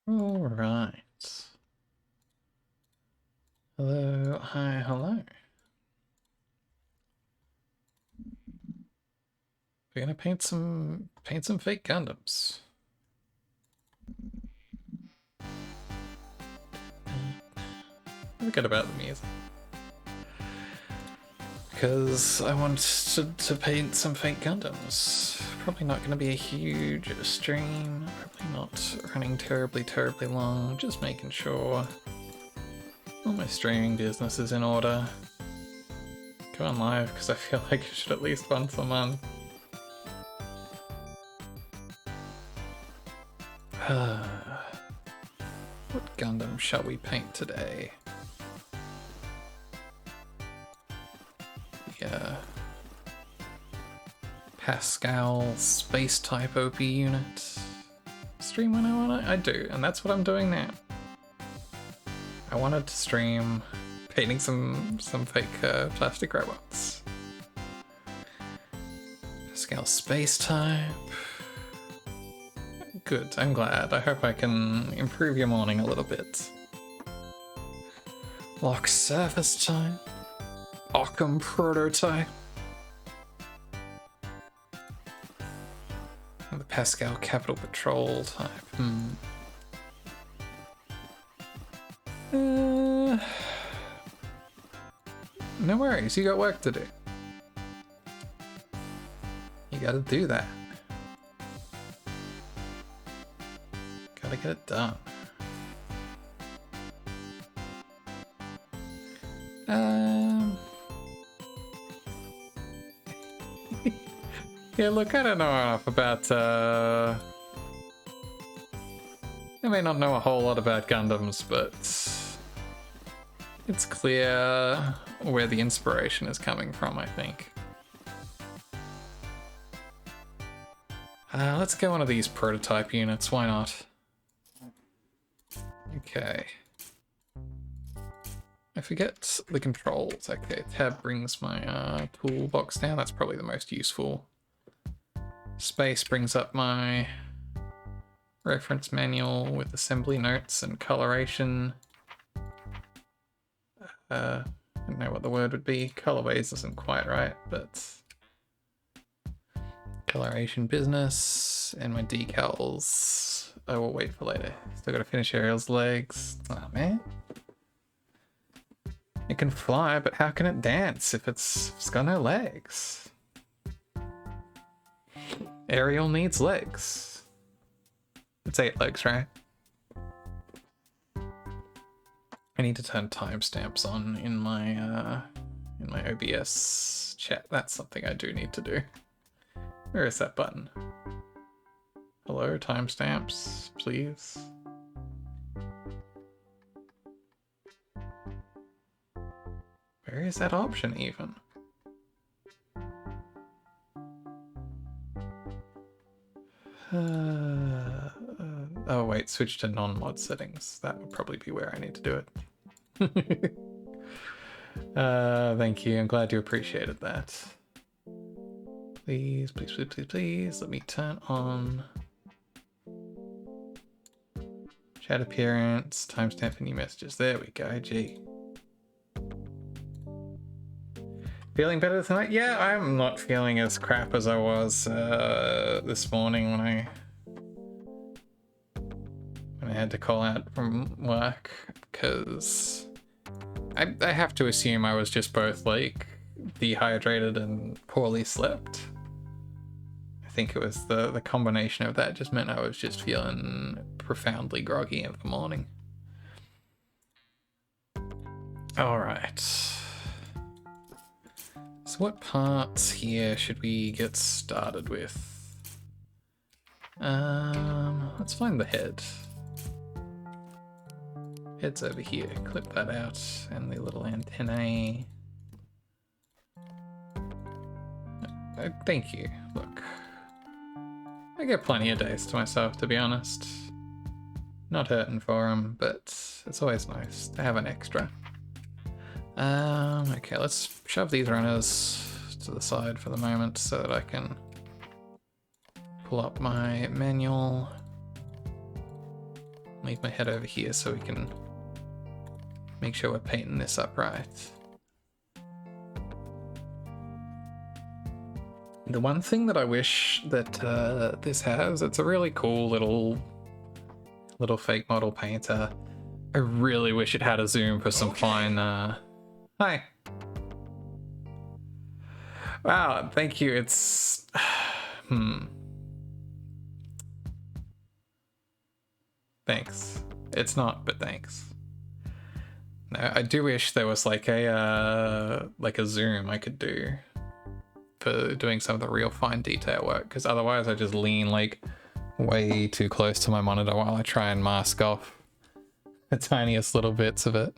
All right. Hello, hi, hello. We're gonna paint some fake Gundams. Forget about the music. Because I want to paint some fake Gundams. Probably not going to be a huge stream. Probably not running terribly long. Just making sure all my streaming business is in order. Go on live because I feel like I should at least once a month. What Gundam shall we paint today? Yeah. Pascal space type OP unit. Stream when I want it? I do, and that's what I'm doing now. I wanted to stream painting some fake plastic robots. Pascal space type. Good, I'm glad. I hope I can improve your morning a little bit. Lock surface type. Occam prototype. And the Pascal Capital Patrol type. No worries, you got work to do. You gotta do that. Gotta get it done. Yeah, look, I don't know enough about, I may not know a whole lot about Gundams, but it's clear where the inspiration is coming from, I think. Let's get one of these prototype units, why not? Okay. I forget the controls. Okay, tab brings my toolbox down, that's probably the most useful. Space brings up my reference manual with assembly notes and coloration. I don't know what the word would be. Colorways isn't quite right, but coloration business and my decals. I will wait for later. Still gotta finish Ariel's legs. Oh man. It can fly, but how can it dance if it's got no legs? Ariel needs legs. It's 8 legs, right? I need to turn timestamps on in my OBS chat. That's something I do need to do. Where is that button? Hello, timestamps, please. Where is that option even? Oh wait, switch to non-mod settings. That would probably be where I need to do it. Thank you, I'm glad you appreciated that. Please, please, please, please, please, let me turn on chat appearance, timestamp and new messages. There we go, gee. Feeling better tonight? Yeah, I'm not feeling as crap as I was this morning when I had to call out from work, because I have to assume I was just both like dehydrated and poorly slept. I think it was the combination of that just meant I was just feeling profoundly groggy in the morning. All right. So what parts here should we get started with? Let's find the head. Head's over here. Clip that out, and the little antennae. Thank you. Look, I get plenty of days to myself, to be honest. Not hurting for them, but it's always nice to have an extra. Okay, let's shove these runners to the side for the moment so that I can pull up my manual. Leave my head over here so we can make sure we're painting this up right. The one thing that I wish that this has, it's a really cool little fake model painter. I really wish it had a zoom for some fine... Hi. Wow, thank you. It's... Thanks. It's not, but thanks. No, I do wish there was like a zoom I could do for doing some of the real fine detail work, because otherwise I just lean like way too close to my monitor while I try and mask off the tiniest little bits of it.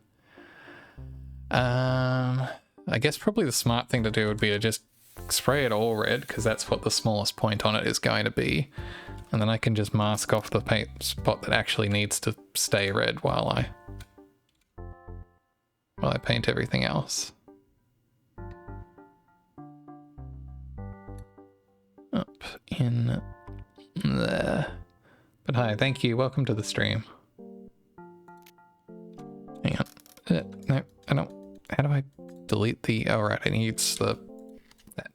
I guess probably the smart thing to do would be to just spray it all red, because that's what the smallest point on it is going to be. And then I can just mask off the paint spot that actually needs to stay red while I paint everything else. Up in there. But hi, thank you. Welcome to the stream. Hang on. No, I don't. How do I delete the... Oh, right, I need that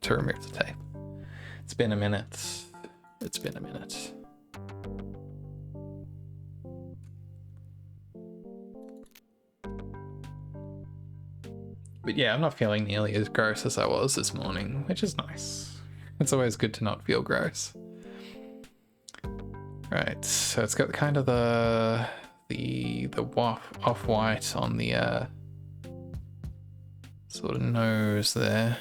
to remove the tape. It's been a minute. It's been a minute. But yeah, I'm not feeling nearly as gross as I was this morning, which is nice. It's always good to not feel gross. Right, so it's got kind of the off-white on the sort of nose there.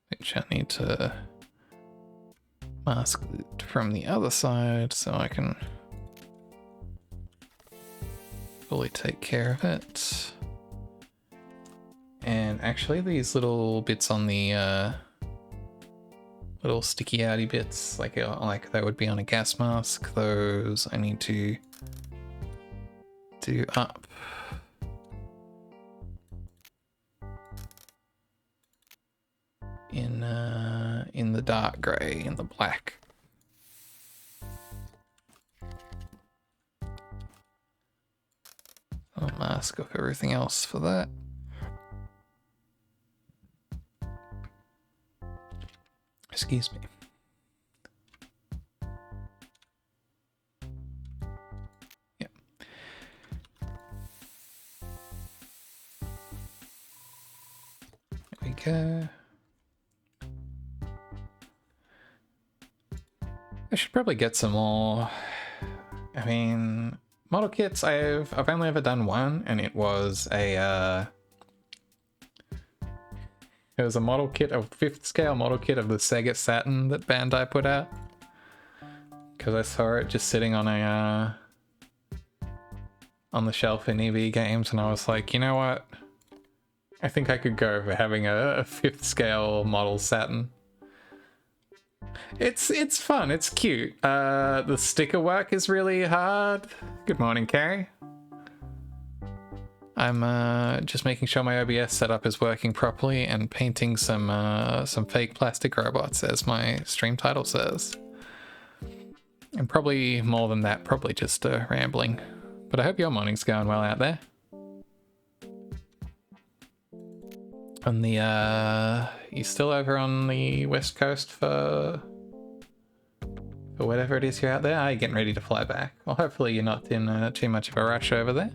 Which I need to mask it from the other side so I can fully take care of it. And actually these little bits on the little sticky outy bits, like that would be on a gas mask, those I need to do up. In the dark grey, in the black. I'll mask off everything else for that. Excuse me. Yep. There we go. I should probably get some more. I mean, model kits, I've only ever done one, and it was a model kit, a 5th scale model kit of the Sega Saturn that Bandai put out. Because I saw it just sitting on the shelf in EV Games, and I was like, you know what? I think I could go for having a 5th scale model Saturn. It's fun, it's cute. The sticker work is really hard. Good morning, Carrie. I'm just making sure my OBS setup is working properly and painting some fake plastic robots, as my stream title says. And probably more than that, probably just rambling. But I hope your morning's going well out there. On the you still over on the west coast for whatever it is you're out there? Are you getting ready to fly back? Well, hopefully you're not in too much of a rush over there.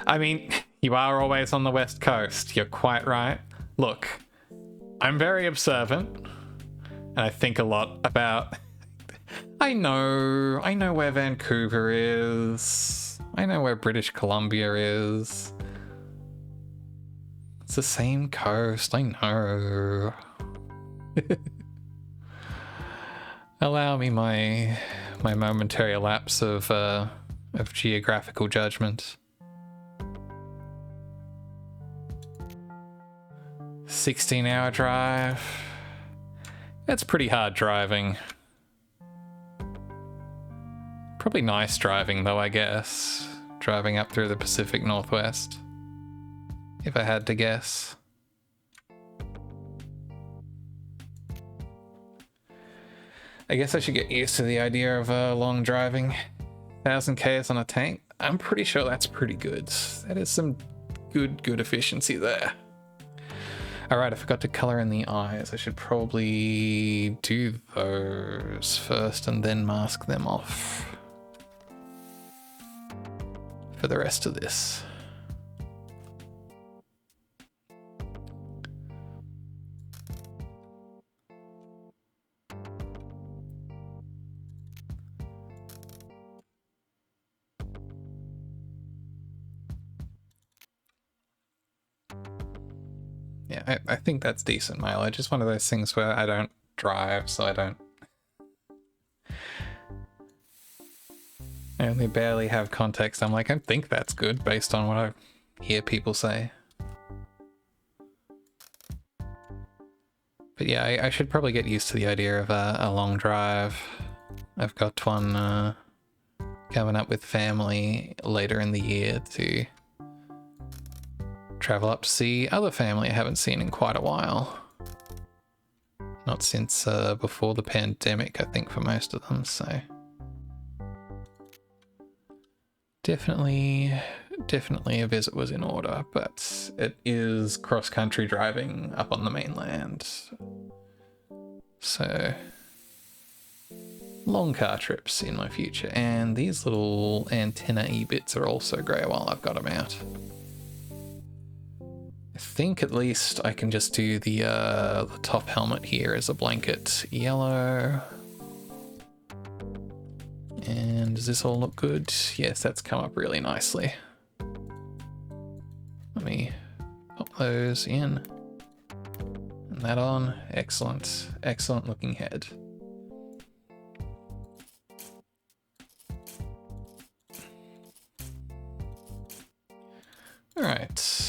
I mean, you are always on the west coast. You're quite right. Look, I'm very observant, And I think a lot about... I know where Vancouver is. I know where British Columbia is. It's the same coast, I know. Allow me my momentary lapse of geographical judgment. 16-hour drive. That's pretty hard driving. Probably nice driving though, I guess. Driving up through the Pacific Northwest. If I had to guess. I guess I should get used to the idea of long driving. 1000 Ks on a tank. I'm pretty sure that's pretty good. That is some good efficiency there. Alright, I forgot to color in the eyes. I should probably do those first and then mask them off for the rest of this. Yeah, I think that's decent mileage. It's one of those things where I don't drive, so I only barely have context. I'm like, I think that's good based on what I hear people say. But yeah, I should probably get used to the idea of a long drive. I've got one coming up with family later in the year to travel up to see other family I haven't seen in quite a while. Not since before the pandemic, I think, for most of them, so... Definitely a visit was in order, but it is cross-country driving up on the mainland. So... long car trips in my future, and these little antenna-y bits are also grey while I've got them out. I think at least I can just do the top helmet here as a blanket yellow. And does this all look good? Yes, that's come up really nicely. Let me pop those in. And that on. Excellent. Excellent looking head. Alright.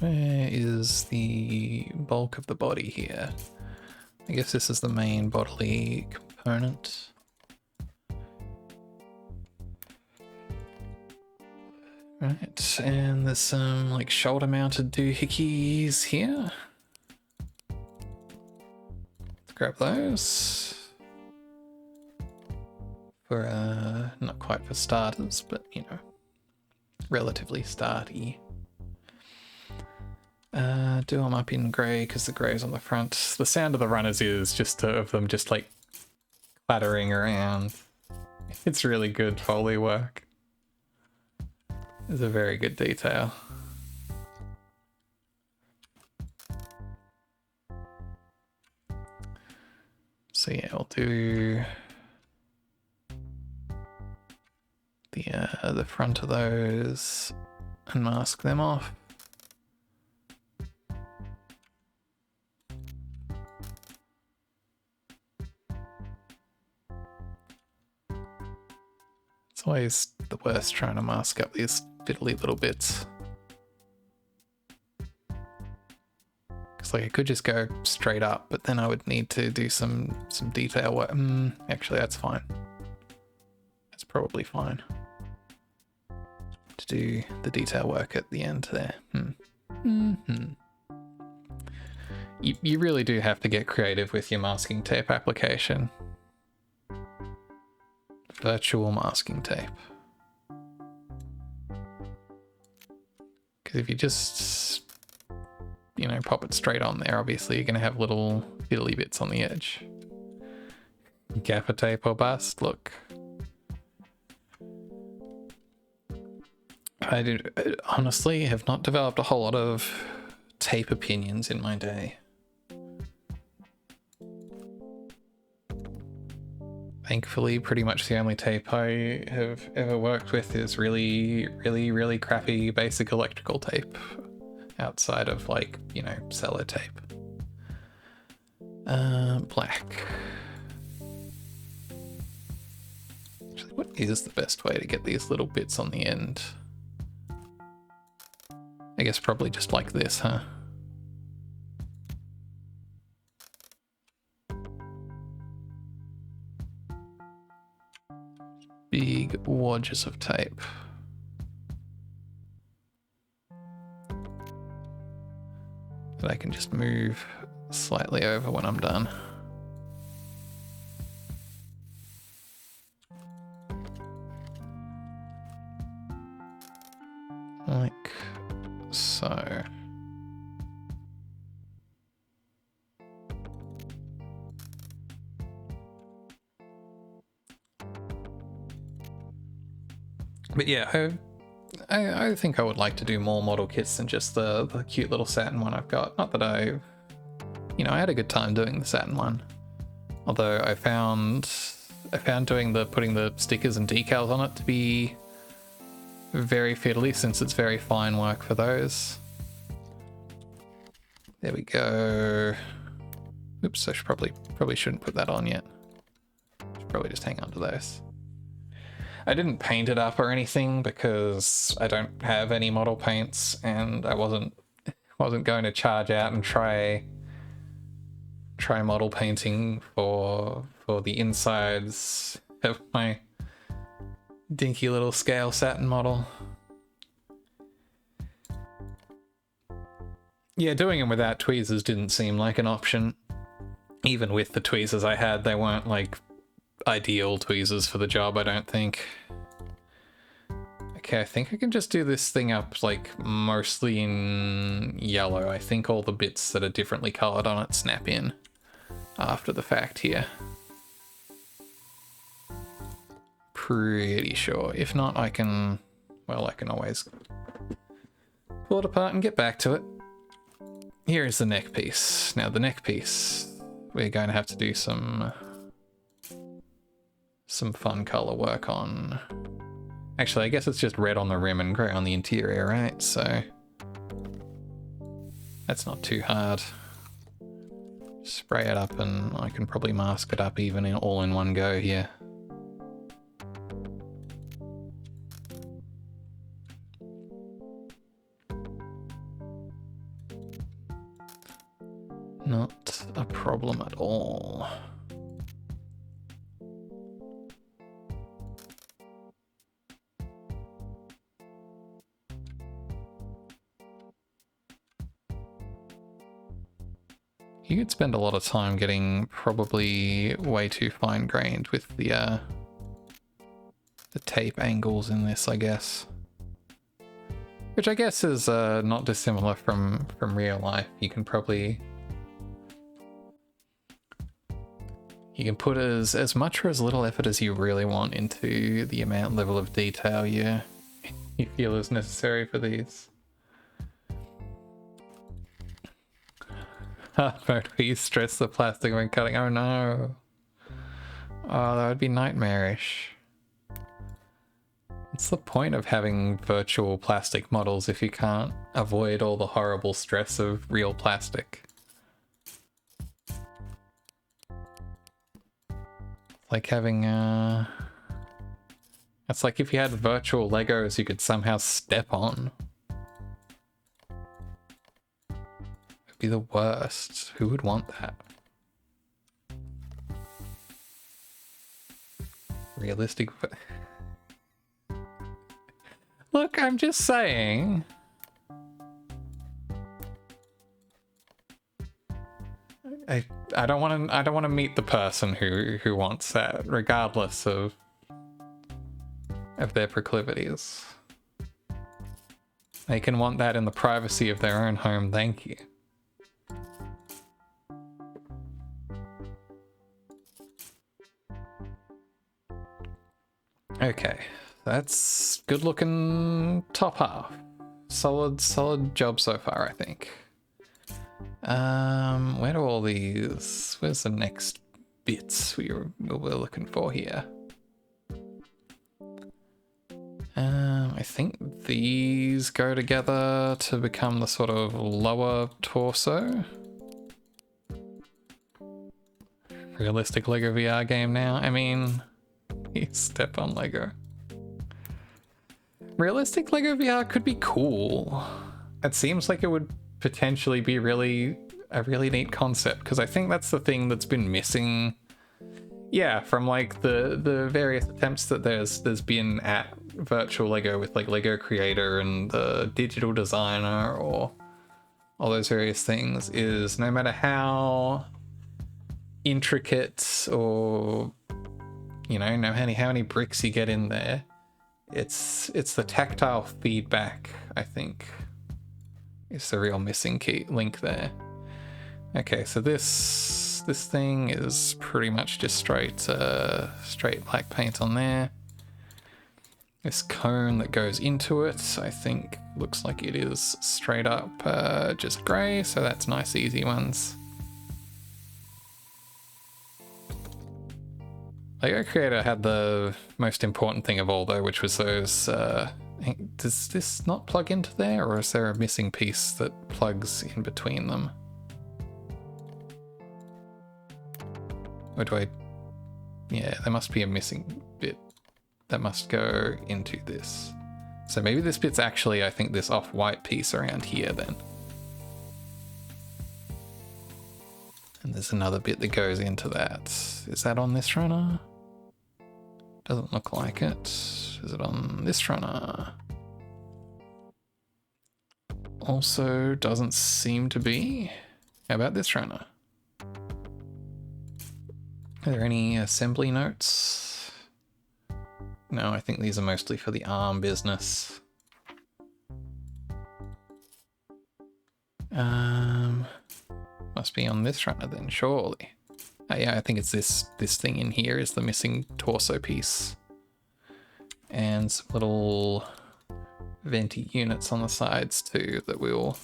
Where is the bulk of the body here? I guess this is the main bodily component. Right, and there's some like shoulder mounted doohickeys here. Let's grab those. For not quite for starters, but you know, relatively starty. Do them up in grey because the grey's on the front. The sound of the runners is just of them just like clattering around. It's really good Foley work. It's a very good detail. So yeah, we'll do the front of those and mask them off. It's always the worst trying to mask up these fiddly little bits. Because like I could just go straight up, but then I would need to do some detail work. Actually, that's fine. That's probably fine. To do the detail work at the end there. You really do have to get creative with your masking tape application. Virtual masking tape. Because if you just, you know, pop it straight on there, obviously you're going to have little fiddly bits on the edge. Gaffer tape or bust, look. I honestly have not developed a whole lot of tape opinions in my day. Thankfully, pretty much the only tape I have ever worked with is really crappy basic electrical tape, outside of, like, you know, sellotape. Black. Actually, what is the best way to get these little bits on the end? I guess probably just like this, huh? Big wadges of tape. That I can just move slightly over when I'm done. Like so. But yeah, I think I would like to do more model kits than just the cute little satin one I've got. Not that I had a good time doing the satin one. Although I found doing putting the stickers and decals on it to be very fiddly, since it's very fine work for those. There we go. Oops, I should probably shouldn't put that on yet. Should probably just hang on to those. I didn't paint it up or anything because I don't have any model paints, and I wasn't going to charge out and try model painting for the insides of my dinky little scale satin model. Yeah, doing them without tweezers didn't seem like an option. Even with the tweezers I had, they weren't like ideal tweezers for the job, I don't think. Okay, I think I can just do this thing up like mostly in yellow. I think all the bits that are differently colored on it snap in after the fact here. Pretty sure. If not, I can always pull it apart and get back to it. Here is the neck piece. Now the neck piece, we're going to have to do some fun color work on. Actually, I guess it's just red on the rim and grey on the interior, right? So that's not too hard. Spray it up and I can probably mask it up even all in one go here. Not a problem at all. You could spend a lot of time getting probably way too fine-grained with the tape angles in this, I guess. Which I guess is not dissimilar from real life. You can probably... You can put as much or as little effort as you really want into the level of detail you feel is necessary for these. Hard mode where you stress the plastic when cutting. Oh no. Oh, that would be nightmarish. What's the point of having virtual plastic models if you can't avoid all the horrible stress of real plastic? Like having it's like if you had virtual Legos you could somehow step on. It'd be the worst. Who would want that? Realistic. Look, I'm just saying. I don't want to meet the person who wants that, regardless of their proclivities. They can want that in the privacy of their own home, thank you. Okay, that's good looking top half. Solid job so far, I think. Where do all these... Where's the next bits we were looking for here. I think these go together to become the sort of lower torso. Realistic Lego VR game now. I mean, you step on Lego. Realistic Lego VR could be cool. It seems like it would potentially be a really neat concept, because I think that's the thing that's been missing. Yeah, from like the various attempts that there's been at virtual Lego with like Lego Creator and the digital designer or all those various things, is no matter how intricate or, you know, how many bricks you get in there, it's the tactile feedback, I think, is the real missing key link there. Okay, so this thing is pretty much just straight black paint on there. This cone that goes into it, I think, looks like it is straight up just grey, so that's nice, easy ones. Lego Creator had the most important thing of all, though, which was those... does this not plug into there, or is there a missing piece that plugs in between them? Or do I... Yeah, there must be a missing bit that must go into this. So maybe this bit's actually, I think, this off-white piece around here then. And there's another bit that goes into that. Is that on this runner? Doesn't look like it. Is it on this runner? Also doesn't seem to be. How about this runner? Are there any assembly notes? No, I think these are mostly for the ARM business. Must be on this runner then, surely. Oh yeah, I think it's this thing in here is the missing torso piece. And some little venti units on the sides too that we'll...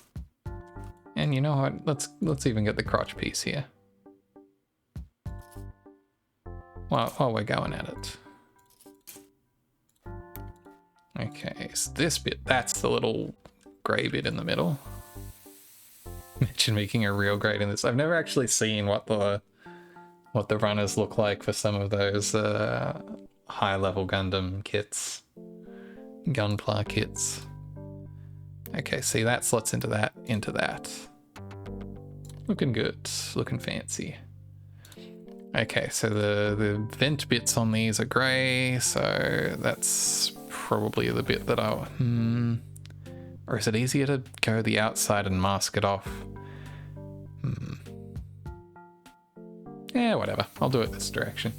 And you know what, let's even get the crotch piece here. While we're going at it. Okay, so this bit, that's the little grey bit in the middle. Imagine making a real grade in this. I've never actually seen what the runners look like for some of those high level Gundam kits, Gunpla kits. Okay, see, that slots into that. Looking good, looking fancy. Okay, so the vent bits on these are grey, so that's probably the bit that I'll... Or is it easier to go the outside and mask it off? Yeah, whatever. I'll do it this direction.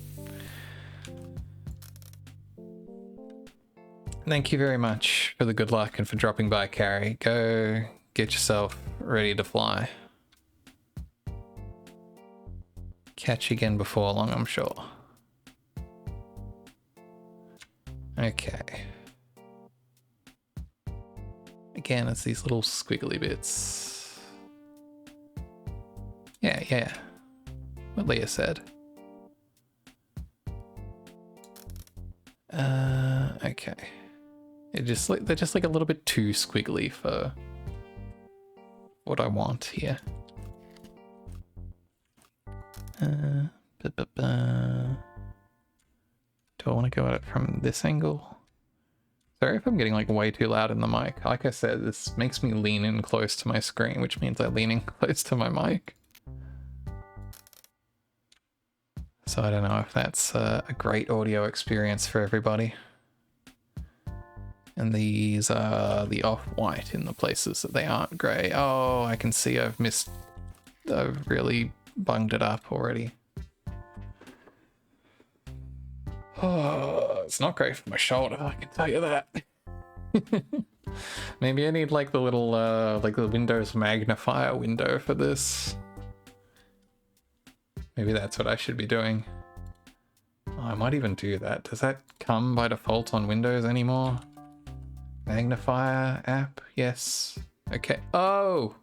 Thank you very much for the good luck and for dropping by, Carrie. Go get yourself ready to fly. Catch you again before long, I'm sure. Okay. Again, it's these little squiggly bits. Yeah. What Leah said. Okay. They're just like a little bit too squiggly for what I want here. Do I want to go at it from this angle? Sorry if I'm getting like way too loud in the mic. Like I said, this makes me lean in close to my screen, which means I'm leaning close to my mic. So I don't know if that's a great audio experience for everybody. And these are the off-white in the places that they aren't grey. Oh, I can see I've really bunged it up already. Oh, it's not great for my shoulder, I can tell you that. Maybe I need like the little, like the Windows magnifier window for this. Maybe that's what I should be doing. Oh, I might even do that. Does that come by default on Windows anymore? Magnifier app? Yes. Okay. Oh,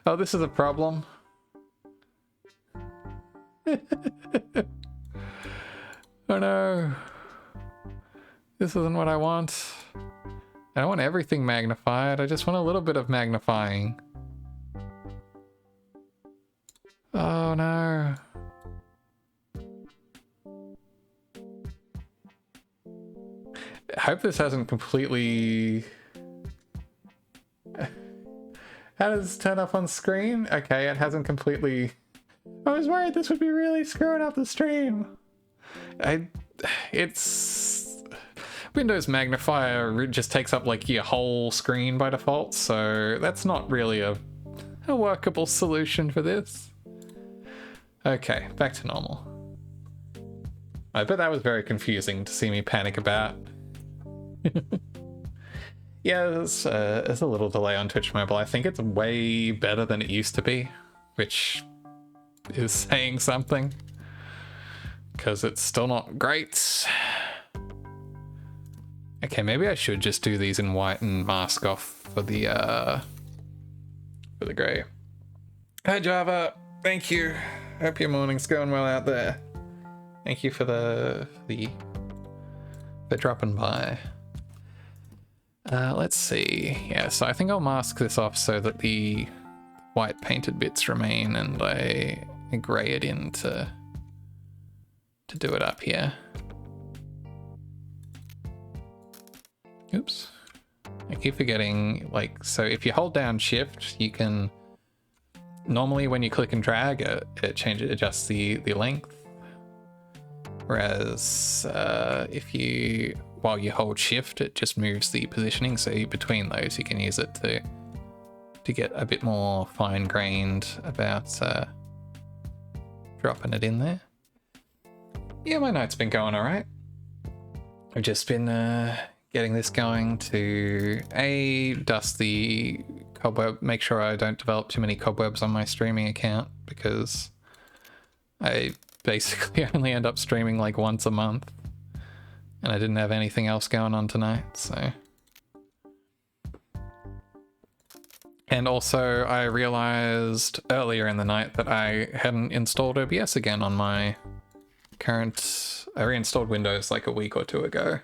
this is a problem. Oh no. This isn't what I want. I don't want everything magnified. I just want a little bit of magnifying. Oh no. I hope this hasn't completely... How does it turn up on screen? Okay, it hasn't completely... I was worried this would be really screwing up the stream. It's... Windows Magnifier just takes up like your whole screen by default, so that's not really a workable solution for this. Okay, back to normal. I bet that was very confusing to see me panic about. Yeah, there's a little delay on Twitch Mobile. I think it's way better than it used to be, which is saying something, because it's still not great. Okay, maybe I should just do these in white and mask off for the grey. Hi Java, thank you. Hope your morning's going well out there. Thank you for for dropping by. Let's see. Yeah, so I think I'll mask this off so that the white painted bits remain, and I grey it in to do it up here. Oops. I keep forgetting, like, so if you hold down shift, you can, normally when you click and drag, it adjusts the length. Whereas if you, while you hold shift, it just moves the positioning, so between those you can use it to get a bit more fine-grained about dropping it in there. Yeah, my night's been going alright. I've just been getting this going to dust the cobweb, make sure I don't develop too many cobwebs on my streaming account, because I basically only end up streaming like once a month, and I didn't have anything else going on tonight, so. And also I realized earlier in the night that I hadn't installed OBS again on my current, I reinstalled Windows like a week or two ago,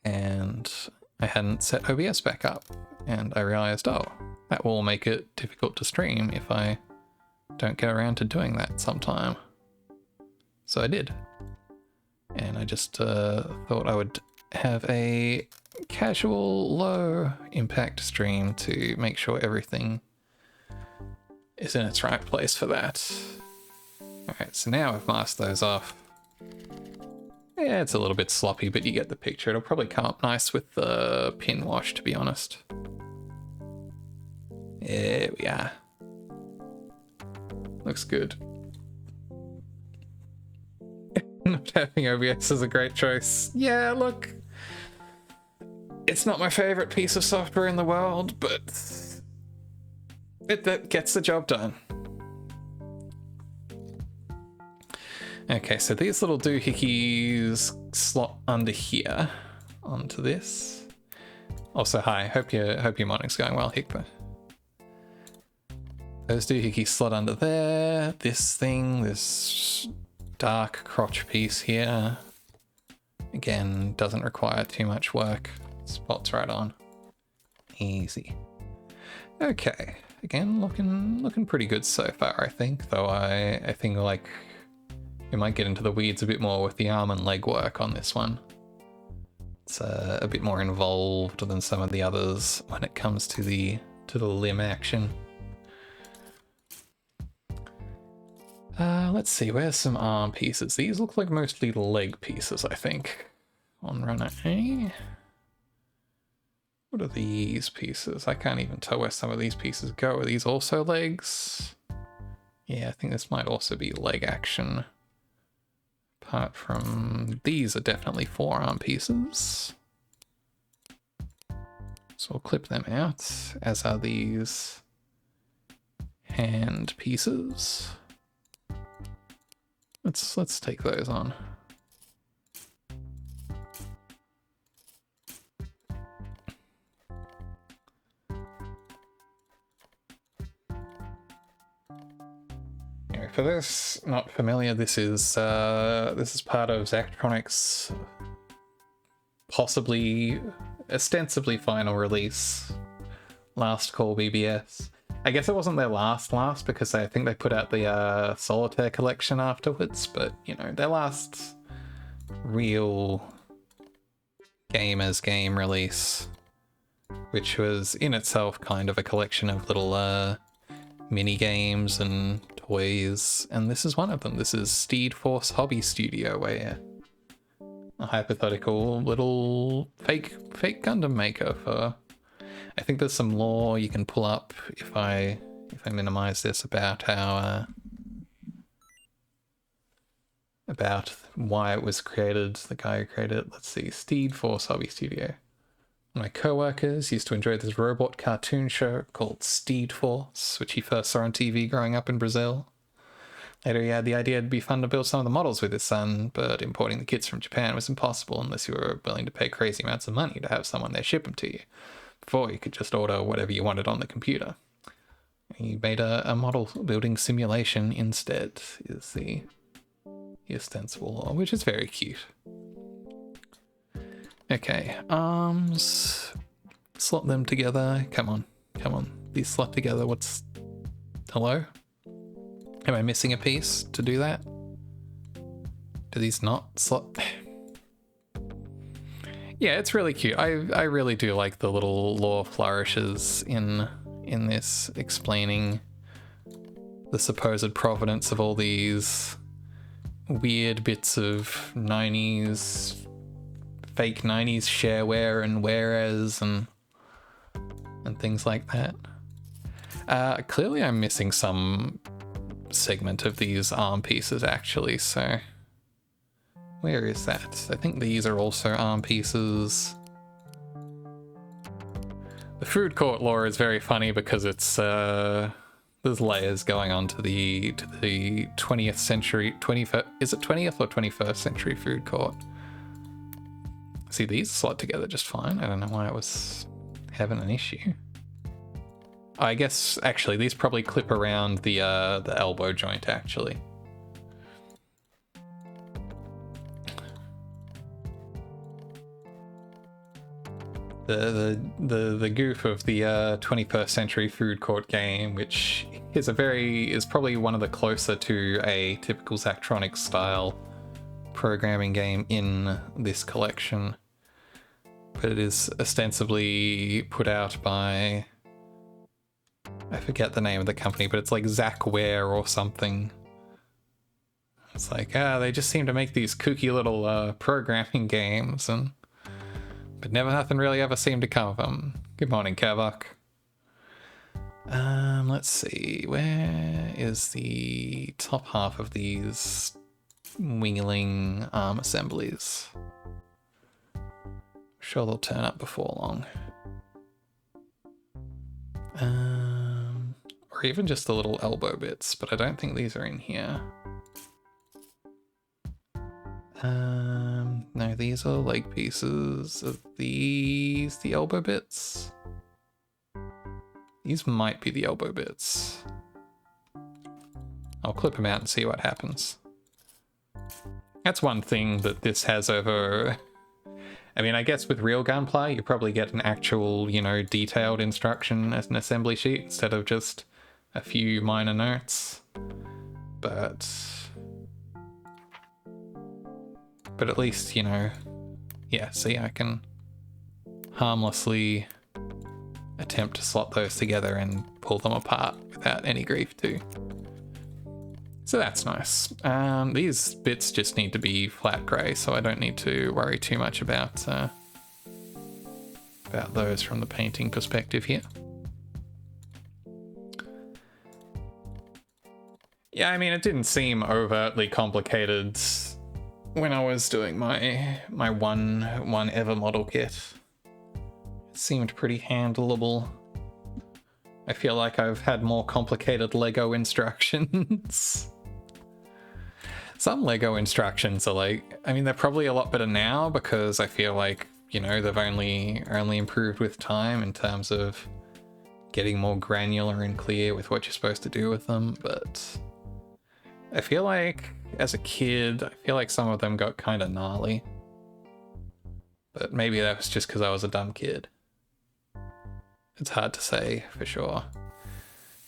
and I hadn't set OBS back up, and I realized, oh, that will make it difficult to stream if I don't get around to doing that sometime. So I did. And I just thought I would have a casual, low impact stream to make sure everything is in its right place for that. Alright, so now I've masked those off. Yeah, it's a little bit sloppy, but you get the picture. It'll probably come up nice with the pin wash, to be honest. There we are. Looks good. Not having OBS is a great choice. Yeah, look. It's not my favorite piece of software in the world, but that gets the job done. Okay, so these little doohickeys slot under here onto this. Also, hi. Hope your morning's going well, Hikba. Those doohickeys slot under there. This thing, this dark crotch piece here, again, doesn't require too much work. Spots right on. Easy. Okay, again, looking pretty good so far, I think. Though I think like we might get into the weeds a bit more with the arm and leg work on this one. It's a bit more involved than some of the others when it comes to the limb action. Let's see, where's some arm pieces? These look like mostly leg pieces, I think. On runner A. What are these pieces? I can't even tell where some of these pieces go. Are these also legs? Yeah, I think this might also be leg action. Apart from these are definitely forearm pieces. So we'll clip them out, as are these hand pieces. Let's take those on. There we for those not familiar, this is part of Zachtronics' possibly, ostensibly final release, last Call BBS. I guess it wasn't their last because I think they put out the Solitaire collection afterwards, but you know, their last real game as game release, which was in itself kind of a collection of little mini games and toys, and this is one of them. This is Steed Force Hobby Studio, where a hypothetical little fake Gundam maker for. I think there's some lore you can pull up if I minimize this about how about why it was created. The guy who created it. Let's see, Steed Force Hobby Studio. My co-workers used to enjoy this robot cartoon show called Steed Force, which he first saw on TV growing up in Brazil. Later he had the idea it'd be fun to build some of the models with his son, but importing the kits from Japan was impossible unless you were willing to pay crazy amounts of money to have someone there ship them to you. Before you could just order whatever you wanted on the computer. He made a model building simulation instead, is the ostensible law, which is very cute. Okay, arms. Slot them together. Come on. These slot together. What's... Hello? Am I missing a piece to do that? Do these not slot... Yeah, it's really cute. I really do like the little lore flourishes in this, explaining the supposed provenance of all these weird bits of 90s, fake 90s shareware and whereas and things like that. Clearly I'm missing some segment of these arm pieces actually, so... Where is that? I think these are also arm pieces. The food court lore is very funny because it's there's layers going on to the 20th century, is it 20th or 21st century food court? See, these slot together just fine. I don't know why it was having an issue. I guess actually these probably clip around the elbow joint actually. The goof of the 21st century food court game, which is probably one of the closer to a typical Zachtronics style programming game in this collection, but it is ostensibly put out by, I forget the name of the company, but it's like Zackware or something. It's like, they just seem to make these kooky little programming games, but nothing really ever seemed to come of them. Good morning, Kavok. Let's see, where is the top half of these wingling arm assemblies? I'm sure they'll turn up before long. Or even just the little elbow bits, but I don't think these are in here. No, these are leg pieces. Are these the elbow bits? These might be the elbow bits. I'll clip them out and see what happens. That's one thing that this has over... I mean, I guess with real Gunpla, you probably get an actual, you know, detailed instruction as an assembly sheet instead of just a few minor notes. But at least, you know, yeah, see, I can harmlessly attempt to slot those together and pull them apart without any grief too. So that's nice. These bits just need to be flat grey, so I don't need to worry too much about those from the painting perspective here. Yeah, I mean, it didn't seem overtly complicated when I was doing my one ever model kit. It seemed pretty handleable. I feel like I've had more complicated Lego instructions. Some Lego instructions are like, I mean, they're probably a lot better now because I feel like, you know, they've only improved with time in terms of getting more granular and clear with what you're supposed to do with them, but I feel like as a kid, I feel like some of them got kind of gnarly. But maybe that was just because I was a dumb kid. It's hard to say for sure.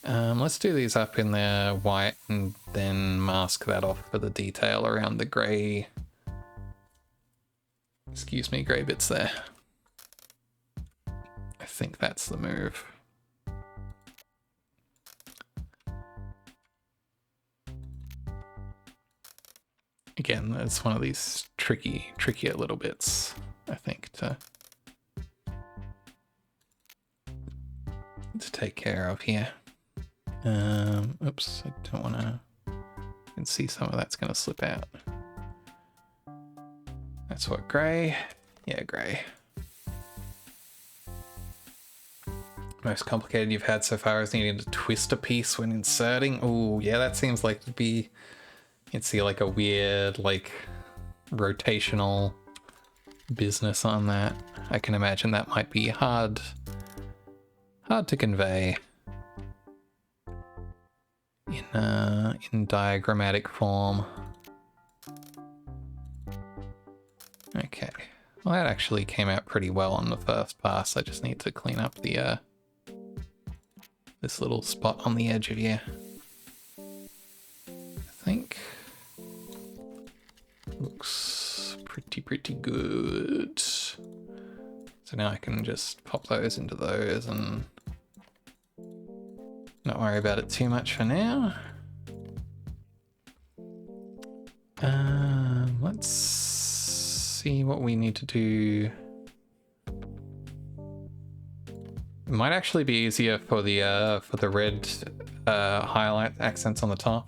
Let's do these up in the white and then mask that off for the detail around the grey. Excuse me, grey bits there. I think that's the move. Again, it's one of these trickier little bits, I think, to take care of here. Oops, I don't want to. You can see some of that's going to slip out. That's what, grey? Yeah, grey. Most complicated you've had so far is needing to twist a piece when inserting. Oh, yeah, that seems like to be. You'd see like a weird, like, rotational business on that. I can imagine that might be hard to convey in diagrammatic form. Okay, well that actually came out pretty well on the first pass. I just need to clean up the this little spot on the edge of here. I think looks pretty good. So now I can just pop those into those and not worry about it too much for now. Let's see what we need to do. It might actually be easier for the red highlight accents on the top.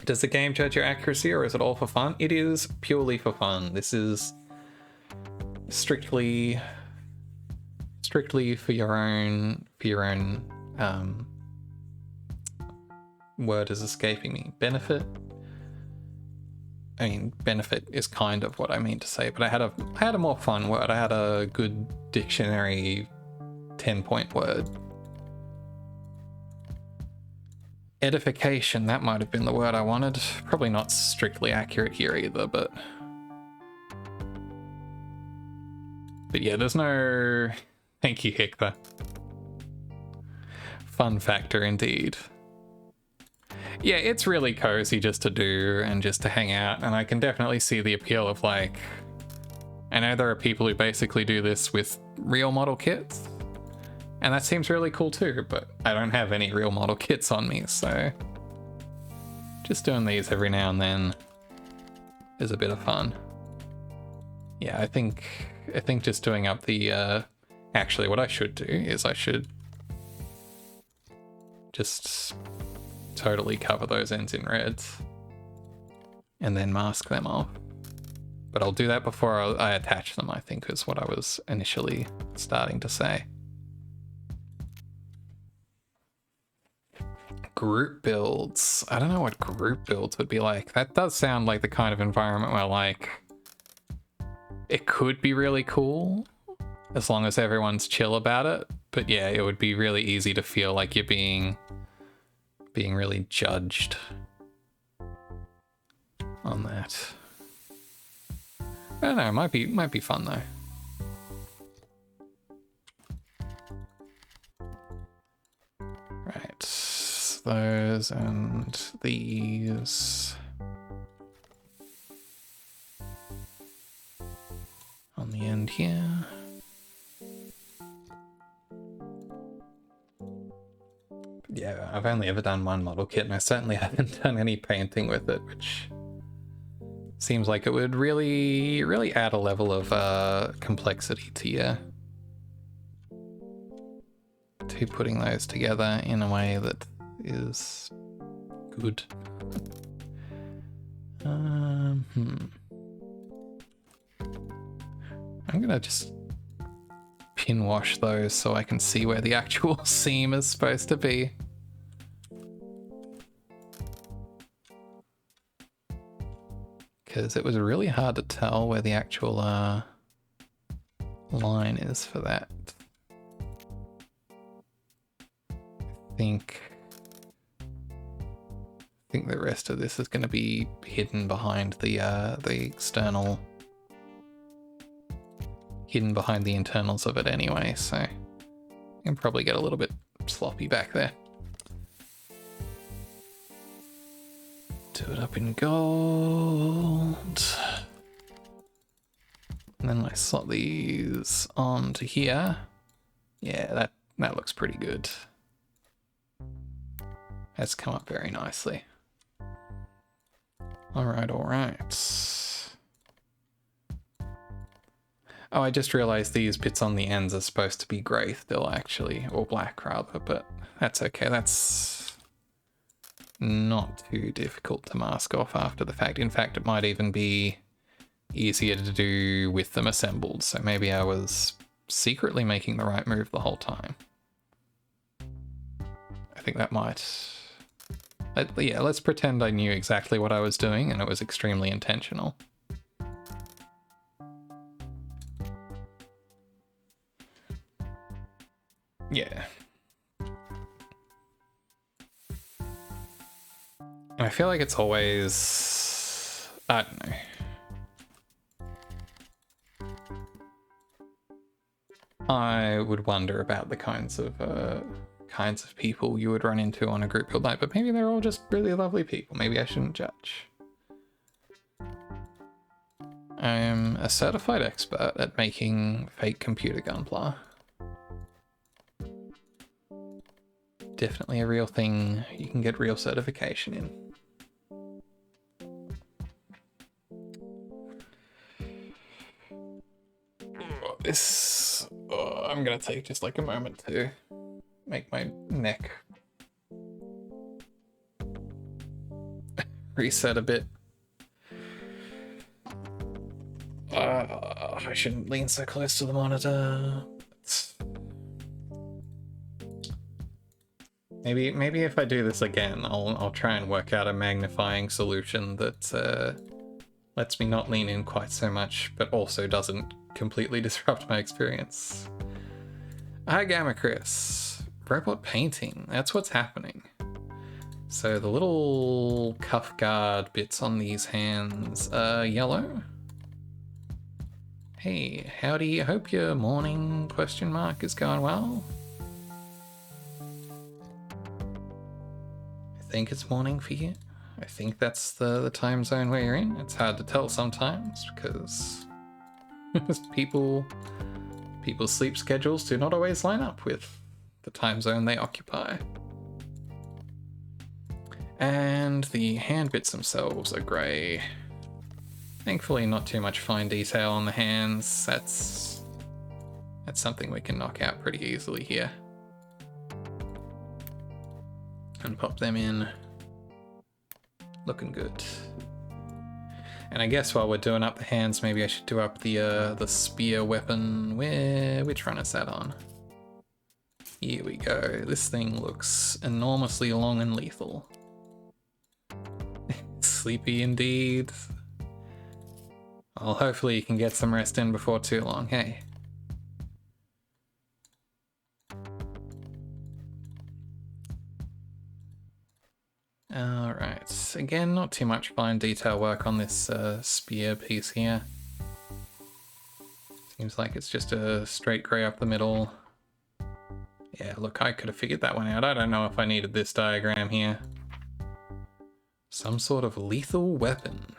Does the game judge your accuracy, or is it all for fun? It is purely for fun. This is strictly for your own word is escaping me. Benefit? I mean, benefit is kind of what I mean to say, but I had a more fun word. I had a good dictionary 10-point word. Edification, that might have been the word I wanted. Probably not strictly accurate here either, but yeah, there's no... Thank you, Hector. Fun factor indeed. Yeah, it's really cozy just to do and just to hang out, and I can definitely see the appeal of, like... I know there are people who basically do this with real model kits, and that seems really cool too, but I don't have any real model kits on me, so... Just doing these every now and then is a bit of fun. Yeah, I think just doing up the... Actually, what I should do is I should just totally cover those ends in red and then mask them off. But I'll do that before I attach them, I think, is what I was initially starting to say. Group builds. I don't know what group builds would be like. That does sound like the kind of environment where, like, it could be really cool as long as everyone's chill about it. But yeah, it would be really easy to feel like you're being really judged on that. I don't know, it might be fun though. Right, those and these on the end here. Yeah, I've only ever done one model kit, and I certainly haven't done any painting with it, which seems like it would really add a level of complexity to putting those together in a way that is good. I'm gonna just pin wash those so I can see where the actual seam is supposed to be. Because it was really hard to tell where the actual line is for that. I think the rest of this is going to be hidden behind the external, hidden behind the internals of it anyway, so I can probably get a little bit sloppy back there. Do it up in gold. And then I slot these onto here. Yeah, that looks pretty good. That's come up very nicely. All right, all right. Oh, I just realized these bits on the ends are supposed to be grey still, actually, or black rather, but that's okay. That's not too difficult to mask off after the fact. In fact, it might even be easier to do with them assembled, so maybe I was secretly making the right move the whole time. I think that might... yeah, let's pretend I knew exactly what I was doing and it was extremely intentional. Yeah. And I feel like it's always... I don't know. I would wonder about the kinds of people you would run into on a group build night, but maybe they're all just really lovely people. Maybe I shouldn't judge. I'm a certified expert at making fake computer gunpla. Definitely a real thing you can get real certification in. This... I'm gonna take just like a moment to make my neck reset a bit. I shouldn't lean so close to the monitor. Maybe if I do this again, I'll try and work out a magnifying solution that lets me not lean in quite so much, but also doesn't completely disrupt my experience. Hi, Gamma Chris. Robot painting. That's what's happening. So the little cuff guard bits on these hands are yellow. Hey, howdy. Hope your morning question mark is going well. I think it's morning for you. I think that's the time zone where you're in. It's hard to tell sometimes because people's sleep schedules do not always line up with the time zone they occupy. And the hand bits themselves are grey. Thankfully not too much fine detail on the hands. That's something we can knock out pretty easily here. And pop them in. Looking good. And I guess while we're doing up the hands, maybe I should do up the spear weapon. Which run is that on? Here we go. This thing looks enormously long and lethal. Sleepy indeed. Well, hopefully you can get some rest in before too long, hey? Alright, again, not too much fine detail work on this spear piece here. Seems like it's just a straight grey up the middle. Yeah, look, I could have figured that one out. I don't know if I needed this diagram here. Some sort of lethal weapon.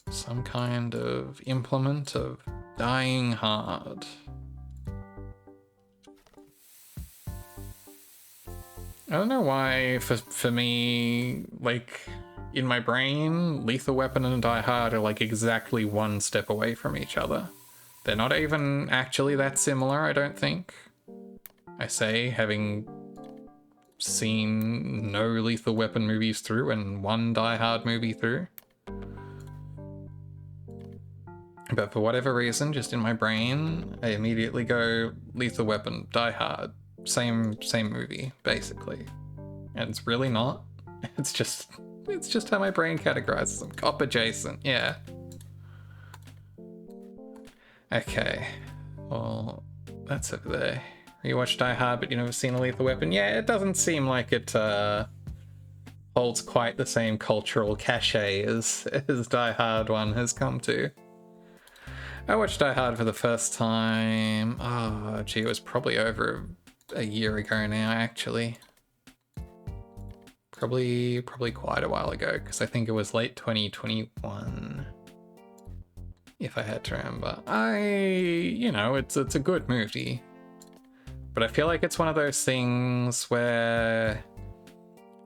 Some kind of implement of dying hard. I don't know why, for me, like, in my brain, lethal weapon and die hard are like exactly one step away from each other. They're not even actually that similar, I don't think. I say, having seen no lethal weapon movies through and one die hard movie through. But for whatever reason, just in my brain, I immediately go lethal weapon, die hard. Same movie, basically. And it's really not. It's just how my brain categorizes them. Cop adjacent, yeah. Okay. Well, that's over there. You watched Die Hard, but you never seen a lethal weapon? Yeah, it doesn't seem like it holds quite the same cultural cachet as Die Hard 1 has come to. I watched Die Hard for the first time, oh gee, it was probably over a year ago now, actually. Probably quite a while ago, because I think it was late 2021, if I had to remember. It's a good movie, but I feel like it's one of those things where,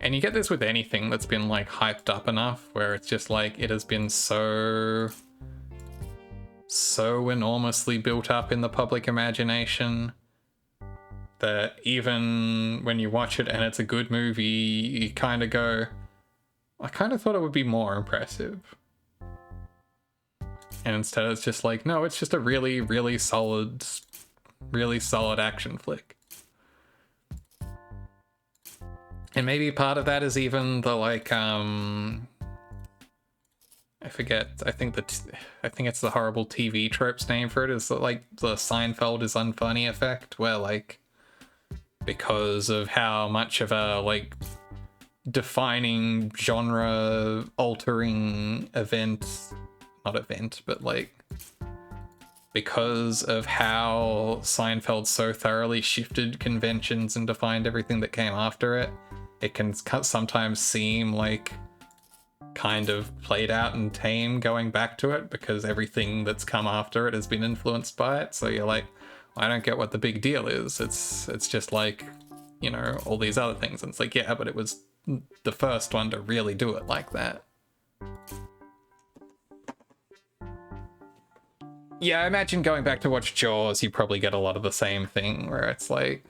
and you get this with anything that's been like hyped up enough, where it's just like it has been so enormously built up in the public imagination that even when you watch it and it's a good movie, you kind of go, I kind of thought it would be more impressive. And instead it's just like, no, it's just a really, really solid action flick. And maybe part of that is even the like, I forget, I think it's the horrible TV tropes name for it, is like the Seinfeld is unfunny effect, where like, because of how much of a like defining genre altering but like because of how Seinfeld so thoroughly shifted conventions and defined everything that came after it, it can sometimes seem like kind of played out and tame going back to it, because everything that's come after it has been influenced by it. So you're like, I don't get what the big deal is. It's just like, all these other things. And it's like, yeah, but it was the first one to really do it like that. Yeah, I imagine going back to watch Jaws, you probably get a lot of the same thing, where it's like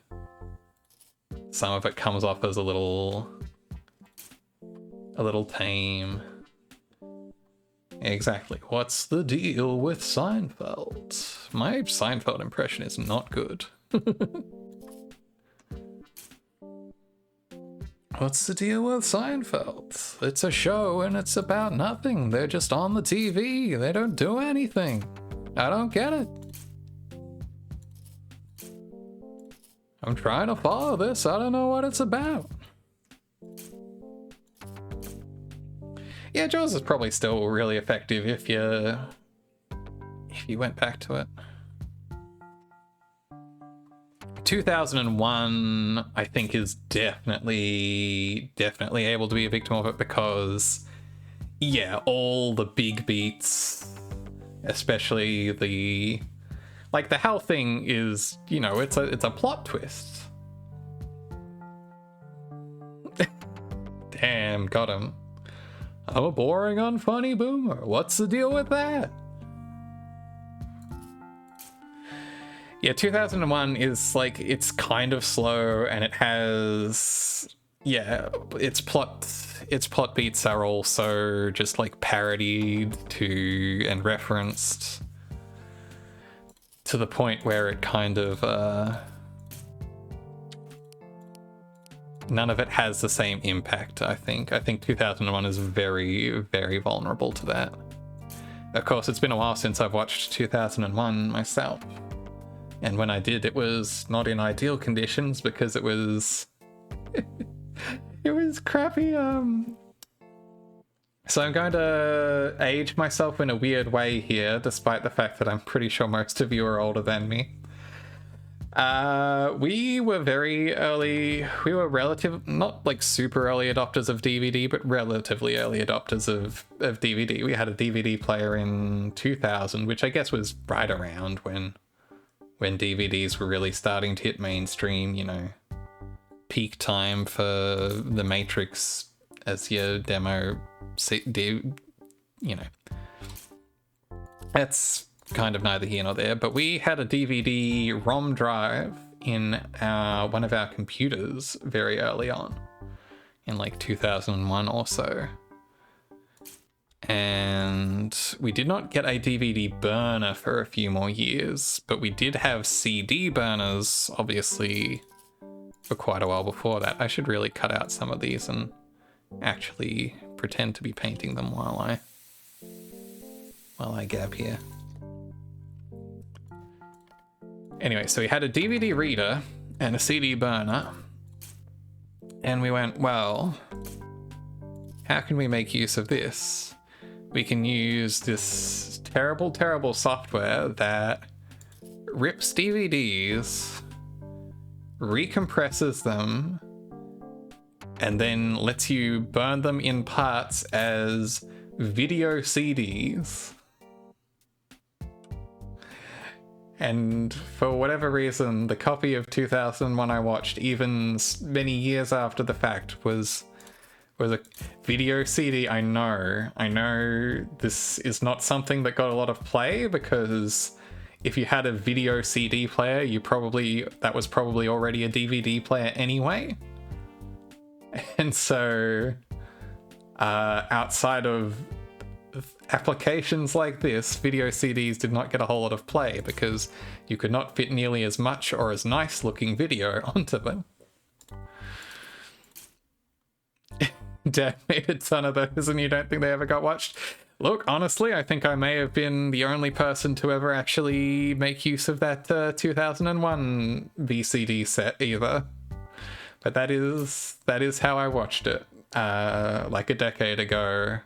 some of it comes off as a little tame. Exactly. What's the deal with Seinfeld? My Seinfeld impression is not good. What's the deal with Seinfeld? It's a show and it's about nothing. They're just on the TV. They don't do anything. I don't get it. I'm trying to follow this. I don't know what it's about. Yeah, Jaws is probably still really effective if you went back to it. 2001, I think, is definitely able to be a victim of it, because, yeah, all the big beats, especially the Hal thing is, it's a plot twist. Damn, got him. I'm a boring, unfunny boomer. What's the deal with that? Yeah, 2001 is like, it's kind of slow, and it has, yeah, its plot beats are also just like parodied to and referenced to the point where it kind of none of it has the same impact. I think 2001 is very, very vulnerable to that. Of course, it's been a while since I've watched 2001 myself. And when I did, it was not in ideal conditions, because it was it was crappy. So I'm going to age myself in a weird way here, despite the fact that I'm pretty sure most of you are older than me. We were very early. We were not like super early adopters of DVD, but relatively early adopters of DVD. We had a DVD player in 2000, which I guess was right around when DVDs were really starting to hit mainstream, peak time for The Matrix as your demo, That's kind of neither here nor there, but we had a DVD ROM drive in one of our computers very early on, in like 2001 or so. And we did not get a DVD burner for a few more years, but we did have CD burners, obviously, for quite a while before that. I should really cut out some of these and actually pretend to be painting them while I gab here. Anyway, so we had a DVD reader and a CD burner, and we went, well, how can we make use of this? We can use this terrible, terrible software that rips DVDs, recompresses them, and then lets you burn them in parts as video CDs. And for whatever reason, the copy of 2001 I watched, even many years after the fact, was a video CD. I know this is not something that got a lot of play, because if you had a video CD player, that was probably already a DVD player anyway. And so outside of applications like this, video CDs did not get a whole lot of play because you could not fit nearly as much or as nice looking video onto them. Dad made a ton of those and you don't think they ever got watched? Look, honestly, I think I may have been the only person to ever actually make use of that 2001 VCD set either. But that is how I watched it. Like a decade ago.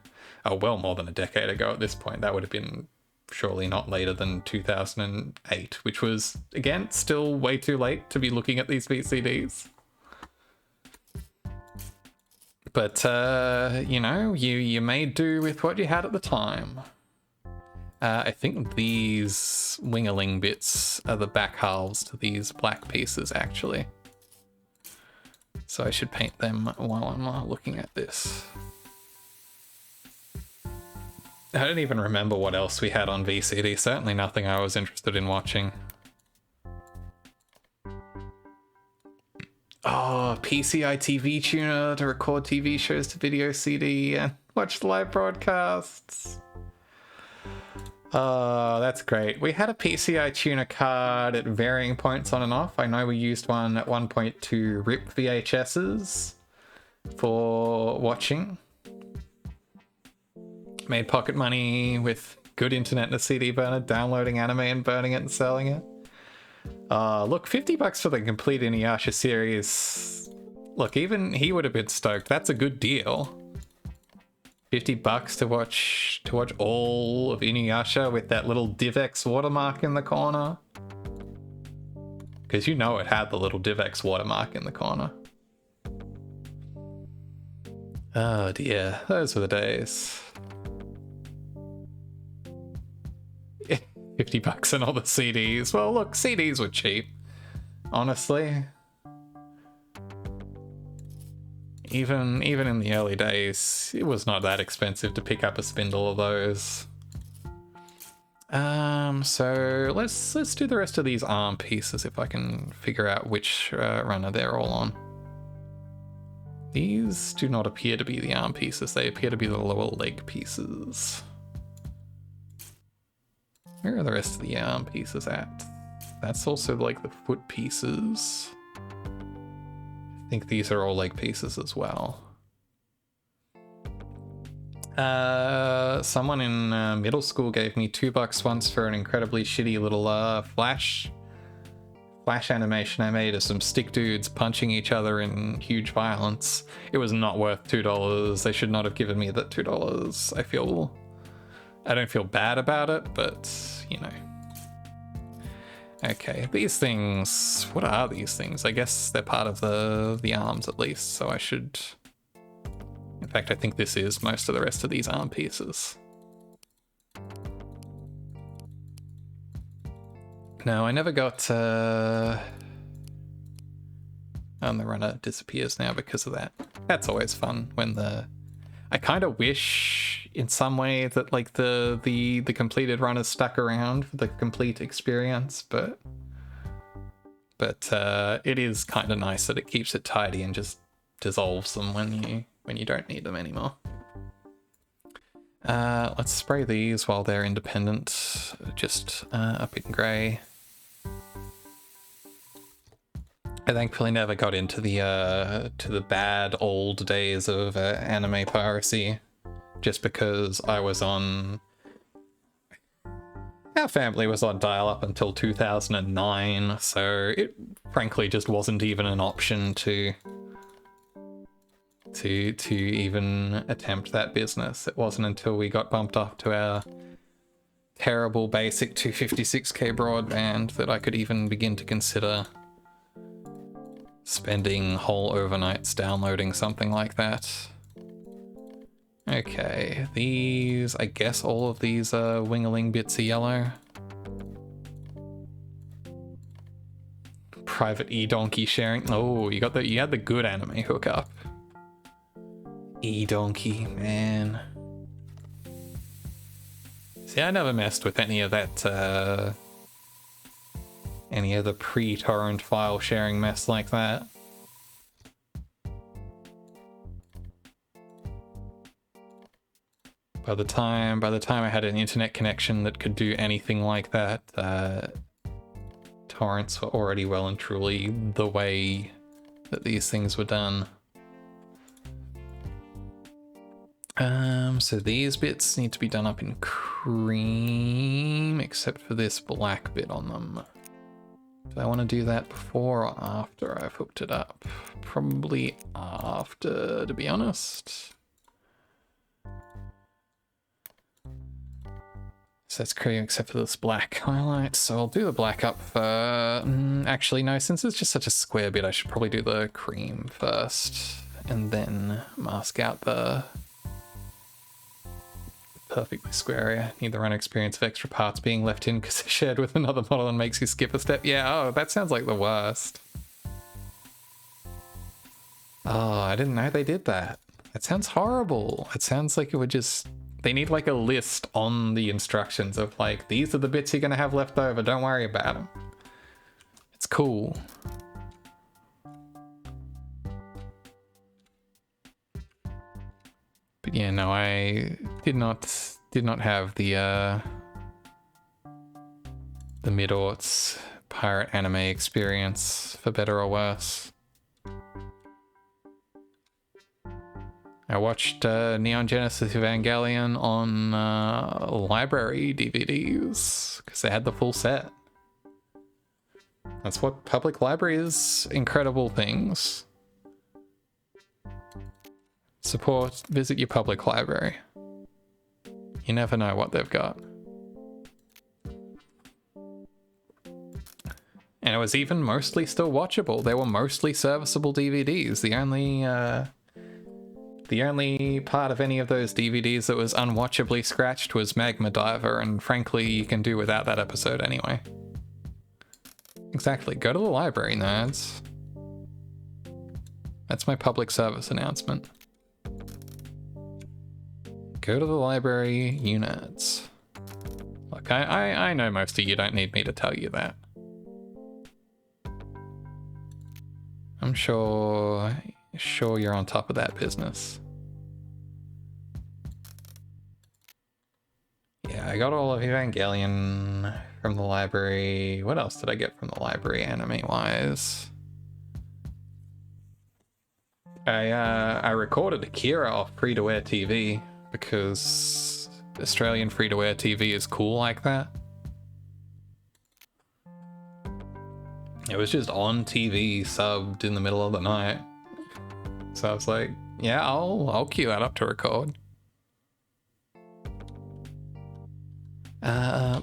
Oh, well, more than a decade ago at this point. That would have been surely not later than 2008, which was, again, still way too late to be looking at these VCDs. But, you know, you made do with what you had at the time. I think these wingerling bits are the back halves to these black pieces, actually. So I should paint them while I'm looking at this. I don't even remember what else we had on VCD. Certainly nothing I was interested in watching. Oh, PCI TV tuner to record TV shows to video CD and watch the live broadcasts. Oh, that's great. We had a PCI tuner card at varying points on and off. I know we used one at one point to rip VHSs for watching. Made pocket money with good internet and a CD burner, downloading anime and burning it and selling it. Look, $50 for the complete Inuyasha series. Look, even he would have been stoked. That's a good deal. $50 to watch all of Inuyasha with that little DivX watermark in the corner. Because you know it had the little DivX watermark in the corner. Oh dear, those were the days. $50 and all the CDs. Well, look, CDs were cheap, honestly. Even in the early days, it was not that expensive to pick up a spindle of those. So let's do the rest of these arm pieces if I can figure out which runner they're all on. These do not appear to be the arm pieces, they appear to be the lower leg pieces. Where are the rest of the arm pieces at? That's also like the foot pieces. I think these are all leg pieces as well. Someone in middle school gave me $2 once for an incredibly shitty little flash animation I made of some stick dudes punching each other in huge violence. It was not worth $2. They should not have given me that $2. I don't feel bad about it, but, you know. Okay, these things... What are these things? I guess they're part of the arms, at least, so I should... In fact, I think this is most of the rest of these arm pieces. No, I never got... And the runner disappears now because of that. That's always fun, when the... I kind of wish, in some way, that like the completed runners stuck around for the complete experience, but it is kind of nice that it keeps it tidy and just dissolves them when you don't need them anymore. Let's spray these while they're independent, just up in grey. I thankfully never got into the bad old days of anime piracy, just because our family was on dial-up until 2009, so it frankly just wasn't even an option to to even attempt that business. It wasn't until we got bumped up to our terrible basic 256k broadband that I could even begin to consider spending whole overnights downloading something like that. Okay, these, I guess all of these wingaling bits are yellow. Private e-donkey sharing. Oh, you had the good anime hookup. E-donkey, man. See, I never messed with any of that, any of the pre-torrent file sharing mess like that. By the time I had an internet connection that could do anything like that, torrents were already well and truly the way that these things were done. So these bits need to be done up in cream, except for this black bit on them. Do I want to do that before or after I've hooked it up? Probably after, to be honest. So that's cream except for this black highlight. So I'll do the black up for... actually, no, since it's just such a square bit, I should probably do the cream first. And then mask out the perfectly square area. Need the run experience of extra parts being left in because they're shared with another model and makes you skip a step. Yeah, oh, that sounds like the worst. Oh, I didn't know they did that. That sounds horrible. It sounds like it would just... They need like a list on the instructions of like, these are the bits you're going to have left over. Don't worry about them. It's cool. But yeah, no, I did not have the mid-aughts pirate anime experience, for better or worse. I watched Neon Genesis Evangelion on library DVDs because they had the full set. That's what public library is. Incredible things. Support, visit your public library. You never know what they've got. And it was even mostly still watchable. They were mostly serviceable DVDs. The only part of any of those DVDs that was unwatchably scratched was Magma Diver, and frankly, you can do without that episode anyway. Exactly, go to the library, nerds. That's my public service announcement. Go to the library, you nerds. Look, I know most of you don't need me to tell you that. I'm sure you're on top of that business. Yeah, I got all of Evangelion from the library. What else did I get from the library anime-wise? I recorded Akira off free-to-air TV because Australian free-to-air TV is cool like that. It was just on TV, subbed in the middle of the night. So I was like, yeah, I'll queue that up to record.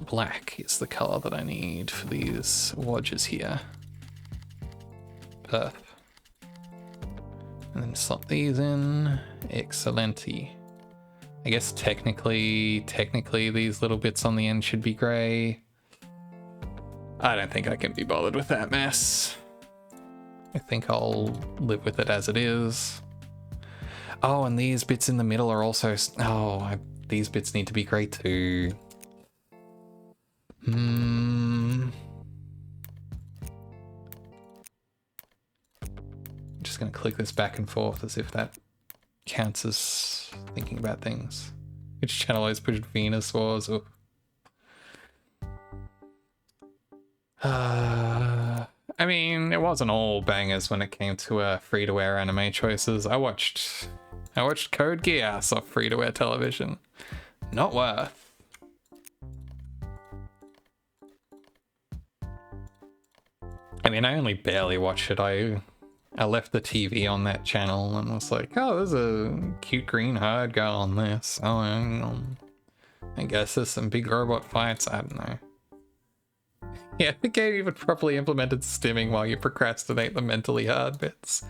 Black is the color that I need for these watches here. Perf. And then slot these in. Excellenti. I guess technically these little bits on the end should be gray. I don't think I can be bothered with that mess. I think I'll live with it as it is. Oh, and these bits in the middle are also... these bits need to be grey too. I'm just going to click this back and forth as if that counts as thinking about things. Which channel is pushed Venus Wars? Or... I mean, it wasn't all bangers when it came to free-to-air anime choices. I watched Code Geass off free-to-air television. Not worth. I mean, I only barely watched it. I I left the TV on that channel and was like, oh, there's a cute green hard girl on this. Oh, I guess there's some big robot fights. I don't know. Yeah, the game even properly implemented stimming while you procrastinate the mentally hard bits.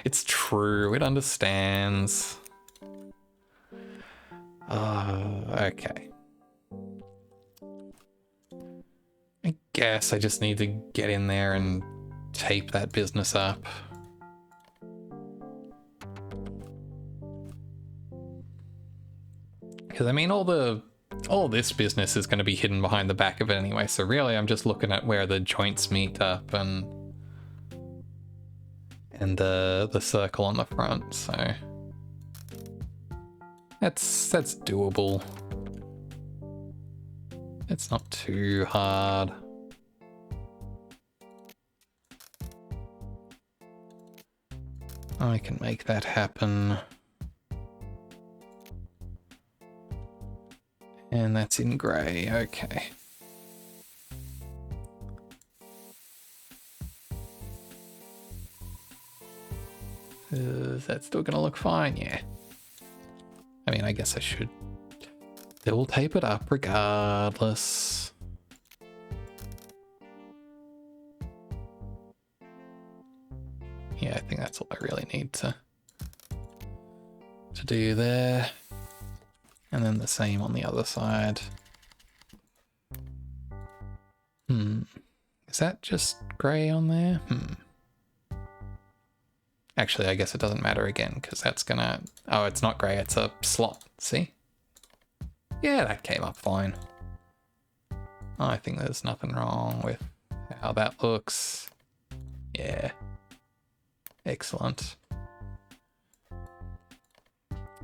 It's true, it understands. Okay. I guess I just need to get in there and tape that business up. Because I mean, all this business is going to be hidden behind the back of it anyway, so really I'm just looking at where the joints meet up and the circle on the front, so that's doable. It's not too hard. I can make that happen. And that's in grey, okay. Is that still gonna look fine? Yeah. I mean, I guess I should still tape it up regardless. Yeah, I think that's all I really need to do there. And then the same on the other side. Is that just grey on there? Actually, I guess it doesn't matter again, because that's gonna... Oh, it's not grey, it's a slot. See? Yeah, that came up fine. I think there's nothing wrong with how that looks. Yeah. Excellent.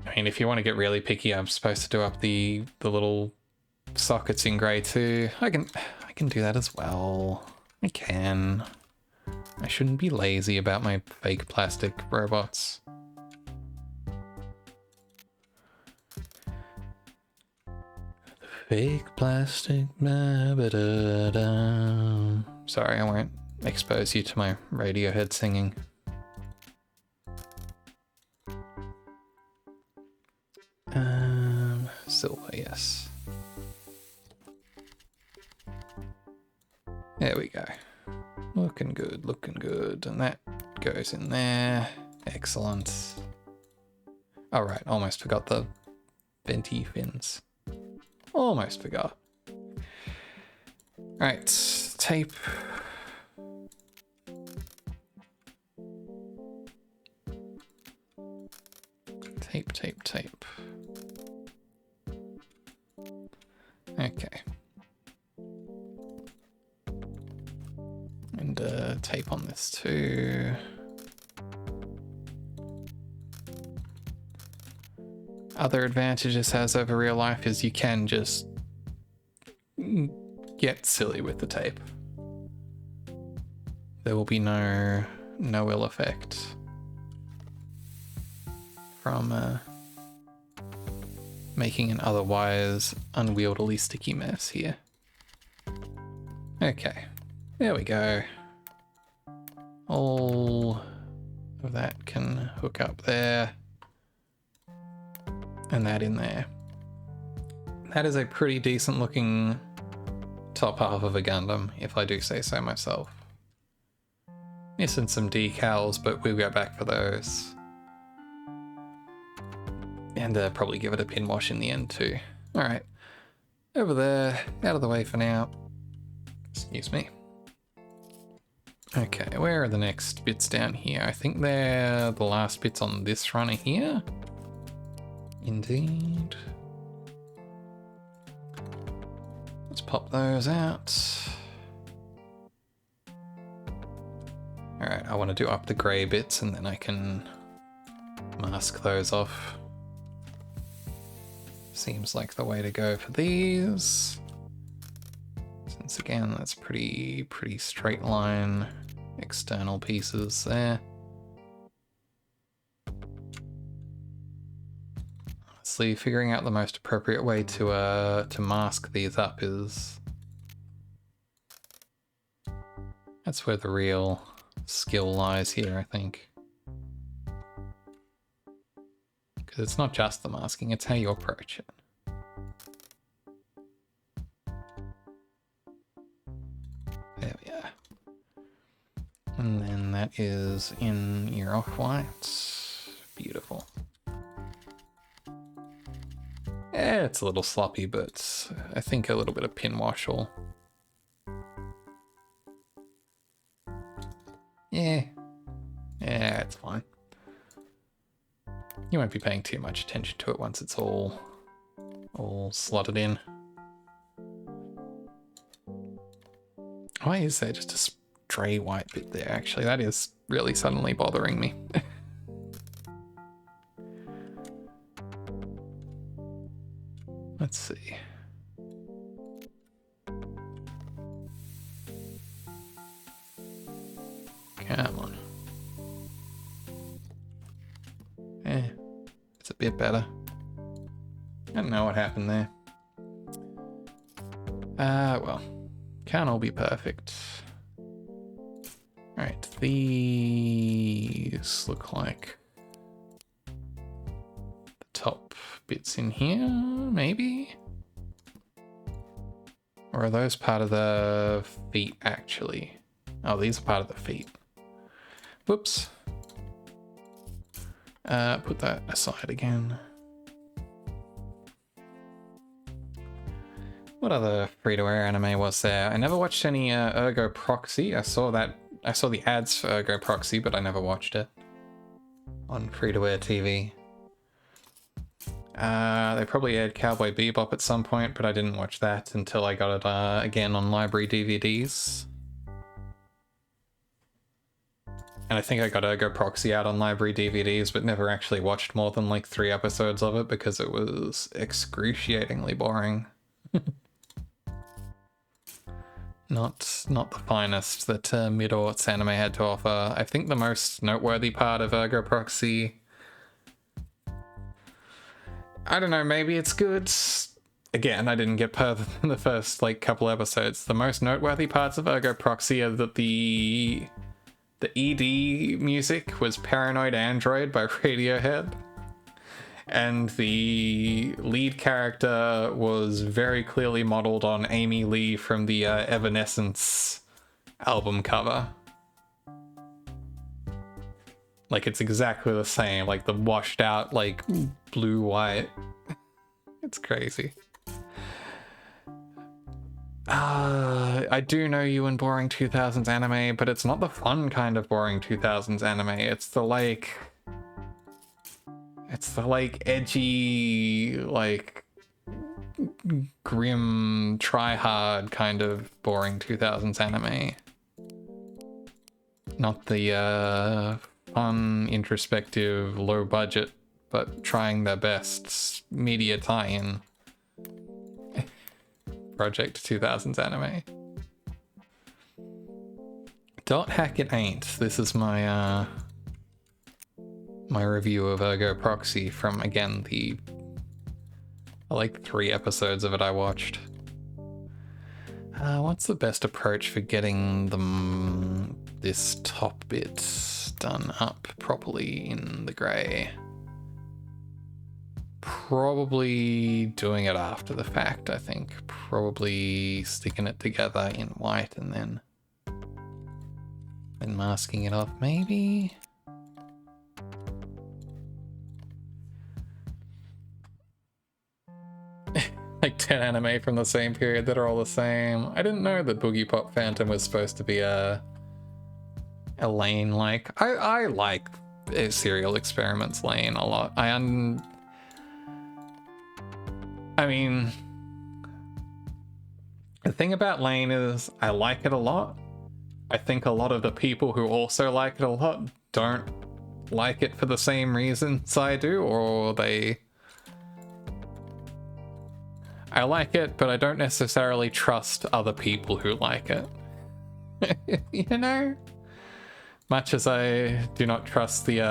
I mean, if you want to get really picky, I'm supposed to do up the little sockets in grey too. I can do that as well. I can. I shouldn't be lazy about my fake plastic robots. Fake plastic. Sorry, I won't expose you to my Radiohead singing. Silver, yes. There we go. Looking good, looking good. And that goes in there. Excellent. All right, almost forgot the venti fins. Almost forgot. Right, tape. Tape, tape, tape. Okay. And tape on this too. Other advantage this has over real life is you can just get silly with the tape. There will be no ill effect from making an otherwise unwieldily sticky mess here. Okay, there we go. All of that can hook up there. And that in there. That is a pretty decent looking top half of a Gundam, if I do say so myself. Missing some decals, but we'll go back for those. And probably give it a pin wash in the end too. Alright, over there, out of the way for now. Excuse me. Okay, where are the next bits down here? I think they're the last bits on this runner here. Indeed. Let's pop those out. Alright, I want to do up the grey bits and then I can mask those off. Seems like the way to go for these. Since again, that's pretty straight line external pieces there. Honestly, figuring out the most appropriate way to mask these up is... That's where the real skill lies here, I think. Because it's not just the masking, it's how you approach it. There we are. And then that is in your off-white. Beautiful. Yeah, it's a little sloppy, but I think a little bit of pin wash will... Yeah. Yeah, it's fine. You won't be paying too much attention to it once it's all slotted in. Why is there just a stray white bit there? Actually, that is really suddenly bothering me. Let's see. Come on. It's a bit better. I don't know what happened there. Well, can't all be perfect. Alright, these look like the top bits in here, maybe? Or are those part of the feet, actually? Oh, these are part of the feet. Whoops. Put that aside again. What other free-to-air anime was there? I never watched any Ergo Proxy. I saw the ads for Ergo Proxy, but I never watched it on free-to-air TV. They probably aired Cowboy Bebop at some point, but I didn't watch that until I got it again on library DVDs. And I think I got Ergo Proxy out on library DVDs, but never actually watched more than like 3 episodes of it because it was excruciatingly boring. Not the finest that Mid-Aughts anime had to offer. I think the most noteworthy part of Ergo Proxy... I don't know, maybe it's good. Again, I didn't get further than the first like couple episodes. The most noteworthy parts of Ergo Proxy are that the ED music was Paranoid Android by Radiohead. And the lead character was very clearly modeled on Amy Lee from the Evanescence album cover. Like, it's exactly the same, like the washed out, like, blue-white. It's crazy. I do know you in boring 2000s anime, but it's not the fun kind of boring 2000s anime. It's the edgy, like, grim, try-hard kind of boring 2000s anime. Not the, fun, introspective, low budget, but trying their best media tie-in Project 2000s anime. Dot hack it ain't. This is my my review of Ergo Proxy from, again, the like 3 episodes of it I watched. What's the best approach for getting this top bit done up properly in the grey? Probably doing it after the fact, I think. Probably sticking it together in white and then masking it off, maybe? Like 10 anime from the same period that are all the same. I didn't know that Boogie Pop Phantom was supposed to be a lane like. I like Serial Experiments lane a lot. I mean, the thing about Lane is I like it a lot. I think a lot of the people who also like it a lot don't like it for the same reasons I do, or I like it, but I don't necessarily trust other people who like it. You know? Much as I do not trust the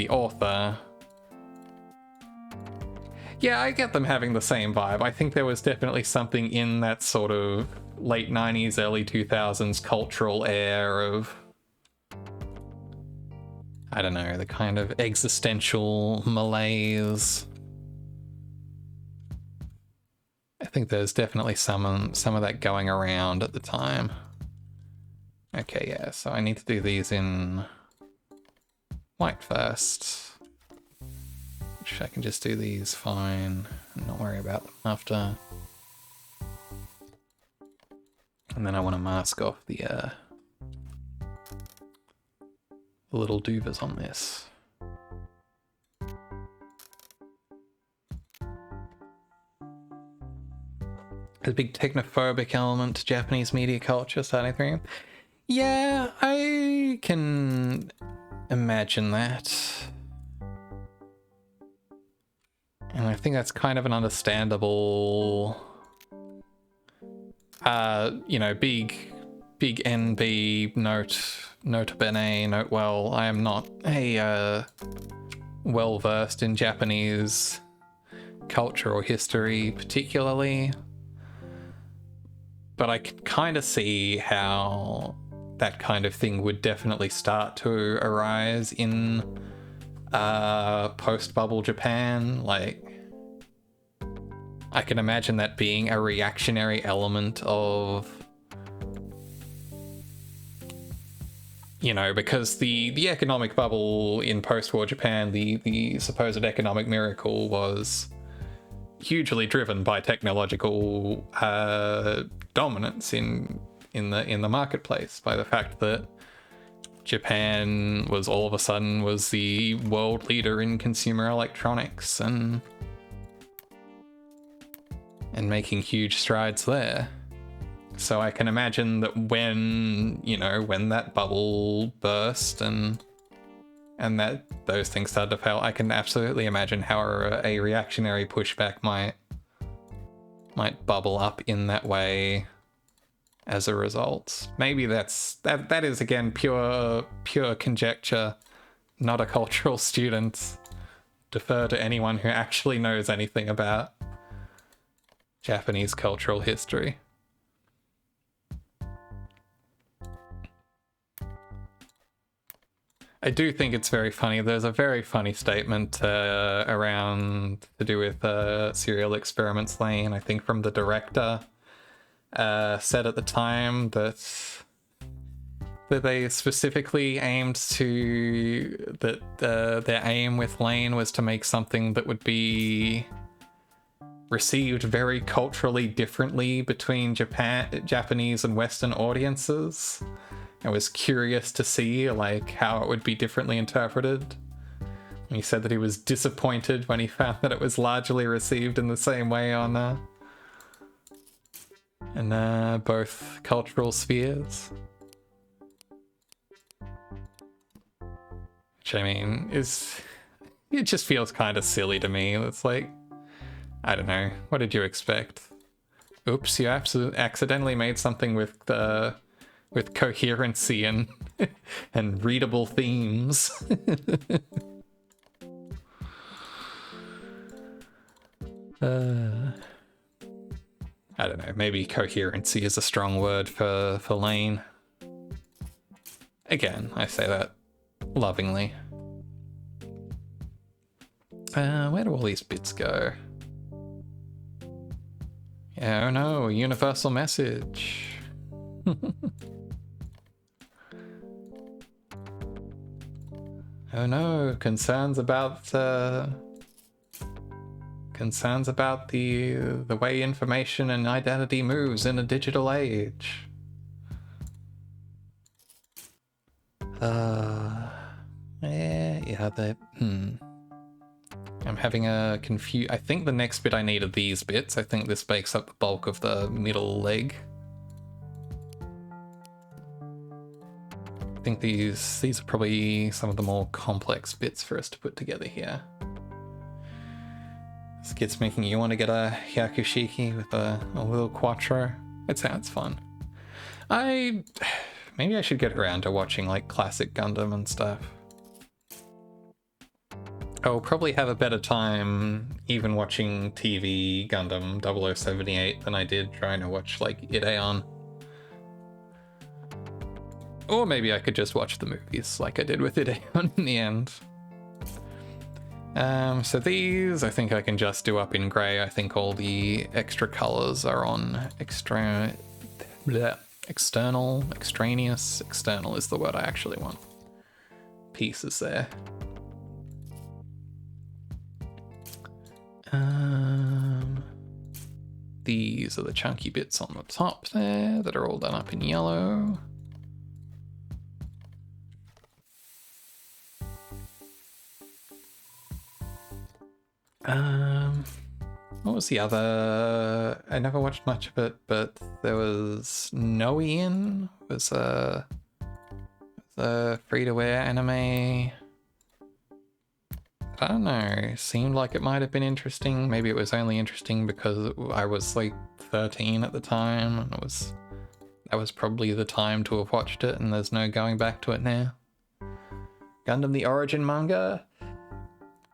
author. Yeah, I get them having the same vibe. I think there was definitely something in that sort of late 90s, early 2000s cultural air of I don't know, the kind of existential malaise. I think there's definitely some of that going around at the time. Okay, yeah, so I need to do these in white first. Which I can just do these fine and not worry about them after. And then I want to mask off the little doovers on this. There's a big technophobic element to Japanese media culture starting through. Yeah, I can imagine that. And I think that's kind of an understandable, you know, big NB note bene, note well. I am not a well versed in Japanese culture or history particularly, but I can kind of see how that kind of thing would definitely start to arise in post-bubble Japan. Like, I can imagine that being a reactionary element of, you know, because the economic bubble in post-war Japan, the supposed economic miracle, was hugely driven by technological dominance in the marketplace, by the fact that Japan was all of a sudden was the world leader in consumer electronics and making huge strides there. So I can imagine that when, you know, when that bubble burst and that those things started to fail, I can absolutely imagine how a reactionary pushback might bubble up in that way as a result. Maybe that is again pure conjecture, not a cultural student. Defer to anyone who actually knows anything about Japanese cultural history. I do think it's very funny. There's a very funny statement around to do with Serial Experiments Lane, I think from the director, said at the time that they specifically aimed to, that their aim with Lane was to make something that would be received very culturally differently between Japanese and Western audiences. I was curious to see like how it would be differently interpreted. He said that he was disappointed when he found that it was largely received in the same way on in both cultural spheres. Which, I mean, it just feels kind of silly to me. It's like, I don't know, what did you expect? Oops, you accidentally made something with coherency and and readable themes. I don't know, maybe coherency is a strong word for Lane. Again, I say that lovingly. Where do all these bits go? Yeah, oh no, universal message. Oh no, concerns about the way information and identity moves in a digital age. I'm having a I think the next bit I need are these bits. I think this makes up the bulk of the middle leg. I think these are probably some of the more complex bits for us to put together here. This kid's making you want to get a Yakushiki with a little quattro. It sounds fun. Maybe I should get around to watching like classic Gundam and stuff. I'll probably have a better time even watching TV Gundam 0078 than I did trying to watch like Ideon. Or maybe I could just watch the movies like I did with it in the end. So these, I think I can just do up in grey. I think all the extra colours are on extraneous. External is the word I actually want. Pieces there. These are the chunky bits on the top there that are all done up in yellow. What was the other? I never watched much of it, but there was Noian, was a free-to-wear anime. I don't know, seemed like it might have been interesting. Maybe it was only interesting because I was like 13 at the time, and that was probably the time to have watched it, and there's no going back to it now. Gundam the Origin manga.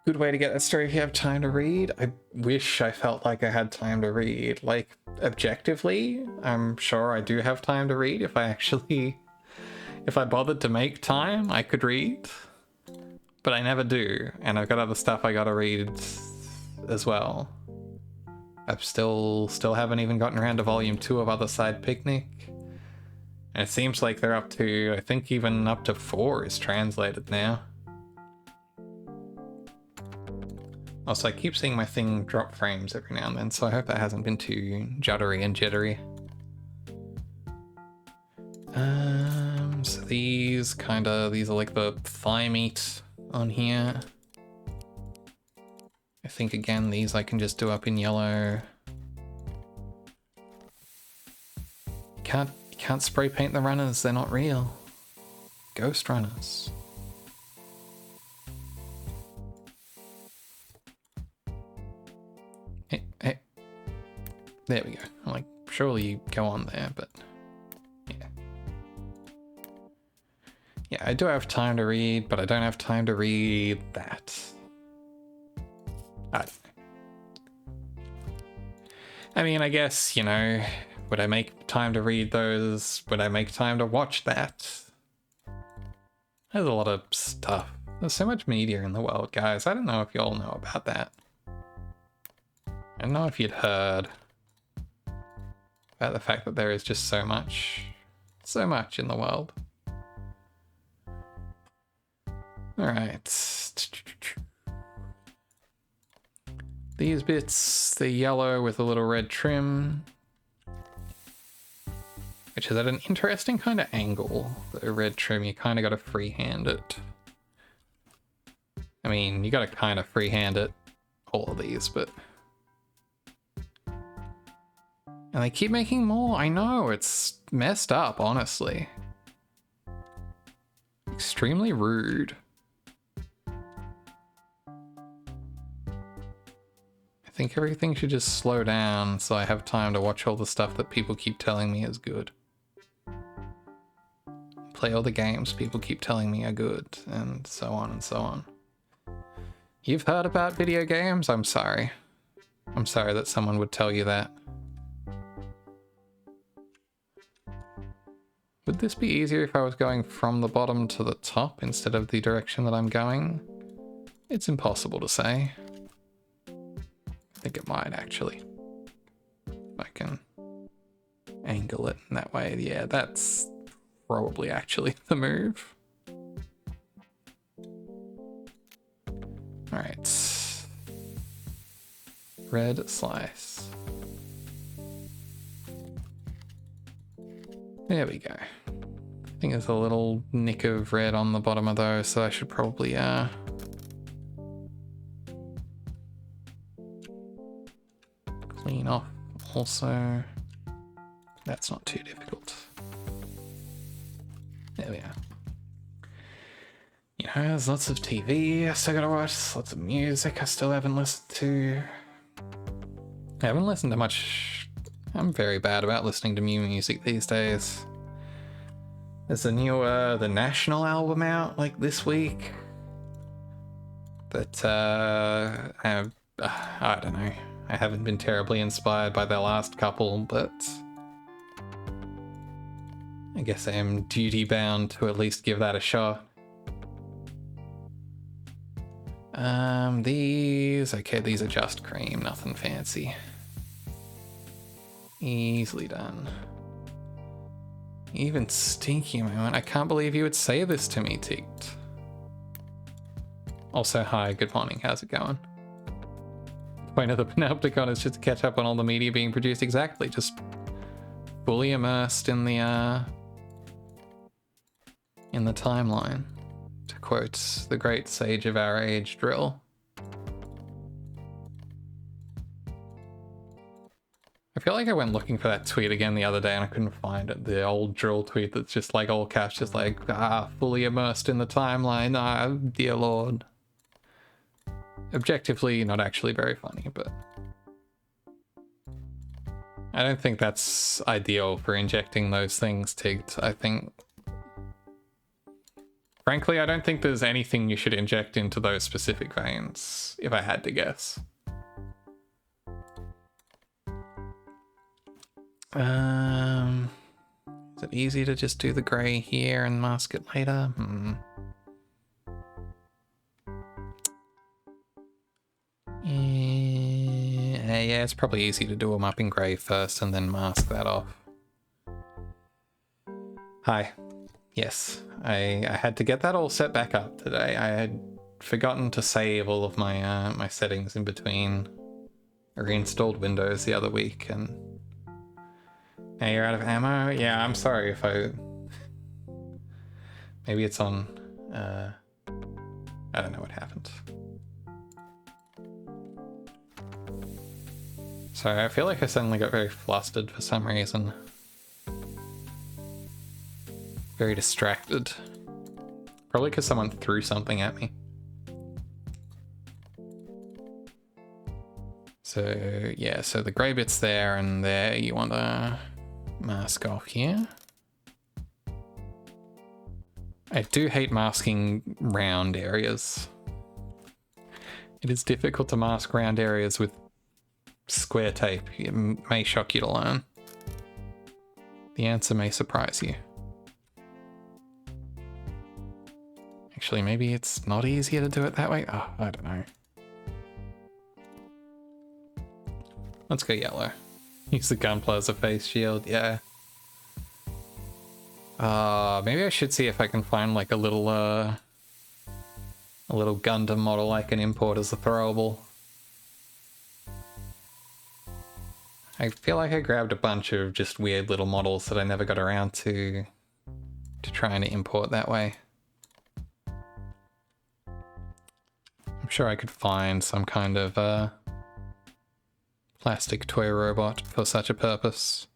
Good way to get that story if you have time to read. I wish I felt like I had time to read. Like, objectively, I'm sure I do have time to read. If I bothered to make time, I could read. But I never do, and I've got other stuff I gotta read as well. I've still haven't even gotten around to volume 2 of Other Side Picnic. And it seems like they're up to, I think even up to 4 is translated now. Also, I keep seeing my thing drop frames every now and then, so I hope that hasn't been too juddery and jittery. So these are like the thigh meat on here. I think again, these I can just do up in yellow. Can't spray paint the runners, they're not real. Ghost runners. Hey. There we go. I'm like, surely you go on there, but yeah. Yeah, I do have time to read, but I don't have time to read that. I mean, I guess, you know, would I make time to read those? Would I make time to watch that? There's a lot of stuff. There's so much media in the world, guys. I don't know if you all know about that. I don't know if you'd heard about the fact that there is just so much in the world. All right. These bits, the yellow with a little red trim, which is at an interesting kind of angle. The red trim, you kind of got to freehand it. I mean, you got to kind of freehand it, all of these, but... And they keep making more. I know, it's messed up, honestly. Extremely rude. I think everything should just slow down so I have time to watch all the stuff that people keep telling me is good. Play all the games people keep telling me are good, and so on and so on. You've heard about video games? I'm sorry. I'm sorry that someone would tell you that. Would this be easier if I was going from the bottom to the top instead of the direction that I'm going? It's impossible to say. I think it might, actually. I can angle it in that way. Yeah, that's probably actually the move. Alright. Red slice. There we go. I think there's a little nick of red on the bottom of those, so I should probably clean off also. That's not too difficult. There we are. You know, there's lots of TV I still gotta watch, lots of music I still haven't listened to. I haven't listened to much. I'm very bad about listening to new music these days. There's a new The National album out like this week. But I don't know. I haven't been terribly inspired by their last couple, but I guess I am duty bound to at least give that a shot. These are just cream, nothing fancy. Easily done. Even stinky moment. I can't believe you would say this to me, Ticked. Also, hi, good morning, how's it going? The point of the Panopticon is just to catch up on all the media being produced. Exactly, just fully immersed in the timeline. To quote the great sage of our age, Drill. I feel like I went looking for that tweet again the other day and I couldn't find it. The old Drill tweet that's just like all caps, just like, fully immersed in the timeline, dear lord. Objectively, not actually very funny, but I don't think that's ideal for injecting those things, Tigged. I think, frankly, I don't think there's anything you should inject into those specific veins, if I had to guess. Is it easy to just do the grey here and mask it later? Yeah, it's probably easy to do them up in grey first and then mask that off. Hi. Yes, I had to get that all set back up today. I had forgotten to save all of my my settings in between. I reinstalled Windows the other week and now you're out of ammo? Yeah, I'm sorry if I... Maybe it's on... I don't know what happened. Sorry, I feel like I suddenly got very flustered for some reason. Very distracted. Probably because someone threw something at me. So, yeah, so the grey bit's there and there. You want to mask off here. I do hate masking round areas. It is difficult to mask round areas with square tape. It may shock you to learn. The answer may surprise you. Actually, maybe it's not easier to do it that way. Oh, I don't know. Let's go yellow. Use the gunpla as a face shield, yeah. Maybe I should see if I can find like a little Gundam model I can import as a throwable. I feel like I grabbed a bunch of just weird little models that I never got around to trying to import that way. I'm sure I could find some kind of plastic toy robot for such a purpose.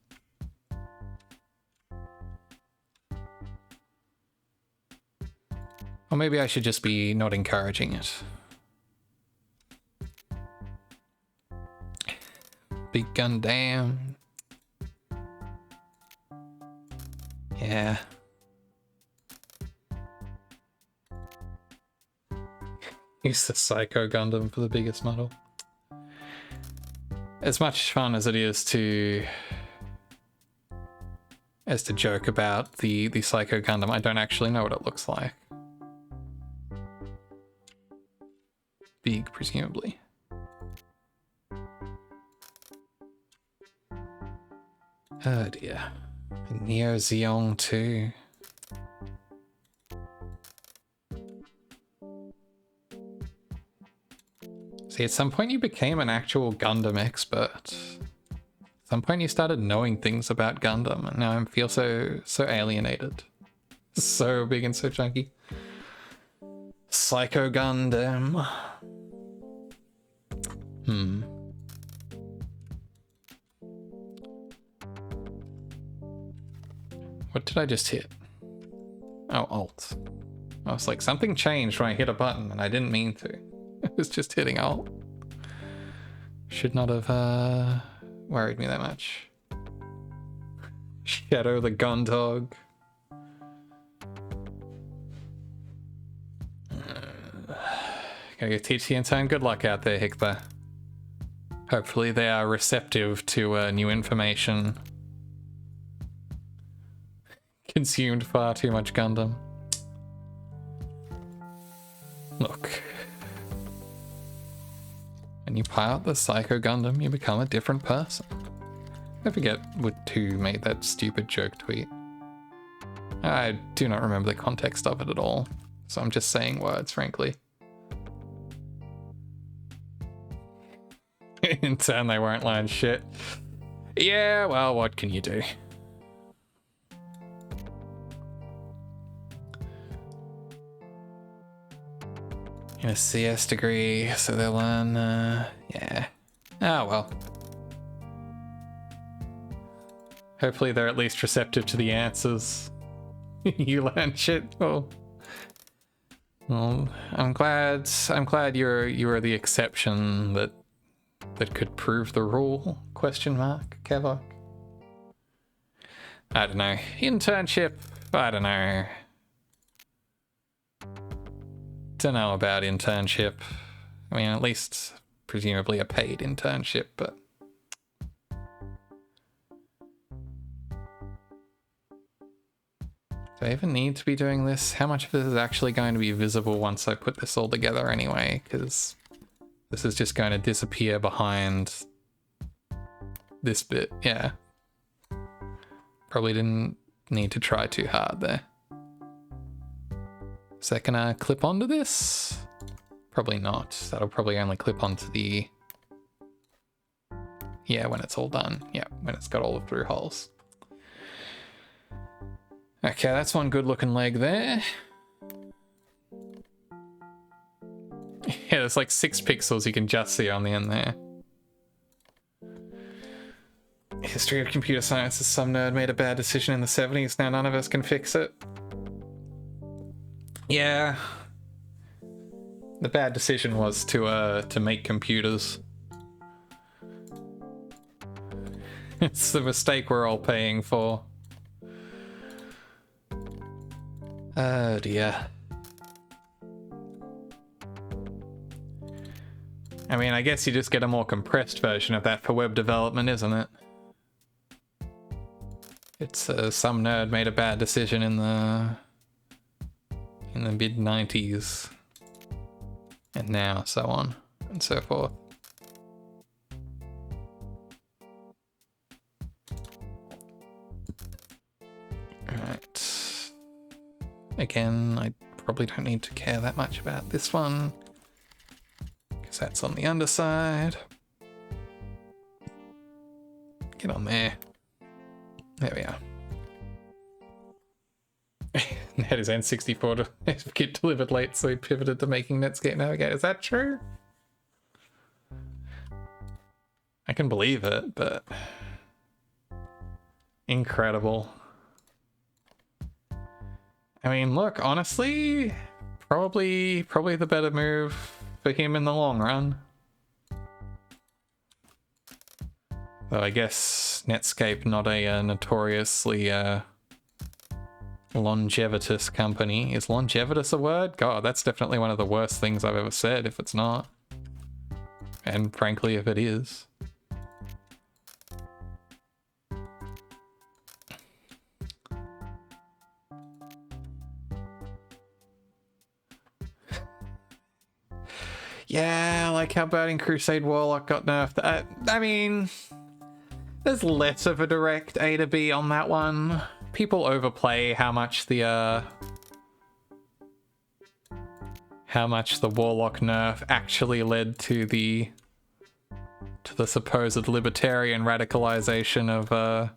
Or maybe I should just be not encouraging it. Big Gundam. Yeah. Use the Psycho Gundam for the biggest model. As much fun as it is to joke about the Psycho Gundam, I don't actually know what it looks like. Big, presumably. Oh dear. Neo Zeong 2. See, at some point you became an actual Gundam expert. At some point you started knowing things about Gundam, and now I feel so alienated. So big and so chunky. Psycho Gundam. What did I just hit? Oh, Alt. I was like, something changed when I hit a button, and I didn't mean to. I was just hitting Alt. Should not have worried me that much. Shadow the Gundog. Gotta go teach the intern. Good luck out there, Hictor. Hopefully they are receptive to new information. Consumed far too much Gundam. Look. When you pilot the Psycho Gundam, you become a different person. I forget who made that stupid joke tweet. I do not remember the context of it at all, so I'm just saying words, frankly. In turn, they won't learn shit. Yeah, well, what can you do? In a CS degree, so they'll learn, yeah. Oh, well. Hopefully they're at least receptive to the answers. You learn shit. Well, I'm glad you're the exception that could prove the rule? Question mark, Kevok. I don't know. Internship? I don't know. Don't know about internship. I mean, at least presumably a paid internship, but do I even need to be doing this? How much of this is actually going to be visible once I put this all together anyway? Because this is just going to disappear behind this bit. Yeah. Probably didn't need to try too hard there. Is that gonna clip onto this? Probably not. That'll probably only clip onto the... Yeah, when it's all done. Yeah, when it's got all the through holes. Okay, that's one good looking leg there. Yeah, there's like 6 pixels you can just see on the end there. History of computer science is some nerd made a bad decision in the 70s. Now none of us can fix it. Yeah. The bad decision was to make computers. It's the mistake we're all paying for. Oh dear. I mean, I guess you just get a more compressed version of that for web development, isn't it? It's some nerd made a bad decision in the mid-90s. And now, so on and so forth. Alright. Again, I probably don't need to care that much about this one, because that's on the underside. Get on there. There we are. That is N64 to get delivered late, so he pivoted to making Netscape Navigator. Is that true? I can believe it, but incredible. I mean, look, honestly, probably the better move for him in the long run. Though I guess Netscape, not a notoriously longevitous company. Is longevitous a word? God, that's definitely one of the worst things I've ever said, if it's not. And frankly, if it is. Yeah, like how Burning Crusade Warlock got nerfed. I mean, there's less of a direct A to B on that one. People overplay how much the Warlock nerf actually led to the supposed libertarian radicalization of the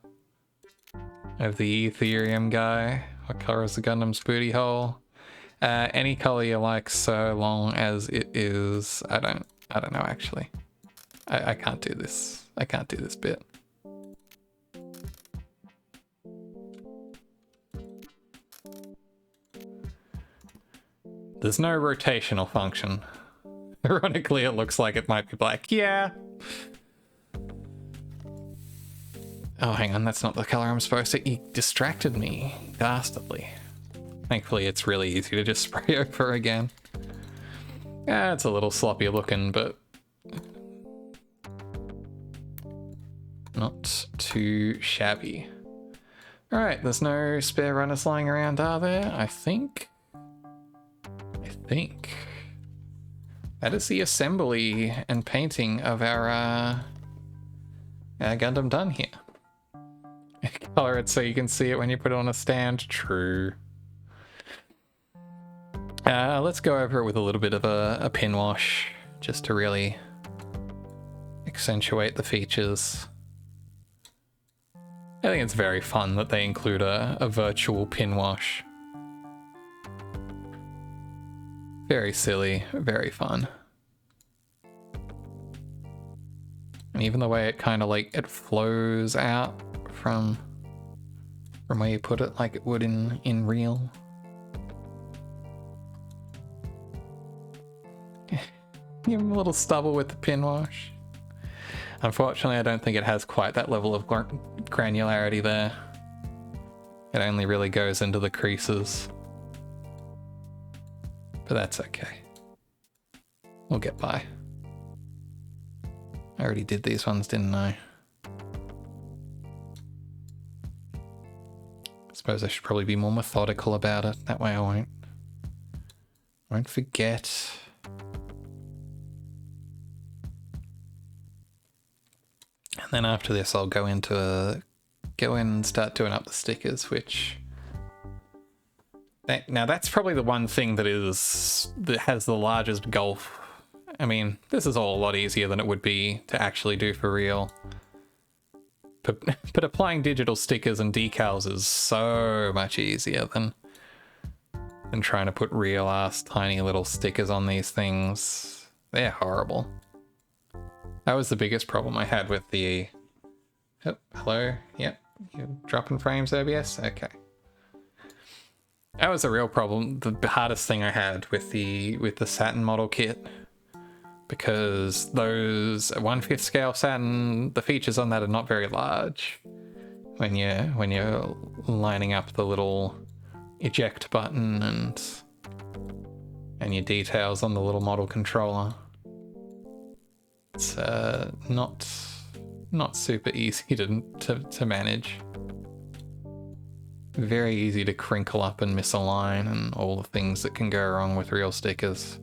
Ethereum guy. What color is the Gundam's booty hole? Any color you like, so long as it is. I don't know actually. I can't do this. I can't do this bit. There's no rotational function. Ironically, it looks like it might be black. Yeah. Oh, hang on, that's not the color I'm supposed to. You distracted me dastardly. Thankfully, it's really easy to just spray over again. Yeah, it's a little sloppy looking, but not too shabby. Alright, there's no spare runners lying around, are there? I think. That is the assembly and painting of our Gundam done here. Color it so you can see it when you put it on a stand. True. Let's go over it with a little bit of a pin wash, just to really accentuate the features. I think it's very fun that they include a virtual pin wash. Very silly, very fun. And even the way it kind of like, it flows out from where you put it, like it would in real. Give him a little stubble with the pin wash. Unfortunately, I don't think it has quite that level of granularity there. It only really goes into the creases. But that's okay. We'll get by. I already did these ones, didn't I? I suppose I should probably be more methodical about it. That way I won't forget. And then after this, I'll go in and start doing up the stickers, which... Now that's probably the one thing that has the largest gulf. I mean, this is all a lot easier than it would be to actually do for real. But applying digital stickers and decals is so much easier than trying to put real ass tiny little stickers on these things. They're horrible. That was the biggest problem I had with the... Oh, hello? Yep. You're dropping frames, OBS? Okay. That was a real problem. The hardest thing I had with the Saturn model kit. Because those 1/5 scale Saturn, the features on that are not very large. When you're lining up the little eject button and your details on the little model controller. It's not super easy to manage. Very easy to crinkle up and misalign and all the things that can go wrong with real stickers.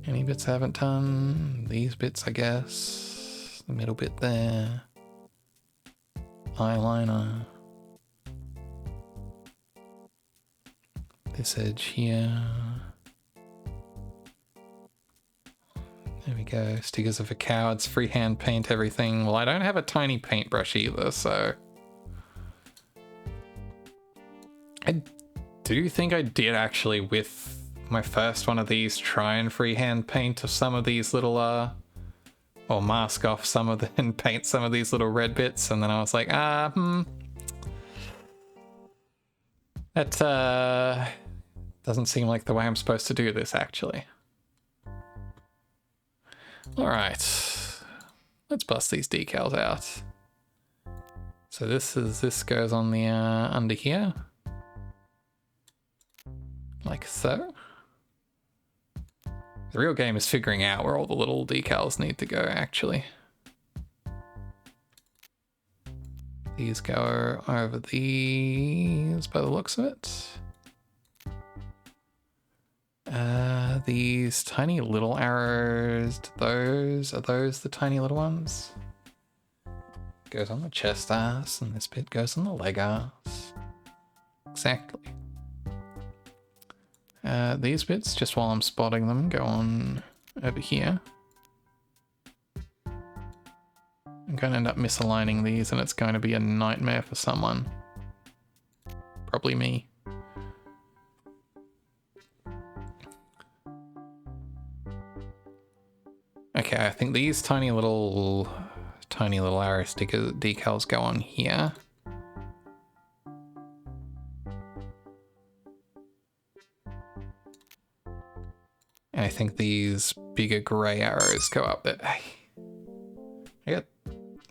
Any bits I haven't done? These bits, I guess. The middle bit there. Eyeliner. This edge here. There we go. Stickers are for cowards. Freehand paint everything. Well, I don't have a tiny paintbrush either, so... I do think I did actually, with my first one of these, try and freehand paint some of these little, or mask off some of them and paint some of these little red bits, and then I was like, that, doesn't seem like the way I'm supposed to do this, actually. Alright, let's bust these decals out. So this goes on the under here, like so. The real game is figuring out where all the little decals need to go, actually. These go over these by the looks of it. These tiny little arrows, are those the tiny little ones? Goes on the chest ass, and this bit goes on the leg ass. Exactly. These bits, just while I'm spotting them, go on over here. I'm going to end up misaligning these, and it's going to be a nightmare for someone. Probably me. Okay, I think these tiny little arrow sticker decals go on here. And I think these bigger grey arrows go up there.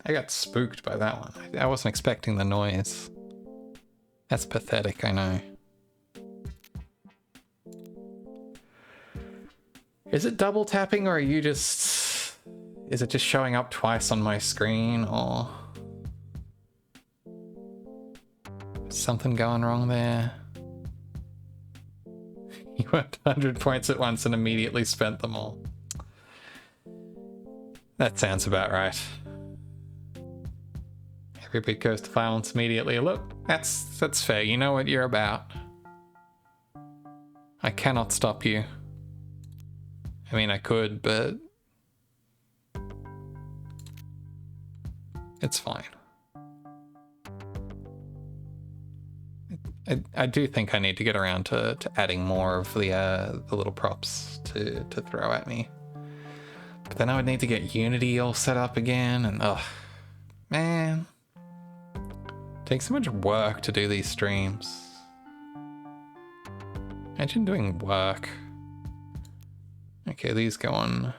I got spooked by that one. I wasn't expecting the noise. That's pathetic, I know. Is it double tapping, or are you just... Is it just showing up twice on my screen, or... Something going wrong there. You earned 100 points at once and immediately spent them all. That sounds about right. Every bit goes to violence immediately. Look, that's fair. You know what you're about. I cannot stop you. I mean, I could, but it's fine. I do think I need to get around to adding more of the little props to throw at me. But then I would need to get Unity all set up again, and ugh, man. It takes so much work to do these streams. Imagine doing work. Okay, these go on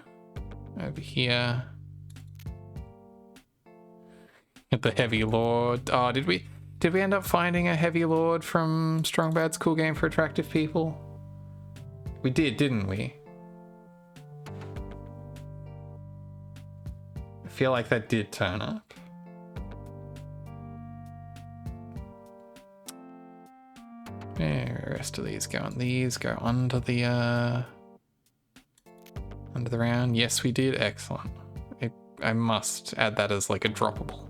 over here. Get the Heavy Lord. Oh, did we end up finding a Heavy Lord from Strong Bad's Cool Game for Attractive People? We did, didn't we? I feel like that did turn up. Where the rest of these go on? These go under the round. Yes, we did. Excellent. I must add that as like a droppable.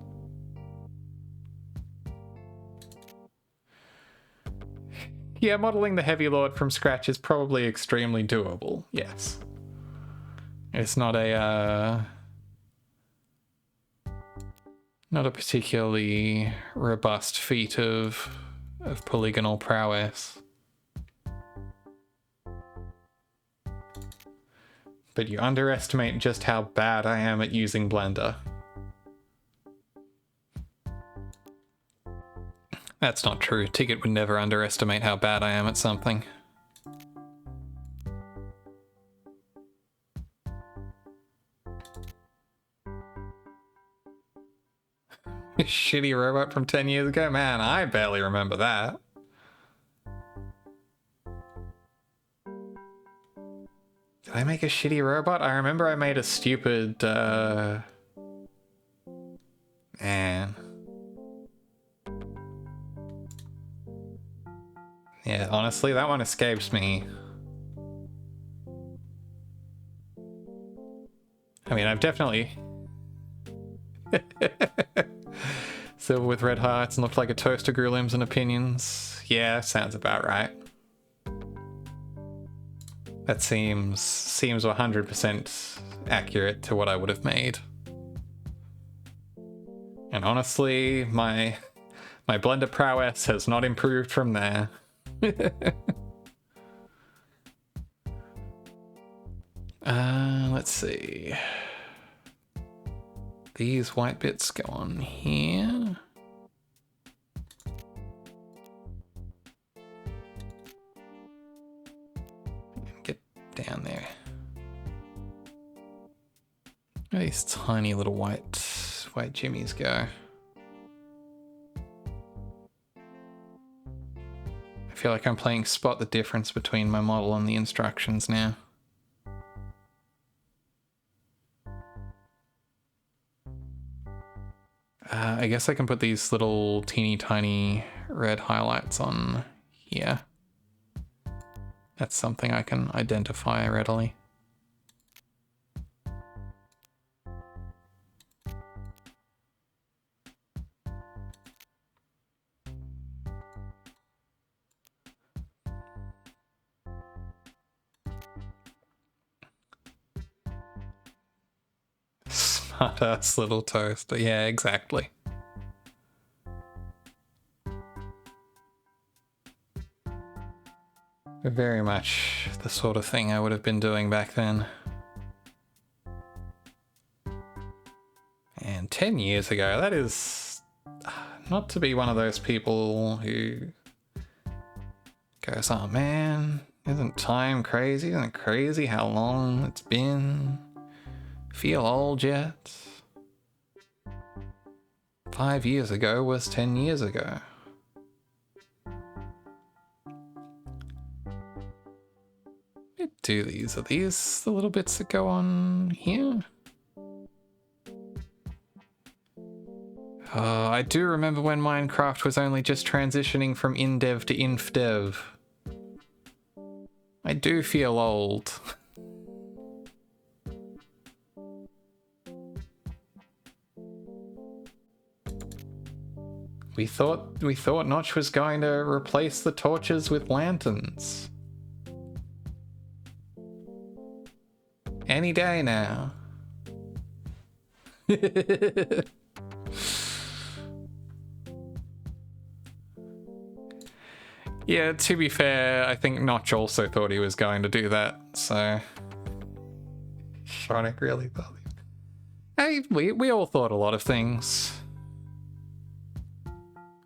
Yeah, modeling the Heavy Lord from scratch is probably extremely doable. Yes. It's not a particularly robust feat of polygonal prowess. But you underestimate just how bad I am at using Blender. That's not true. Ticket would never underestimate how bad I am at something. Shitty robot from 10 years ago? Man, I barely remember that. Did I make a shitty robot? I remember I made a stupid, man. Yeah, honestly, that one escapes me. I mean, I've definitely... Silver with red hearts and looked like a toaster grew limbs and opinions. Yeah, sounds about right. That seems 100% accurate to what I would have made. And honestly, my Blender prowess has not improved from there. Let's see. These white bits go on here. Get down there. Where these tiny little white jimmies go? I feel like I'm playing spot the difference between my model and the instructions now. I guess I can put these little teeny tiny red highlights on here. That's something I can identify readily. Smart-ass little toaster. Yeah, exactly. Very much the sort of thing I would have been doing back then. And 10 years ago, that is not to be one of those people who goes, oh man, isn't time crazy? Isn't it crazy how long it's been? Feel old yet? 5 years ago was 10 years ago. Do these? Are these the little bits that go on here? I do remember when Minecraft was only just transitioning from in-dev to inf-dev. I do feel old. We thought Notch was going to replace the torches with lanterns. Any day now. Yeah, to be fair, I think Notch also thought he was going to do that, so... Sonic really thought... Hey, we all thought a lot of things.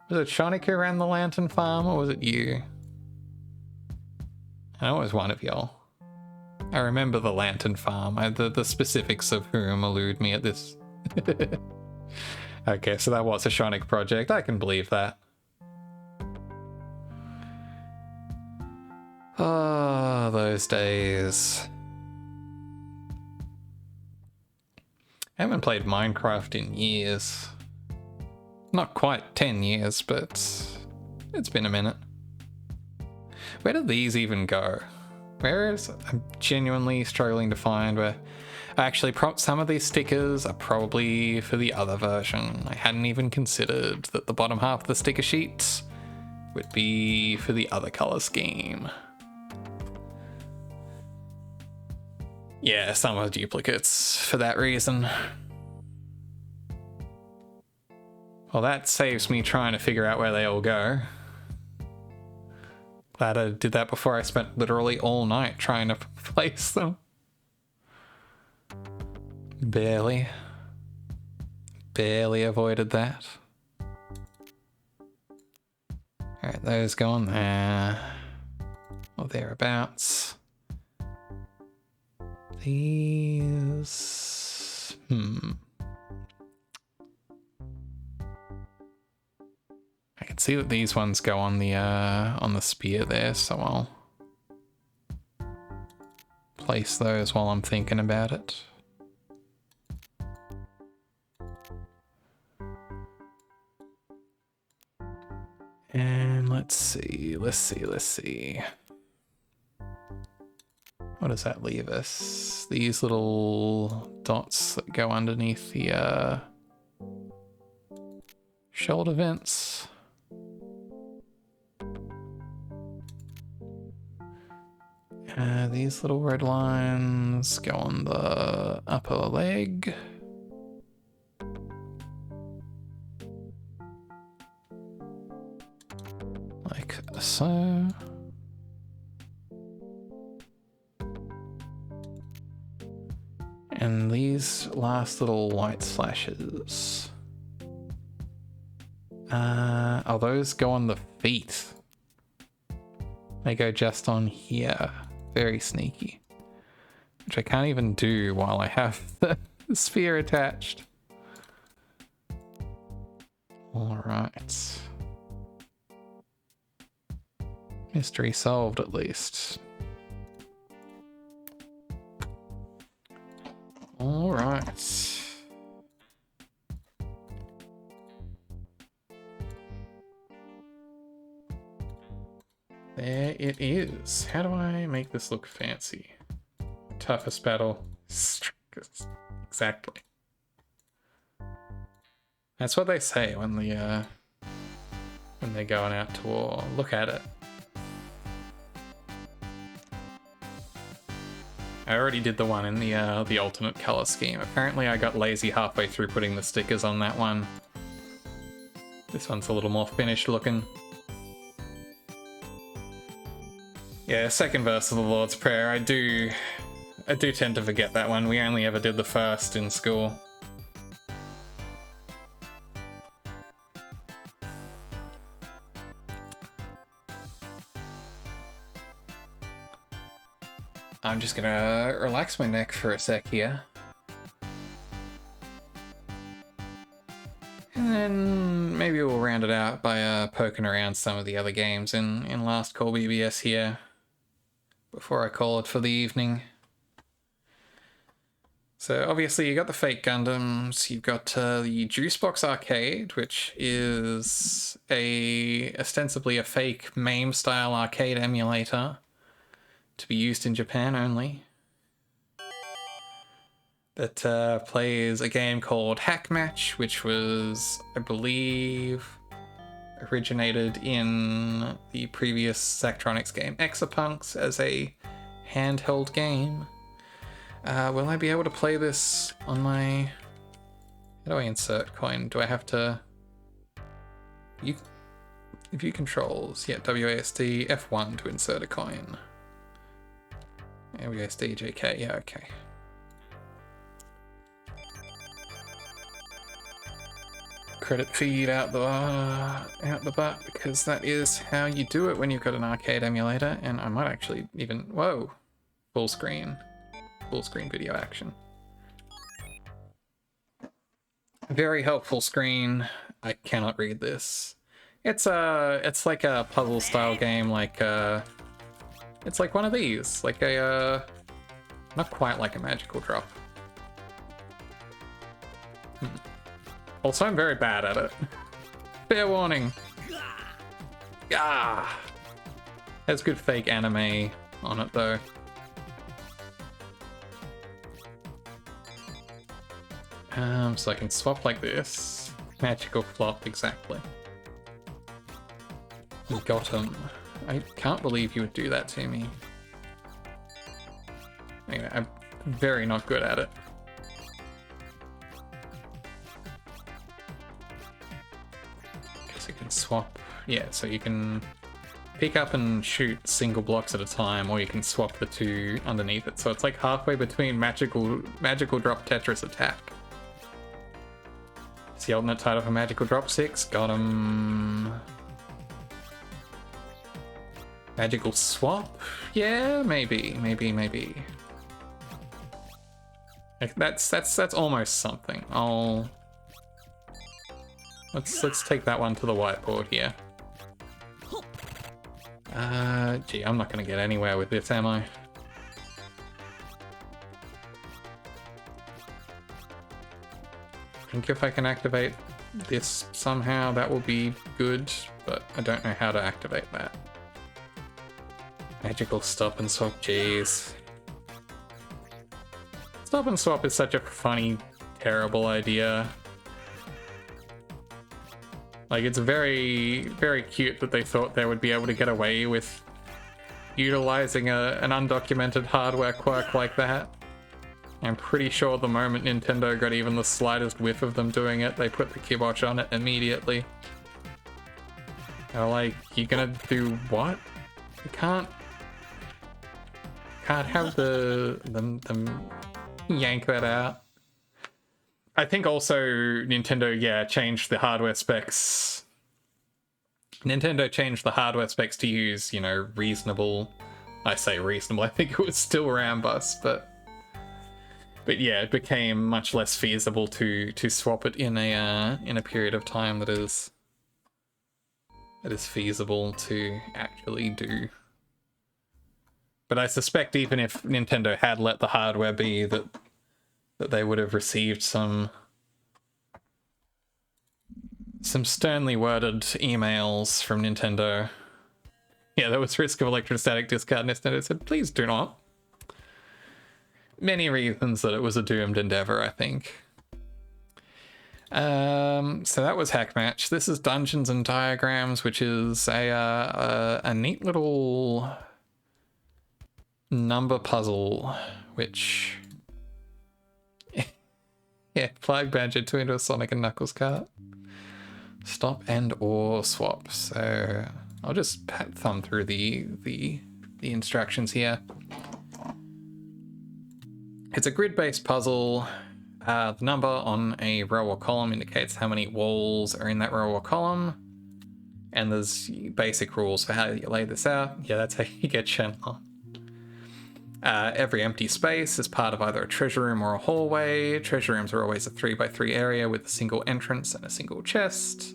Was it Sonic who ran the lantern farm, or was it you? I know it was one of y'all. I remember the lantern farm. The specifics of whom elude me at this. Okay, so that was a Sonic project. I can believe that. Oh, those days. I haven't played Minecraft in years. Not quite 10 years, but it's been a minute. Where do these even go? I'm genuinely struggling to find where... Actually, some of these stickers are probably for the other version. I hadn't even considered that the bottom half of the sticker sheet would be for the other color scheme. Yeah, some are duplicates for that reason. Well, that saves me trying to figure out where they all go. Glad I did that before I spent literally all night trying to place them. Barely avoided that. Alright, those go on there. Or thereabouts. These... I can see that these ones go on the spear there, so I'll place those while I'm thinking about it. And let's see. What does that leave us? These little dots that go underneath the shoulder vents. These little red lines go on the upper leg. Like so. And these last little white slashes. Oh, those go on the feet. They go just on here. Very sneaky. Which I can't even do while I have the sphere attached. Alright. Mystery solved, at least. Alright. There it is. How do I make this look fancy? Toughest battle. Exactly. That's what they say when they're going out to war. Look at it. I already did the one in the alternate color scheme. Apparently I got lazy halfway through putting the stickers on that one. This one's a little more finished looking. Yeah, second verse of the Lord's Prayer. I do tend to forget that one. We only ever did the first in school. I'm just gonna relax my neck for a sec here. And then maybe we'll round it out by poking around some of the other games in last Call BBS here before I call it for the evening. So obviously you got the fake Gundams, you've got the Juicebox Arcade, which is ostensibly a fake MAME-style arcade emulator to be used in Japan only. That plays a game called Hack Match, which was, I believe, originated in the previous Zachtronics game Exapunks as a handheld game. Will I be able to play this on my... How do I insert coin? Do I have to... View controls. Yeah, WASD F1 to insert a coin. WASD JK, yeah, okay. Credit feed out the butt, because that is how you do it when you've got an arcade emulator. And I might actually even... Whoa! Full screen video action. Very helpful screen. I cannot read this. It's like a puzzle style game, like it's like one of these, like a not quite like a magical drop. Also, I'm very bad at it. Fair warning. Ah, has good fake anime on it though. So I can swap like this. Magical flop, exactly. Got him. I can't believe you would do that to me. Anyway, I'm very not good at it. Guess you can swap. Yeah, so you can pick up and shoot single blocks at a time, or you can swap the two underneath it. So it's like halfway between magical drop Tetris attack. It's the alternate title for Magical Drop 6. Got him. Magical swap? Yeah, maybe. Like, that's almost something. Let's take that one to the whiteboard here. Gee, I'm not gonna get anywhere with this, am I? I think if I can activate this somehow, that will be good, but I don't know how to activate that. Magical stop and swap, jeez. Stop and swap is such a funny, terrible idea. Like, it's very, very cute that they thought they would be able to get away with utilizing an undocumented hardware quirk like that. I'm pretty sure the moment Nintendo got even the slightest whiff of them doing it, they put the kibosh on it immediately. They're like, you're gonna do what? You can't have them yank that out. I think also Nintendo, yeah, changed the hardware specs. Nintendo changed the hardware specs to use, you know, reasonable. I say reasonable, I think it was still RAM bus, but yeah, it became much less feasible to swap it in a period of time that is feasible to actually do. But I suspect even if Nintendo had let the hardware be, that they would have received some sternly worded emails from Nintendo. Yeah, there was risk of electrostatic discard. Nintendo said, please do not. Many reasons that it was a doomed endeavor, I think. So that was Hack Match. This is Dungeons and Diagrams, which is a neat little number puzzle, which... yeah, Flag Badger to into a Sonic and Knuckles cart. Stop and or swap. So I'll just pat thumb through the instructions here. It's a grid-based puzzle. The number on a row or column indicates how many walls are in that row or column. And there's basic rules for how you lay this out. Yeah, that's how you get Shenlong. Every empty space is part of either a treasure room or a hallway. Treasure rooms are always a 3x3 area with a single entrance and a single chest.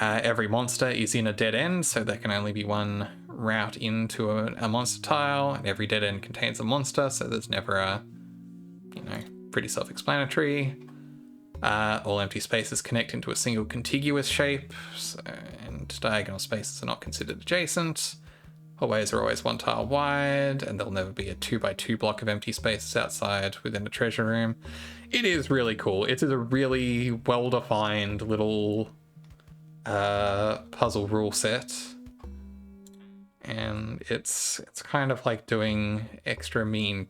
Every monster is in a dead end, so there can only be one route into a monster tile, and every dead end contains a monster, so there's never pretty self-explanatory. All empty spaces connect into a single contiguous shape, and diagonal spaces are not considered adjacent. Hallways are always one tile wide, and there'll never be a 2x2 block of empty spaces outside within a treasure room. It is really cool. It is a really well-defined little puzzle rule set, and it's kind of like doing extra mean.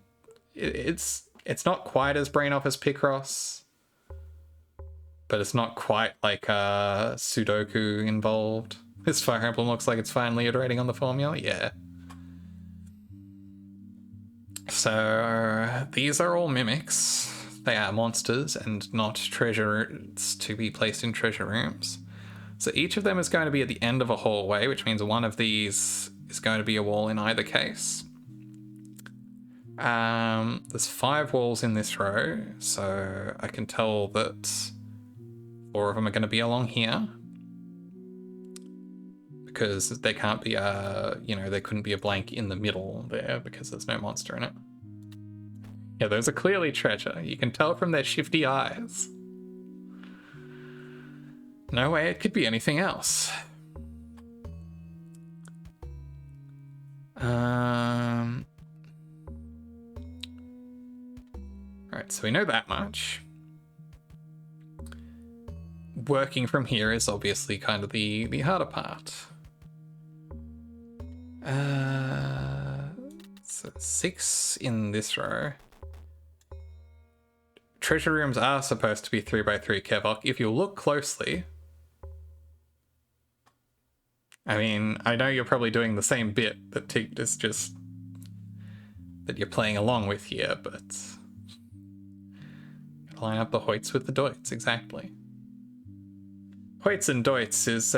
It's not quite as brain off as Picross, but it's not quite like Sudoku involved. This Fire Emblem looks like it's finally iterating on the formula. Yeah. So these are all mimics. They are monsters and not treasures to be placed in treasure rooms. So each of them is going to be at the end of a hallway, which means one of these is going to be a wall in either case. There's 5 walls in this row, so I can tell that 4 of them are going to be along here. Because there can't be there couldn't be a blank in the middle there because there's no monster in it. Yeah, those are clearly treasure. You can tell from their shifty eyes. No way it could be anything else. Right, so we know that much. Working from here is obviously kind of the harder part. So 6 in this row. Treasure rooms are supposed to be 3x3 Kevok. If you look closely, I mean, I know you're probably doing the same bit that is just that you're playing along with here, but line up the Hoyts with the Doits, exactly. Hoyts and Doits is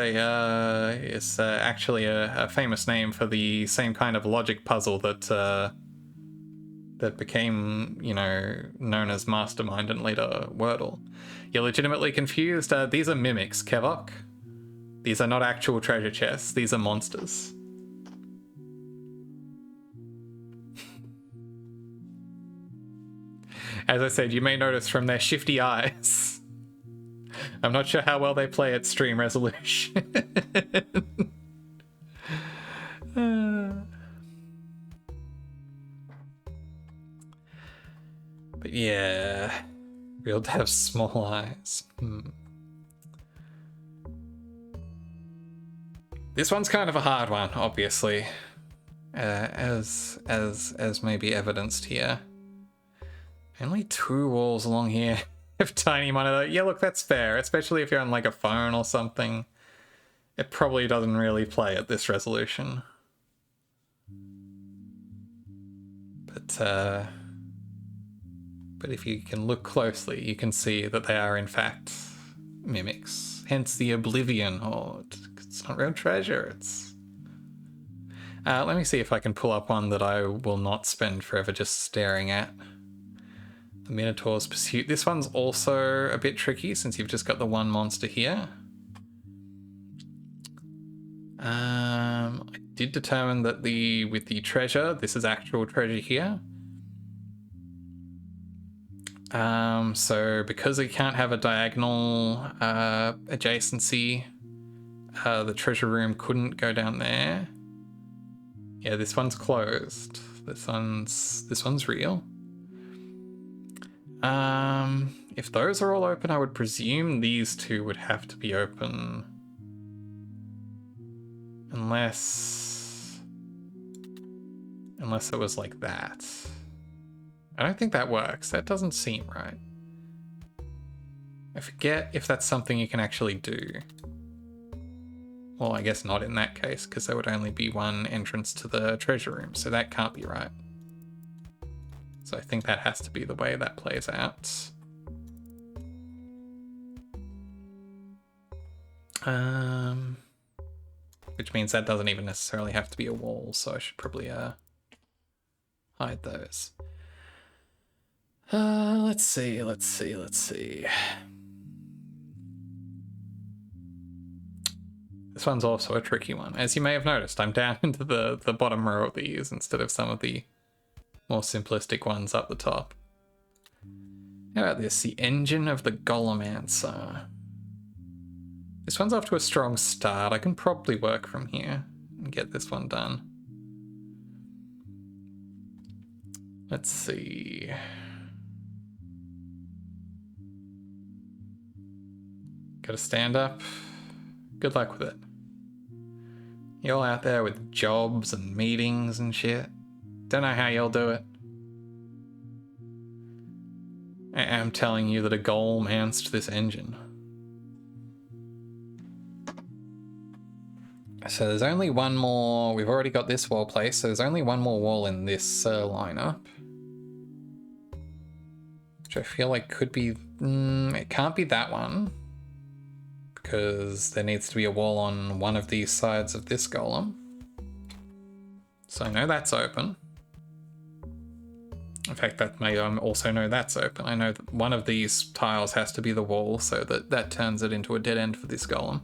actually a famous name for the same kind of logic puzzle that became, known as Mastermind and later Wordle. You're legitimately confused? These are mimics, Kevok. These are not actual treasure chests. These are monsters. As I said, you may notice from their shifty eyes. I'm not sure how well they play at stream resolution. But yeah, real devs, small eyes. This one's kind of a hard one, obviously, as may be evidenced here. Only 2 walls along here have tiny monitor. Yeah, look, that's fair, especially if you're on like a phone or something. It probably doesn't really play at this resolution. But if you can look closely, you can see that they are in fact mimics. Hence the Oblivion Horde. It's not real treasure, it's... let me see if I can pull up one that I will not spend forever just staring at. The Minotaur's Pursuit. This one's also a bit tricky since you've just got the one monster here. I did determine that with the treasure, this is actual treasure here. So because we can't have a diagonal adjacency, the treasure room couldn't go down there. Yeah, this one's closed. This one's real. If those are all open, I would presume these 2 would have to be open. Unless it was like that. I don't think that works. That doesn't seem right. I forget if that's something you can actually do. Well, I guess not in that case, because there would only be one entrance to the treasure room, so that can't be right. So I think that has to be the way that plays out. Which means that doesn't even necessarily have to be a wall, so I should probably hide those. Let's see. This one's also a tricky one. As you may have noticed, I'm down into the bottom row of these instead of some of the more simplistic ones up the top. How about this? The engine of the Golomancer. This one's off to a strong start. I can probably work from here and get this one done. Let's see. Gotta stand up. Good luck with it. You're out there with jobs and meetings and shit. Don't know how you'll do it. I am telling you that a goal manced this engine. So there's only one more. We've already got this wall placed, so there's only one more wall in this lineup. Which I feel like could be... it can't be that one. Because there needs to be a wall on one of these sides of this golem. So I know that's open. In fact, that may also know that's open. I know that one of these tiles has to be the wall, so that turns it into a dead end for this golem.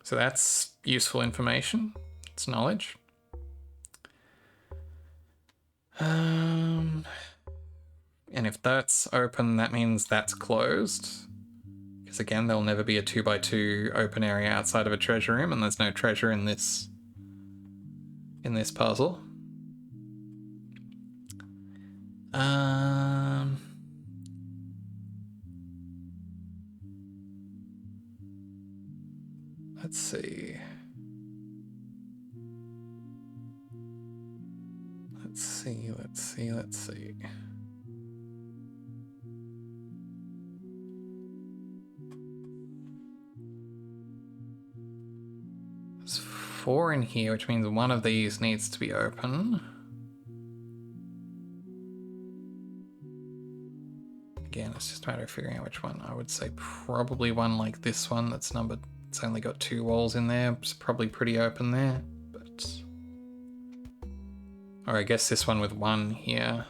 So that's useful information. It's knowledge. And if that's open, that means that's closed. Because again, there'll never be a 2x2 open area outside of a treasure room, and there's no treasure in this puzzle. Let's see. Let's see. There's 4 in here, which means one of these needs to be open. Again, it's just a matter of figuring out which one. I would say probably one like this one that's numbered. It's only got 2 walls in there. It's probably pretty open there, but... Or I guess this one with 1 here.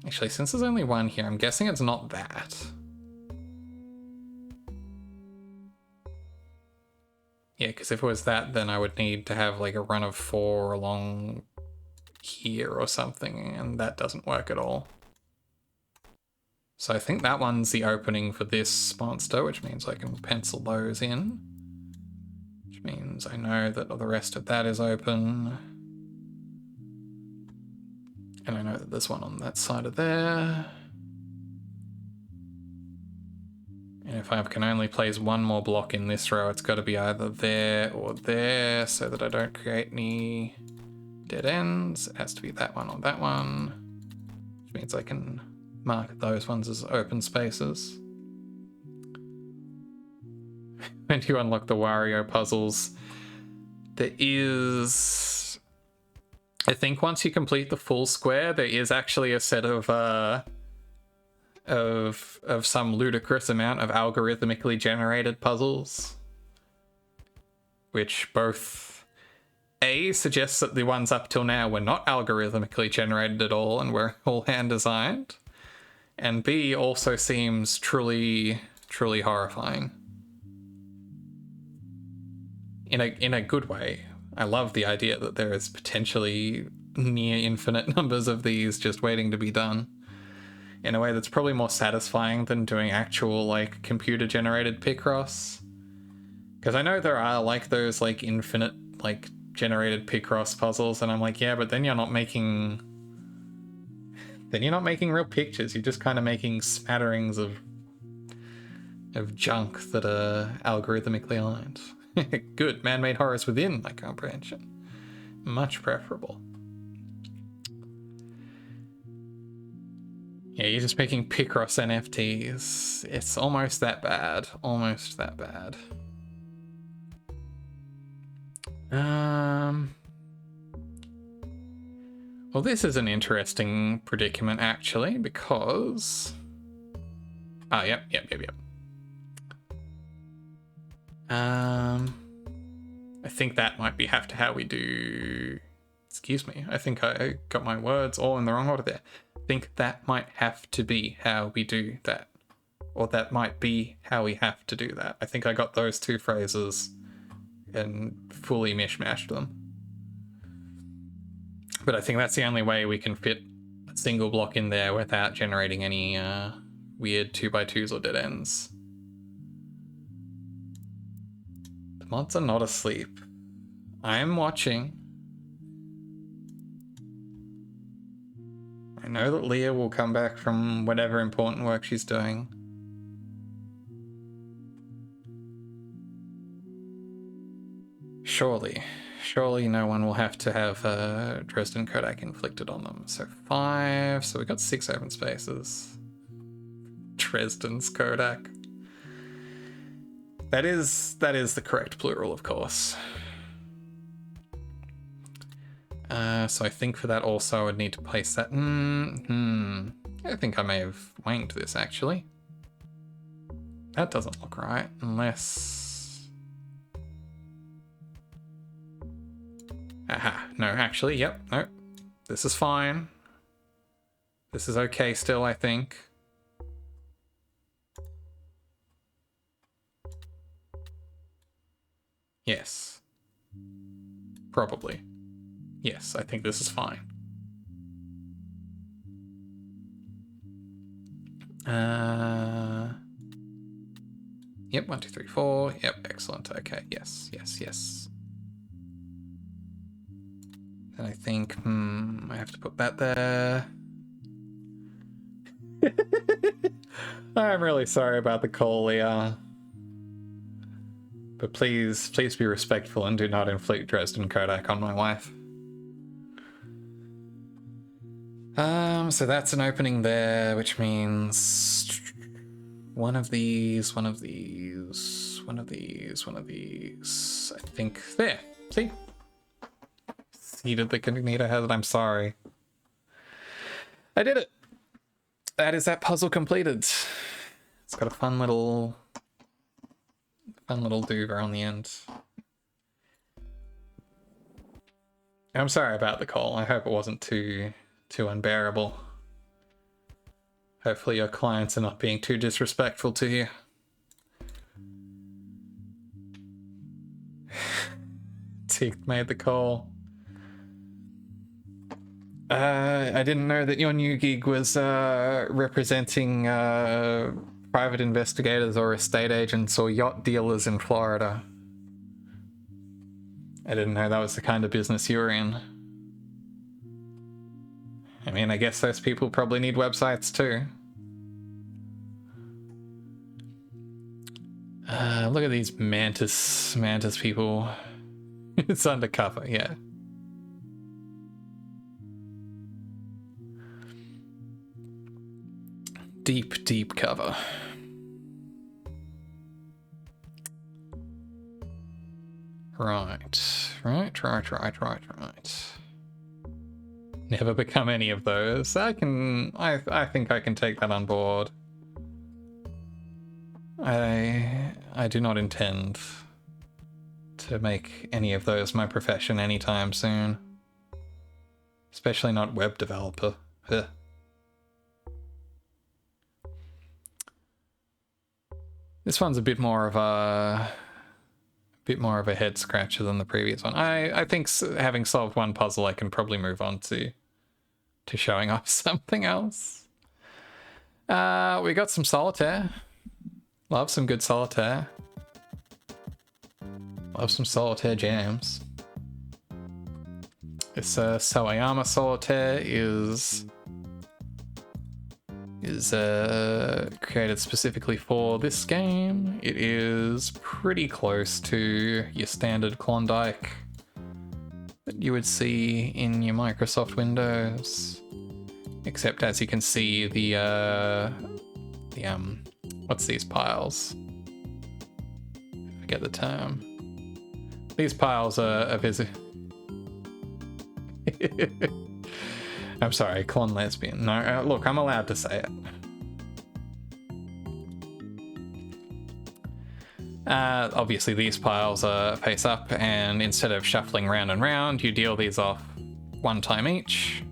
Actually, since there's only 1 here, I'm guessing it's not that. Yeah, because if it was that, then I would need to have like a run of 4 along here or something, and that doesn't work at all. So I think that one's the opening for this monster, which means I can pencil those in. Which means I know that the rest of that is open. And I know that there's one on that side of there. And if I can only place 1 more block in this row, it's got to be either there or there, so that I don't create any dead ends. It has to be that one or that one, which means I can mark those ones as open spaces. When you unlock the Wario puzzles, there is... I think once you complete the full square, there is actually a set of some ludicrous amount of algorithmically generated puzzles, which both A, suggests that the ones up till now were not algorithmically generated at all and were all hand designed, and B, also seems truly horrifying. In a good way. I love the idea that there is potentially near infinite numbers of these just waiting to be done. In a way that's probably more satisfying than doing actual, like, computer-generated Picross. Because I know there are, like, those, like, infinite, like, generated Picross puzzles, and I'm like, yeah, but then you're not making... Then you're not making real pictures, you're just kind of making smatterings of junk that are algorithmically aligned. Good, man-made horrors within my comprehension. Much preferable. Yeah, you're just making Picross NFTs. It's almost that bad. Almost that bad. Well, this is an interesting predicament, actually, because... Yep. I think that might be have to how we do... Excuse me, I think I got my words all in the wrong order there. I think that might have to be how we do that. Or that might be how we have to do that. I think I got those 2 phrases and fully mishmashed them. But I think that's the only way we can fit a single block in there without generating any weird 2x2s or dead ends. The mods are not asleep. I am watching. I know that Leah will come back from whatever important work she's doing. Surely no one will have to have Dresden Kodak inflicted on them. So 5, so we got 6 open spaces. Dresden's Kodak. That is the correct plural, of course. So I think for that also I would need to place that. I think I may have wanged this actually. That doesn't look right unless. Aha, no, actually, yep, no. This is fine. This is okay still, I think. Yes. Probably. Yes, I think this is fine. Yep, 1, 2, 3, 4. Yep, excellent. Okay, yes. And I think, I have to put that there. I'm really sorry about the call, Leah. But please be respectful and do not inflict Dresden Kodak on my wife. So that's an opening there, which means one of these. I think there. See? Seeded the Cognito Hazard. I'm sorry. I did it. That is that puzzle completed. It's got a fun little duver on the end. I'm sorry about the call. I hope it wasn't too unbearable. Hopefully your clients are not being too disrespectful to you. Teeth made the call. I didn't know that your new gig was representing private investigators or estate agents or yacht dealers in Florida. I didn't know that was the kind of business you were in. I mean, I guess those people probably need websites too. Look at these mantis people. It's undercover, yeah. Deep cover. Right. Never become any of those. I think I can take that on board. I do not intend to make any of those my profession anytime soon. Especially not web developer. Ugh. This one's a bit more of a head scratcher than the previous one. I think having solved one puzzle, I can probably move on to showing off something else. We got some solitaire. Love some good solitaire. Love some solitaire jams. This Sawayama solitaire is created specifically for this game. It is pretty close to your standard Klondike that you would see in your Microsoft Windows, except as you can see the what's these piles? I forget the term. These piles are busy. I'm sorry, Clon lesbian. No, look, I'm allowed to say it. Obviously, these piles are face up, and instead of shuffling round and round, you deal these off one time each.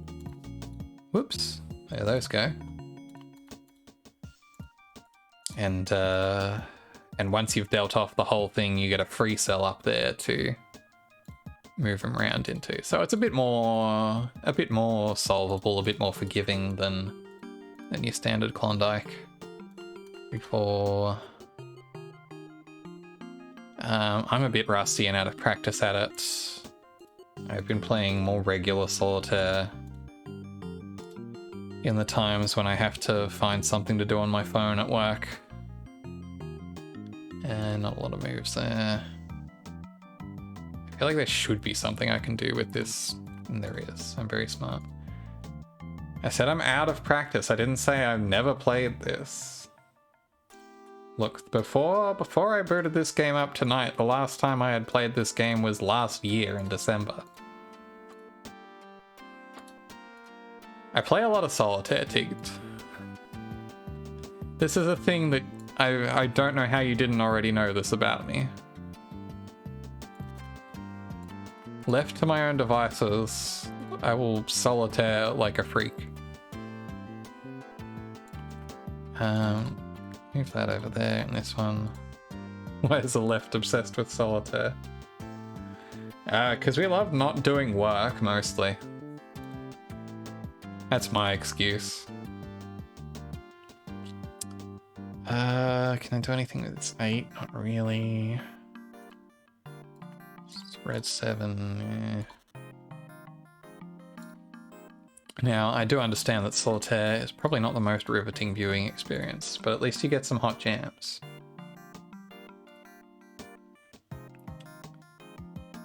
Whoops, there those go. And once you've dealt off the whole thing, you get a free cell up there to move them around into. So it's a bit more solvable, a bit more forgiving than your standard Klondike. Before I'm a bit rusty and out of practice at it. I've been playing more regular solitaire in the times when I have to find something to do on my phone at work. And not a lot of moves there. I feel like there should be something I can do with this, and there is. I'm very smart. I said I'm out of practice. I didn't say I've never played this. Look, before I booted this game up tonight, the last time I had played this game was last year in December. I play a lot of solitaire, Tigged. This is a thing that I don't know how you didn't already know this about me. Left to my own devices, I will solitaire like a freak. Move that over there, and this one. Why is the left obsessed with solitaire? Because we love not doing work, mostly. That's my excuse. Can I do anything with this 8? Not really. Red 7, yeah. Now, I do understand that solitaire is probably not the most riveting viewing experience, but at least you get some hot jams.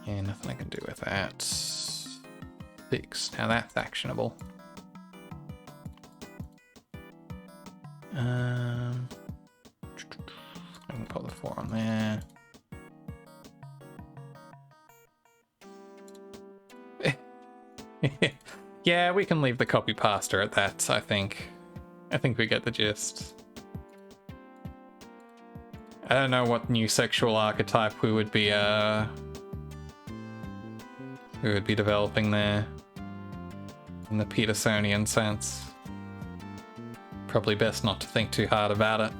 Yeah, nothing I can do with that. 6. Now that's actionable. I can put the 4 on there. Yeah, we can leave the copy pasta at that, I think. I think we get the gist. I don't know what new sexual archetype we would be developing there. In the Petersonian sense. Probably best not to think too hard about it.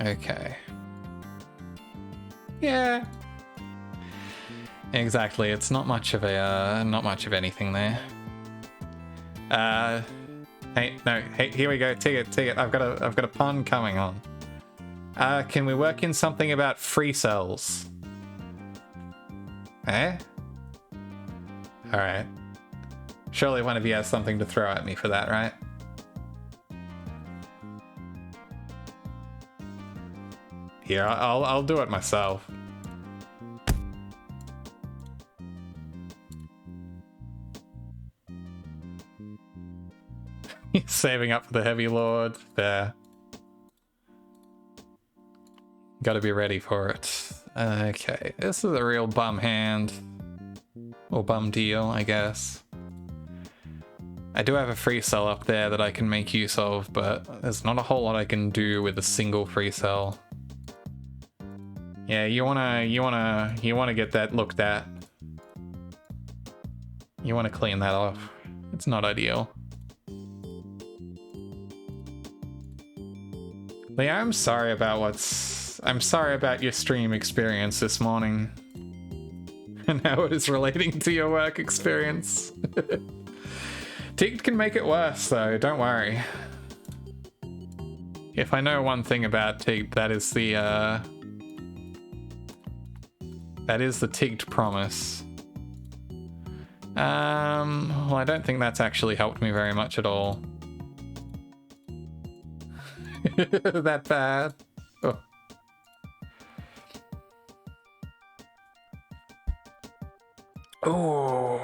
Okay. Yeah. Exactly, it's not much of anything there. Hey, here we go. Take it. I've got a pun coming on. Can we work in something about free cells? Eh? Alright. Surely one of you has something to throw at me for that, right? Here, I'll do it myself. Saving up for the heavy lord. There. Gotta be ready for it. Okay, this is a real bum hand. Or bum deal, I guess. I do have a free cell up there that I can make use of, but there's not a whole lot I can do with a single free cell. Yeah, you wanna get that looked at. You wanna clean that off. It's not ideal. Leah, I'm sorry about your stream experience this morning. And how it is relating to your work experience. Tigged can make it worse though, don't worry. If I know one thing about Tigged, that is the Tigged promise. Well, I don't think that's actually helped me very much at all. That bad. Oh. Oh.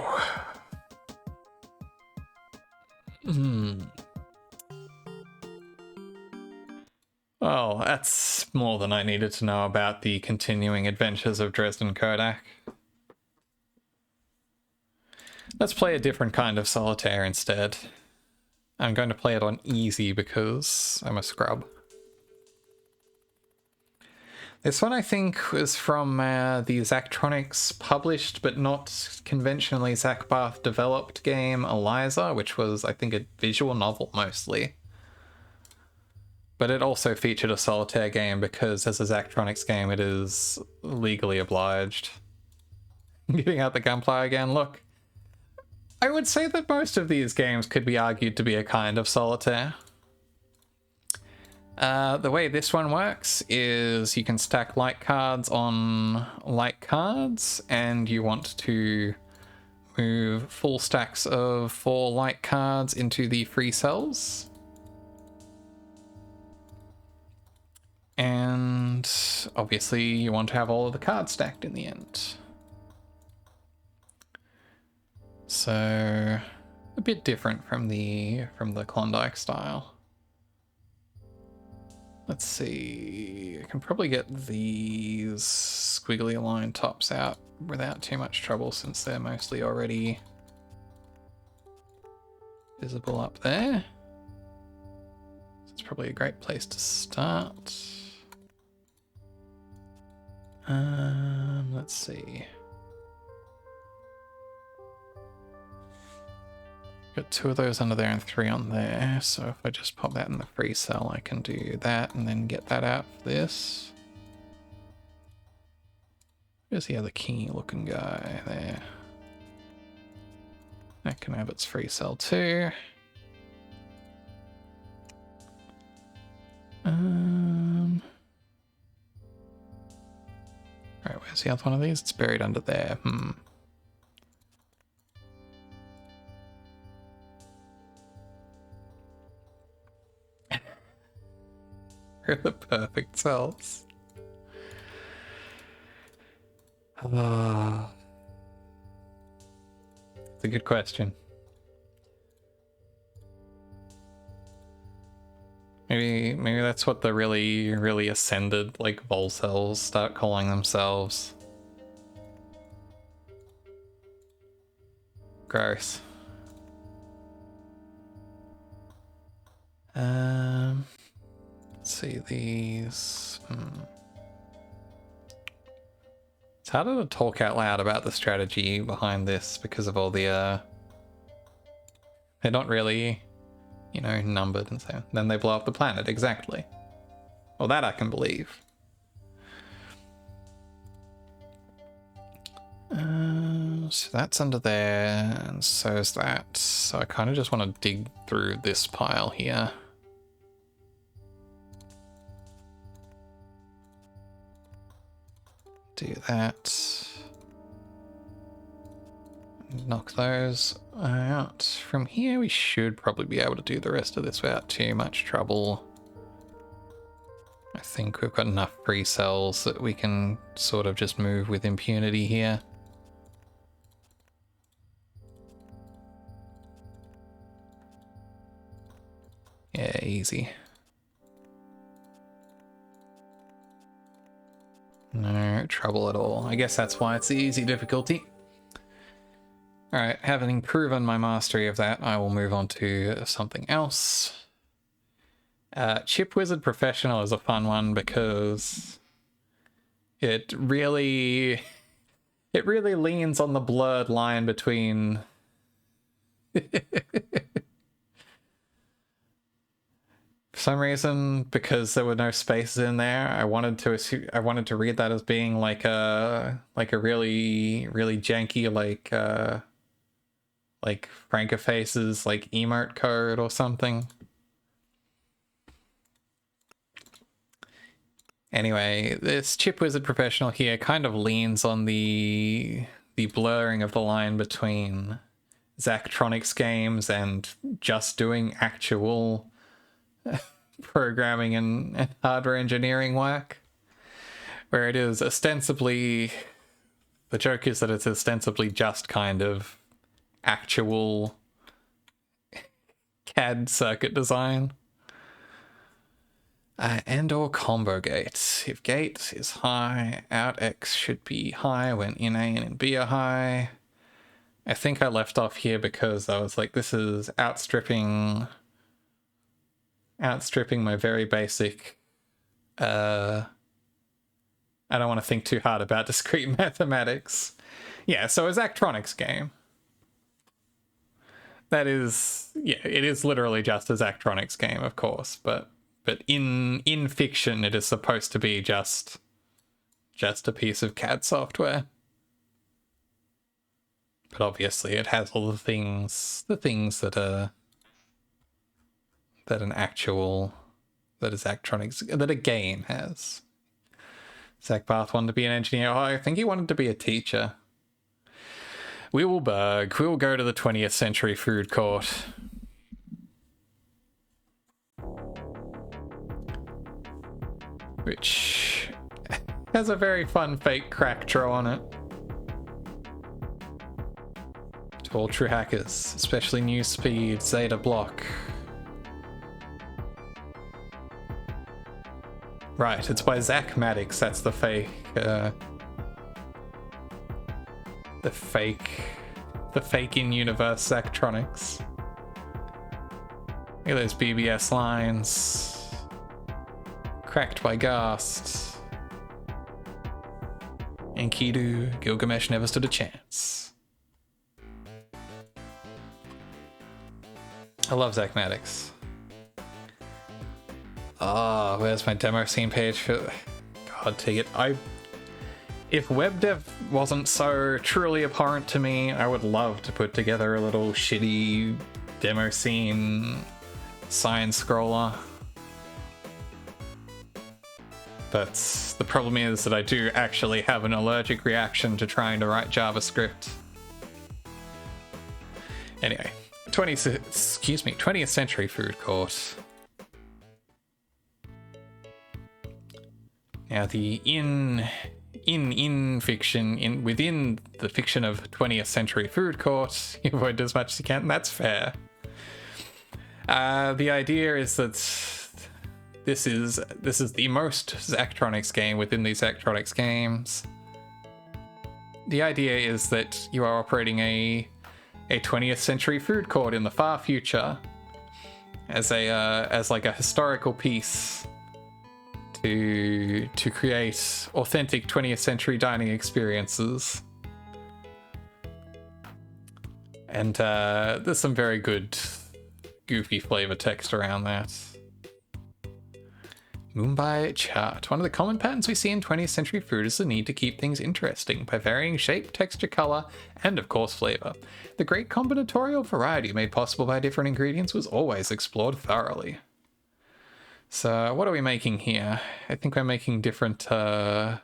Well, that's more than I needed to know about the continuing adventures of Dresden Kodak. Let's play a different kind of solitaire instead. I'm going to play it on easy because I'm a scrub. This one I think was from the Zachtronics published but not conventionally Zach Barth developed game Eliza, which was I think a visual novel mostly. But it also featured a solitaire game because as a Zachtronics game, it is legally obliged. Getting out the gunpla again, look. I would say that most of these games could be argued to be a kind of solitaire. The way this one works is you can stack light cards on light cards, and you want to move full stacks of 4 light cards into the free cells. And obviously you want to have all of the cards stacked in the end. So a bit different from the Klondike style. Let's see, I can probably get these squiggly line tops out without too much trouble since they're mostly already visible up there. So it's probably a great place to start. Let's see. Got 2 of those under there and 3 on there, so if I just pop that in the free cell, I can do that and then get that out for this. Where's the other key looking guy there? That can have its free cell too. Alright, where's the other one of these? It's buried under there. They're the perfect cells. It's a good question. Maybe that's what the really ascended, like, vol cells start calling themselves. Gross. Let's see these. It's harder to talk out loud about the strategy behind this because of all the they're not really, you know, numbered and so then they blow up the planet, exactly. Well, that I can believe. So that's under there, and so is that. So I kind of just want to dig through this pile here. Do that. Knock those out. From here we should probably be able to do the rest of this without too much trouble. I think we've got enough free cells that we can sort of just move with impunity here. Yeah, easy. No trouble at all. I guess that's why it's the easy difficulty. Alright, having proven my mastery of that, I will move on to something else. Chip Wizard Professional is a fun one because it really leans on the blurred line between for some reason, because there were no spaces in there, I wanted to read that as being like a really janky like Francoface's like emote code or something. Anyway, this Chip Wizard Professional here kind of leans on the blurring of the line between Zachtronics games and just doing actual programming and hardware engineering work, where it is ostensibly, the joke is that it's ostensibly just kind of actual CAD circuit design. And or combo gate. If gate is high, out X should be high when in A and in B are high. I think I left off here because I was like, this is outstripping my very basic, I don't want to think too hard about discrete mathematics. Yeah, so a Zachtronics game. That is, yeah, it is literally just a Zachtronics game, of course, but but in fiction it is supposed to be just a piece of CAD software. But obviously it has all the things that a game has. Zach Barth wanted to be an engineer. Oh, I think he wanted to be a teacher. We will bug. We will go to the 20th century food court. Which has a very fun fake crack draw on it. To all true hackers, especially New Speed, Zeta Block. Right, it's by Zach Maddox. That's the fake. The fake in-universe Zachtronics. Look at those BBS lines. Cracked by Ghast. Enkidu, Gilgamesh never stood a chance. I love Zach Maddox. Ah, oh, where's my demo scene page for... God, take it. If web dev wasn't so truly abhorrent to me, I would love to put together a little shitty demo scene sign scroller. But the problem is that I do actually have an allergic reaction to trying to write JavaScript. Anyway, 20th century food court. Now the within the fiction of 20th century food court, you avoid as much as you can, and that's fair. The idea is that this is the most Zachtronics game within these Zachtronics games. The idea is that you are operating a 20th century food court in the far future as like a historical piece to create authentic 20th century dining experiences. And there's some very good goofy flavor text around that. Mumbai chart. One of the common patterns we see in 20th century food is the need to keep things interesting by varying shape, texture, color, and of course flavor. The great combinatorial variety made possible by different ingredients was always explored thoroughly. So what are we making here? I think we're making different kind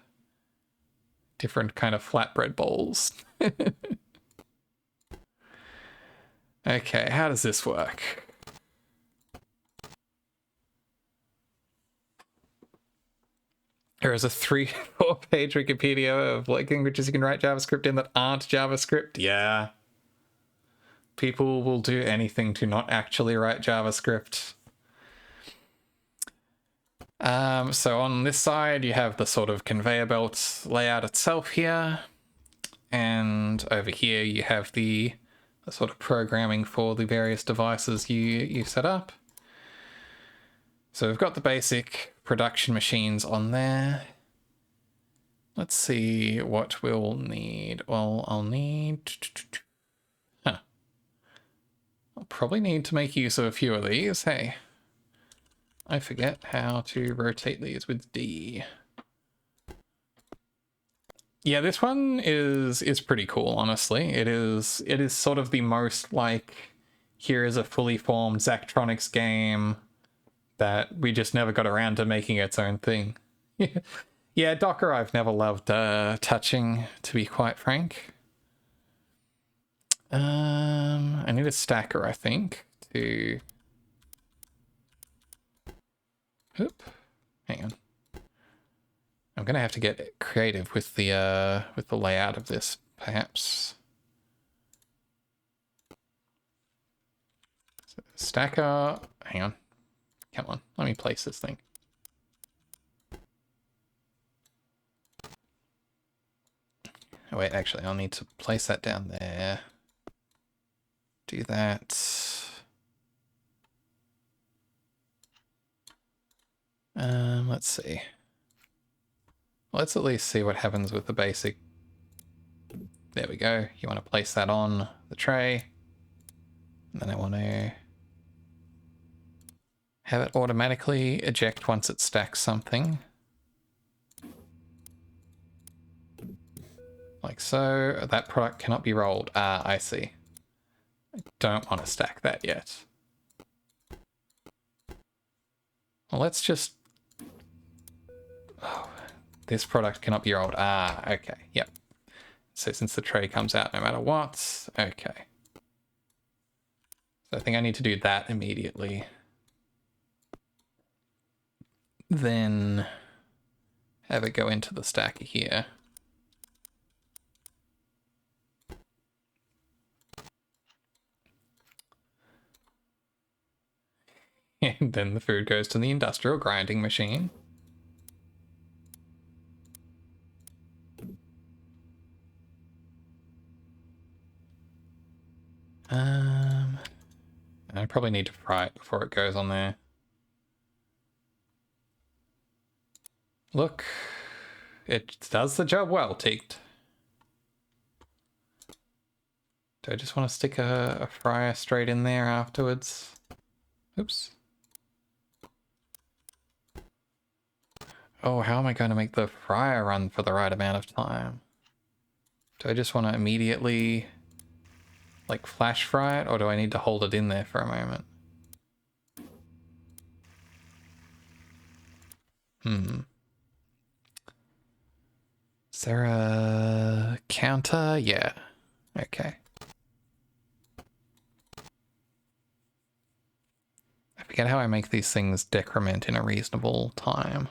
of flatbread bowls. Okay, how does this work? There is a 3-4 page Wikipedia of like languages you can write JavaScript in that aren't JavaScript. Yeah. People will do anything to not actually write JavaScript. So on this side, you have the sort of conveyor belt layout itself here. And over here, you have the sort of programming for the various devices you set up. So we've got the basic production machines on there. Let's see what we'll need. Well, I'll probably need to make use of a few of these. Hey. I forget how to rotate these with D. Yeah, this one is pretty cool, honestly. It is sort of the most like, here is a fully formed Zachtronics game that we just never got around to making its own thing. Yeah, Docker I've never loved touching, to be quite frank. I need a stacker, I think, to... Oop. Hang on. I'm gonna have to get creative with the layout of this, perhaps. So, stacker. Hang on. Come on. Let me place this thing. Oh wait, actually, I'll need to place that down there. Do that. Let's see. Let's at least see what happens with the basic. There we go. You want to place that on the tray. And then I want to Have it automatically eject once it stacks something. Like so. That product cannot be rolled. Ah, I see. I don't want to stack that yet. Well, let's just... Oh, this product cannot be rolled. Ah, okay. Yep. So since the tray comes out no matter what, okay. So I think I need to do that immediately. Then have it go into the stacker here. And then the food goes to the industrial grinding machine. I probably need to fry it before it goes on there. Look, it does the job well, Teaked. Do I just want to stick a fryer straight in there afterwards? Oops. Oh, how am I going to make the fryer run for the right amount of time? Do I just want to immediately, like, flash fry it, or do I need to hold it in there for a moment? Is there a counter? Yeah. Okay. I forget how I make these things decrement in a reasonable time.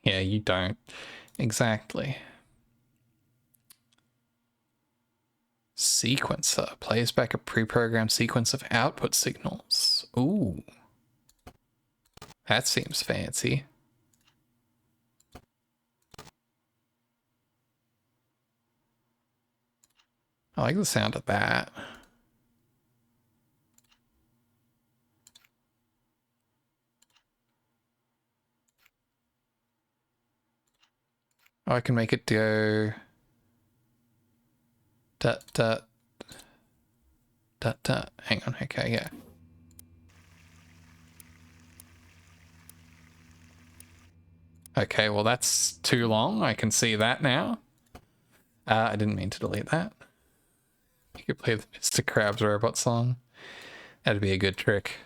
Yeah, you don't. Exactly. Sequencer plays back a pre-programmed sequence of output signals. Ooh. That seems fancy. I like the sound of that. Oh, I can make it go... Dut, dut. Dut, dut. Hang on, okay, yeah. Okay, well that's too long. I can see that now. I didn't mean to delete that. You could play the Mr. Krabs robot song. That'd be a good trick.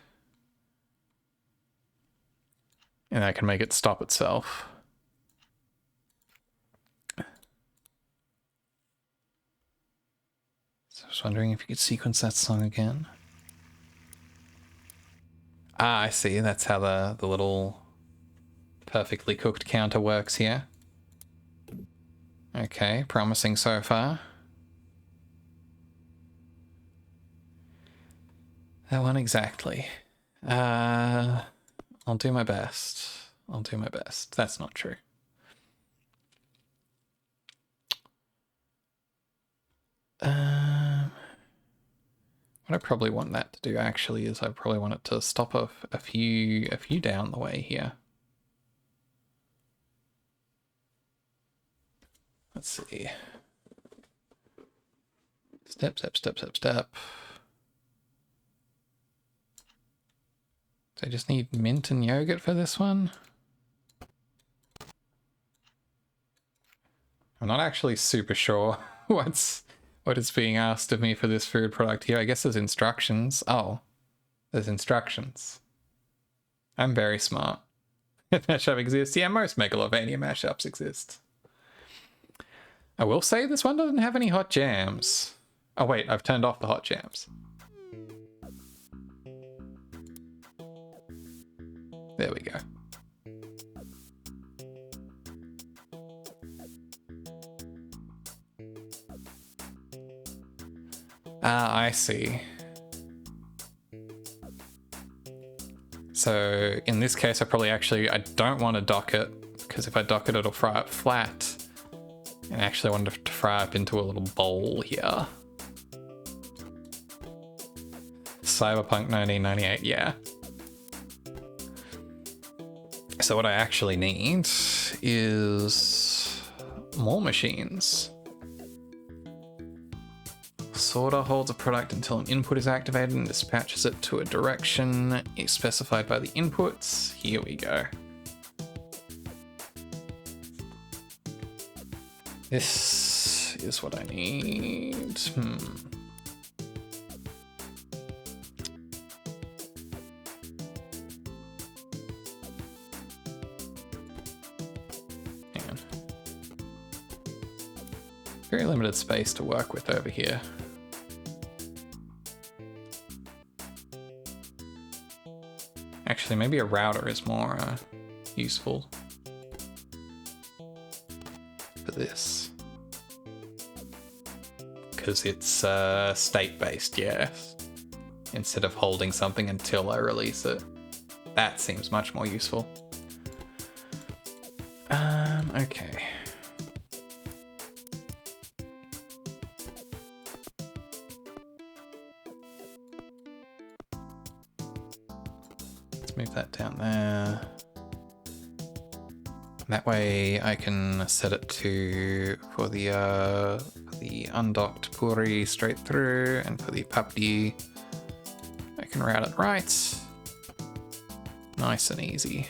And I can make it stop itself. So I was wondering if you could sequence that song again. Ah, I see. That's how the little perfectly cooked counter works here. Okay, promising so far. That one exactly. I'll do my best. I'll do my best. That's not true. What I probably want that to do actually is I probably want it to stop a few down the way here. Let's see. Step, step, step, step, step. So I just need mint and yogurt for this one. I'm not actually super sure what is being asked of me for this food product here. I guess there's instructions. Oh, there's instructions. I'm very smart. Mashup exists. Yeah, most Megalovania mashups exist. I will say this one doesn't have any hot jams. Oh wait, I've turned off the hot jams. There we go. Ah, I see. So in this case, I don't want to dock it, because if I dock it, it'll fry up flat. And I actually want it to fry up into a little bowl here. Cyberpunk 1998, yeah. So what I actually need is more machines. Sorter holds a product until an input is activated and dispatches it to a direction specified by the inputs. Here we go. This is what I need. Hang on. Very limited space to work with over here. Actually, maybe a router is more useful for this. Because it's state-based, yes. Instead of holding something until I release it. That seems much more useful. Okay. Move that down there. That way I can set it to for the undocked Puri straight through, and for the PUBG I can route it right. Nice and easy.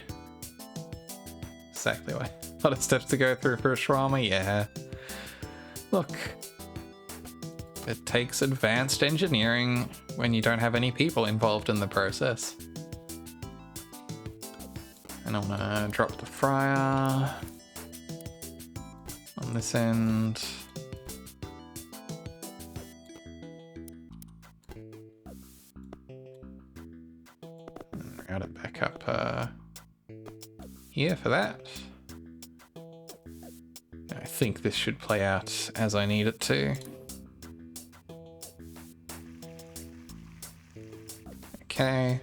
Exactly what a lot of steps to go through for a shawarma, yeah. Look. It takes advanced engineering when you don't have any people involved in the process. And I'm gonna drop the fryer on this end. And route it back up here for that. I think this should play out as I need it to. Okay.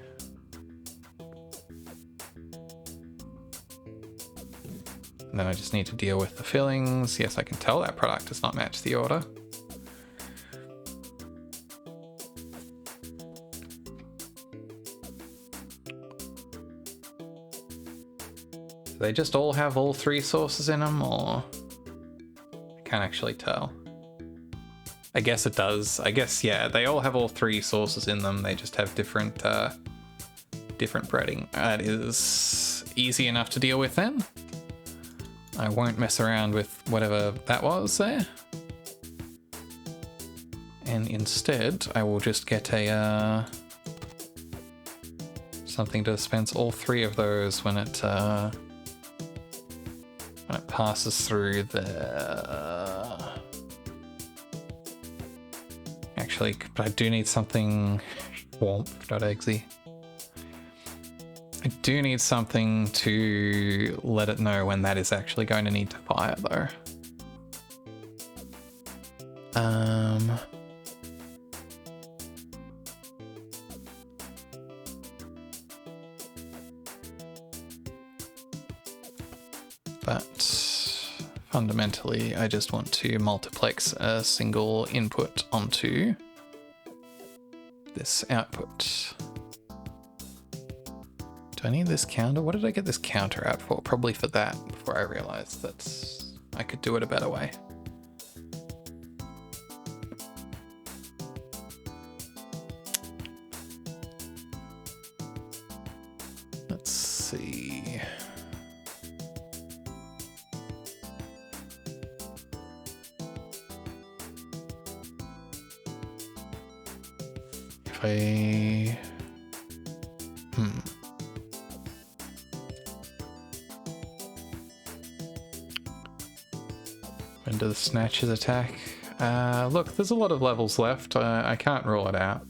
And then I just need to deal with the fillings. Yes, I can tell that product does not match the order. Do they just all have all three sauces in them, or? I can't actually tell. I guess it does. I guess, yeah, they all have all three sauces in them. They just have different breading. That is easy enough to deal with then. I won't mess around with whatever that was there. And instead, I will just get a something to dispense all three of those when it passes through the. Actually, but I do need something warmth.exe. I do need something to let it know when that is actually going to need to fire, though. But fundamentally, I just want to multiplex a single input onto this output. Do I need this counter? What did I get this counter out for? Probably for that, before I realized that I could do it a better way. Let's see. If I... When do the snatches attack? Look, there's a lot of levels left. I can't rule it out.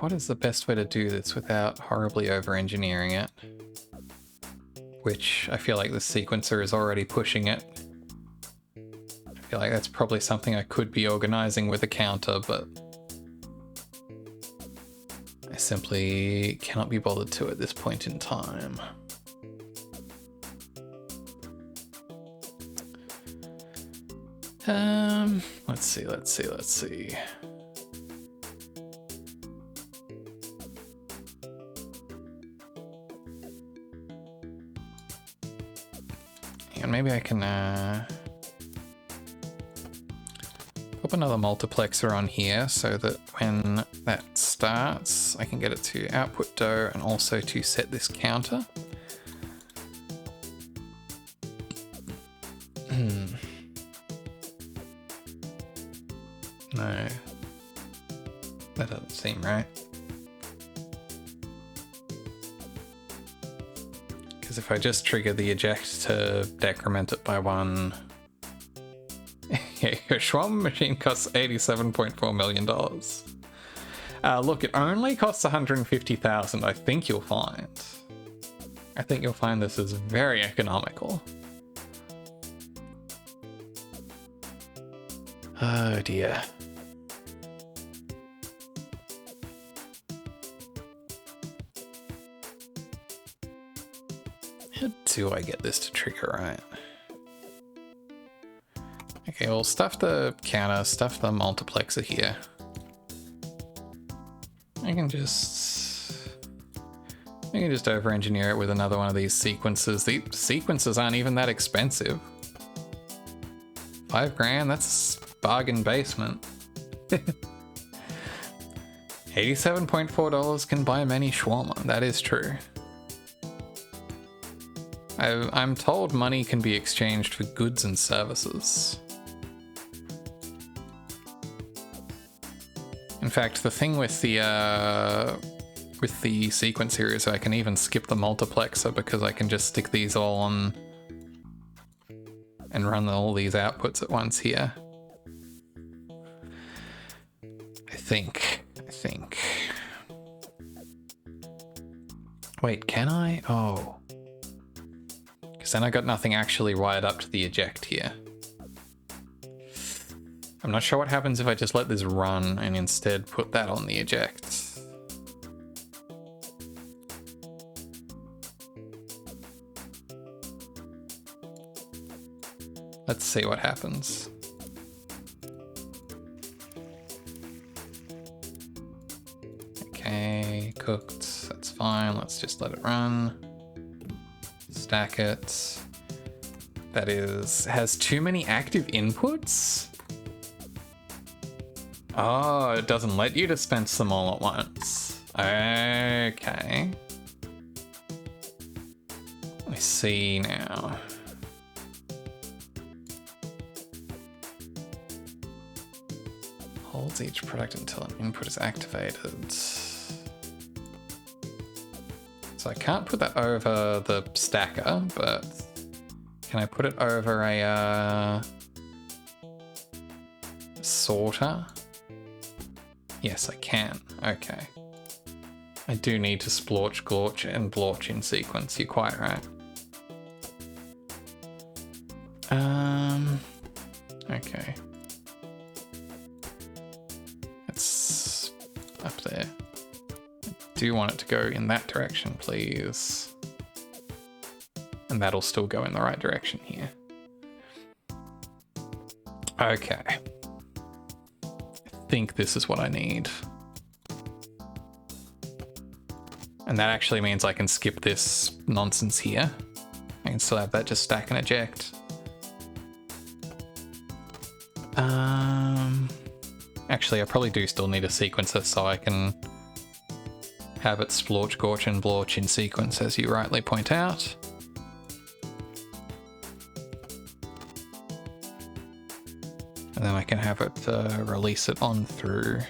What is the best way to do this without horribly over-engineering it? Which I feel like the sequencer is already pushing it. I feel like that's probably something I could be organizing with a counter, but I simply cannot be bothered to at this point in time. Let's see. on, maybe I can pop another multiplexer on here so that when that starts, I can get it to output dough and also to set this counter. No, that doesn't seem right. Because if I just trigger the eject to decrement it by 1, your Schwam machine costs $87.4 million. Look, it only costs 150,000. I think you'll find. I think you'll find this is very economical. Oh dear. How do I get this to trigger right? Okay, we'll stuff the counter, stuff the multiplexer here. I can just over-engineer it with another one of these sequences. The sequences aren't even that expensive. $5 grand, that's bargain basement. $87.4 can buy many shawarma, that is true. I'm told money can be exchanged for goods and services. In fact, the thing with the sequence here is I can even skip the multiplexer because I can just stick these all on and run all these outputs at once here. I think. Wait, can I? Oh. Because then I got nothing actually wired up to the eject here. I'm not sure what happens if I just let this run and instead put that on the eject. Let's see what happens. Okay, cooked, that's fine. Let's just let it run. Stack it. That has too many active inputs? Oh, it doesn't let you dispense them all at once. Okay. I see now. Holds each product until an input is activated. So I can't put that over the stacker, but can I put it over a sorter? Yes, I can. Okay. I do need to splorch, glorch, and blorch in sequence. You're quite right. Okay. It's up there. I do want it to go in that direction, please. And that'll still go in the right direction here. Okay. I think this is what I need. And that actually means I can skip this nonsense here. I can still have that just stack and eject. Actually, I probably do still need a sequencer so I can have it splorch, gorch, and blorch in sequence, as you rightly point out. And then I can have it release it on through.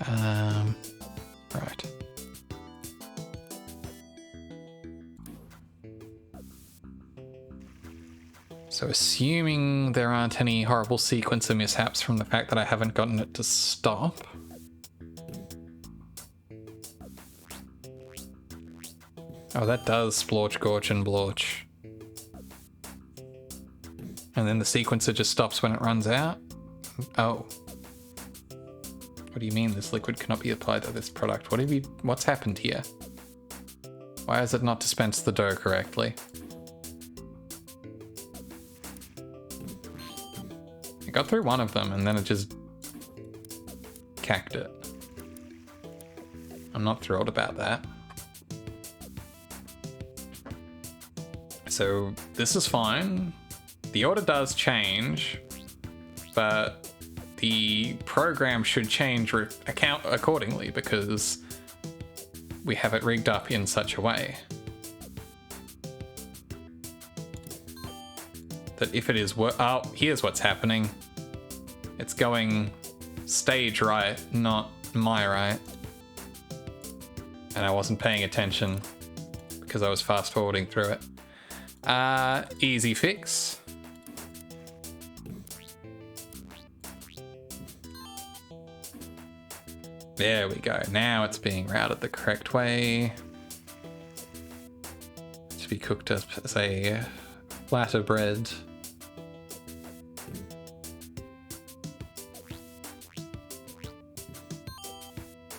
Right. So assuming there aren't any horrible sequencer mishaps from the fact that I haven't gotten it to stop. Oh, that does splorch, gorch, and blorch. And then the sequencer just stops when it runs out? Oh. What do you mean this liquid cannot be applied to this product? What's happened here? Why has it not dispensed the dough correctly? I got through one of them and then it just cacked it. I'm not thrilled about that. So this is fine. The order does change, but the program should change account accordingly because we have it rigged up in such a way that if it is oh, here's what's happening. It's going stage right, not my right. And I wasn't paying attention because I was fast forwarding through it. Easy fix. There we go. Now it's being routed the correct way. To be cooked as a flatter bread.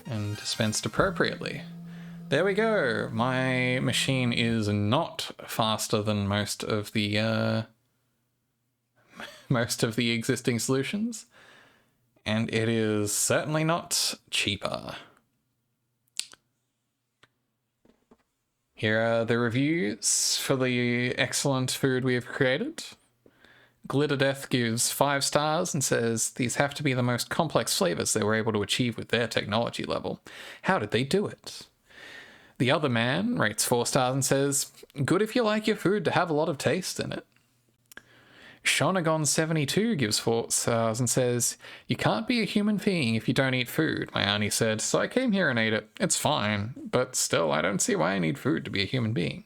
And dispensed appropriately. There we go. My machine is not faster than most of the existing solutions, and it is certainly not cheaper. Here are the reviews for the excellent food we have created. Glitter Death gives 5 stars and says, these have to be the most complex flavors they were able to achieve with their technology level. How did they do it? The Other Man rates 4 stars and says, good if you like your food to have a lot of taste in it. Shonagon72 gives 4 stars and says, you can't be a human being if you don't eat food, my auntie said, so I came here and ate it. It's fine, but still, I don't see why I need food to be a human being.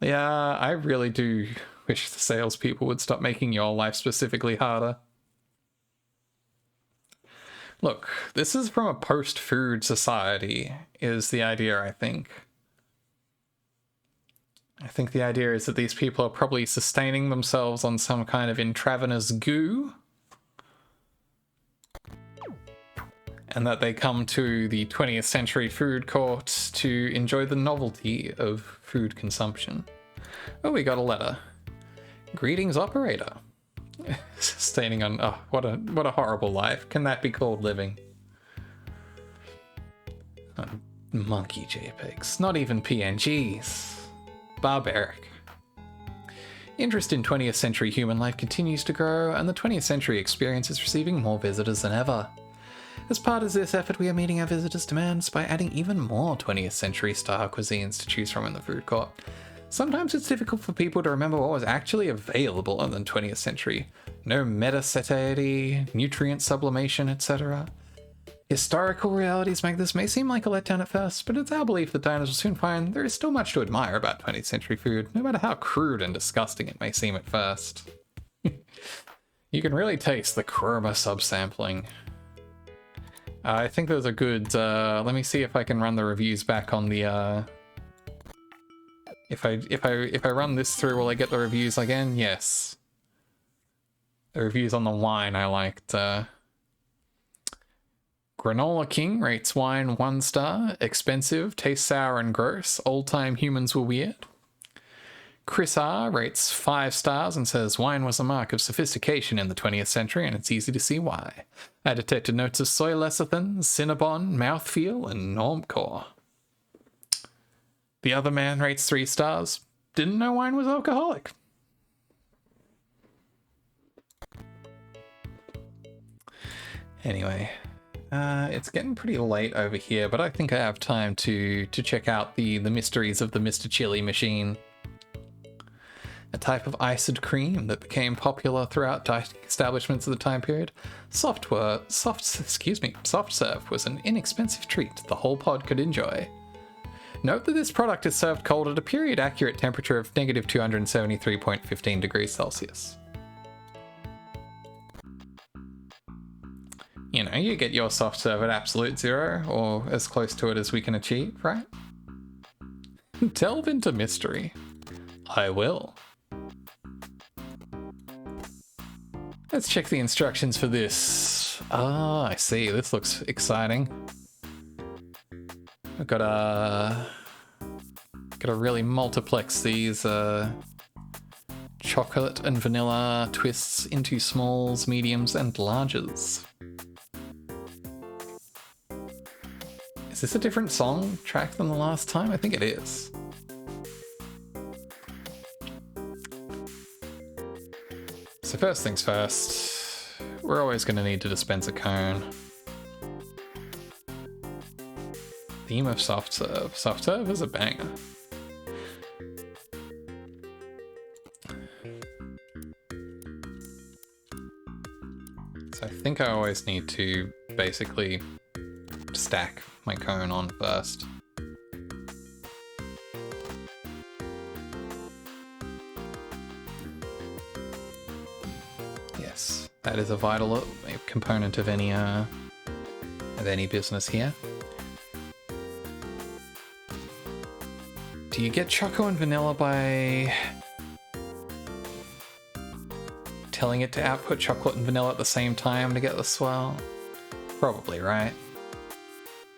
Yeah, I really do wish the salespeople would stop making your life specifically harder. Look, this is from a post-food society, is the idea, I think. I think the idea is that these people are probably sustaining themselves on some kind of intravenous goo, and that they come to the 20th century food court to enjoy the novelty of food consumption. Oh, we got a letter. Greetings, operator. Sustaining on... oh, what a horrible life. Can that be called living? Oh, monkey JPEGs. Not even PNGs. Barbaric. Interest in 20th century human life continues to grow, and the 20th century experience is receiving more visitors than ever. As part of this effort, we are meeting our visitors' demands by adding even more 20th century style cuisines to choose from in the food court. Sometimes it's difficult for people to remember what was actually available in the 20th century. No meta-satiety, nutrient sublimation, etc. Historical realities make this may seem like a letdown at first, but it's our belief that diners will soon find there is still much to admire about 20th century food, no matter how crude and disgusting it may seem at first. You can really taste the chroma subsampling. I think there's a good... let me see if I can run the reviews back on the... If I run this through, will I get the reviews again? Yes. The reviews on the wine I liked. Granola King rates wine 1 star. Expensive, tastes sour and gross. Old-time humans were weird. Chris R rates 5 stars and says wine was a mark of sophistication in the 20th century, and it's easy to see why. I detected notes of soy lecithin, Cinnabon, mouthfeel, and normcore. The Other Man rates 3 stars. Didn't know wine was alcoholic. Anyway, it's getting pretty late over here, but I think I have time to check out the mysteries of the Mr. Chili machine. A type of iced cream that became popular throughout dining establishments of the time period. Soft serve was an inexpensive treat the whole pod could enjoy. Note that this product is served cold at a period-accurate temperature of negative 273.15 degrees Celsius. You know, you get your soft serve at absolute zero, or as close to it as we can achieve, right? Delve into mystery. I will. Let's check the instructions for this. Ah, I see. This looks exciting. I've gotta really multiplex these chocolate and vanilla twists into smalls, mediums, and larges. Is this a different song track than the last time? I think it is. So first things first, we're always going to need to dispense a cone. Theme of soft serve. Soft serve is a banger. So I think I always need to basically stack my cone on first. Yes, that is a vital component of any business here. Do you get choco and vanilla by telling it to output chocolate and vanilla at the same time to get the swirl? Probably, right?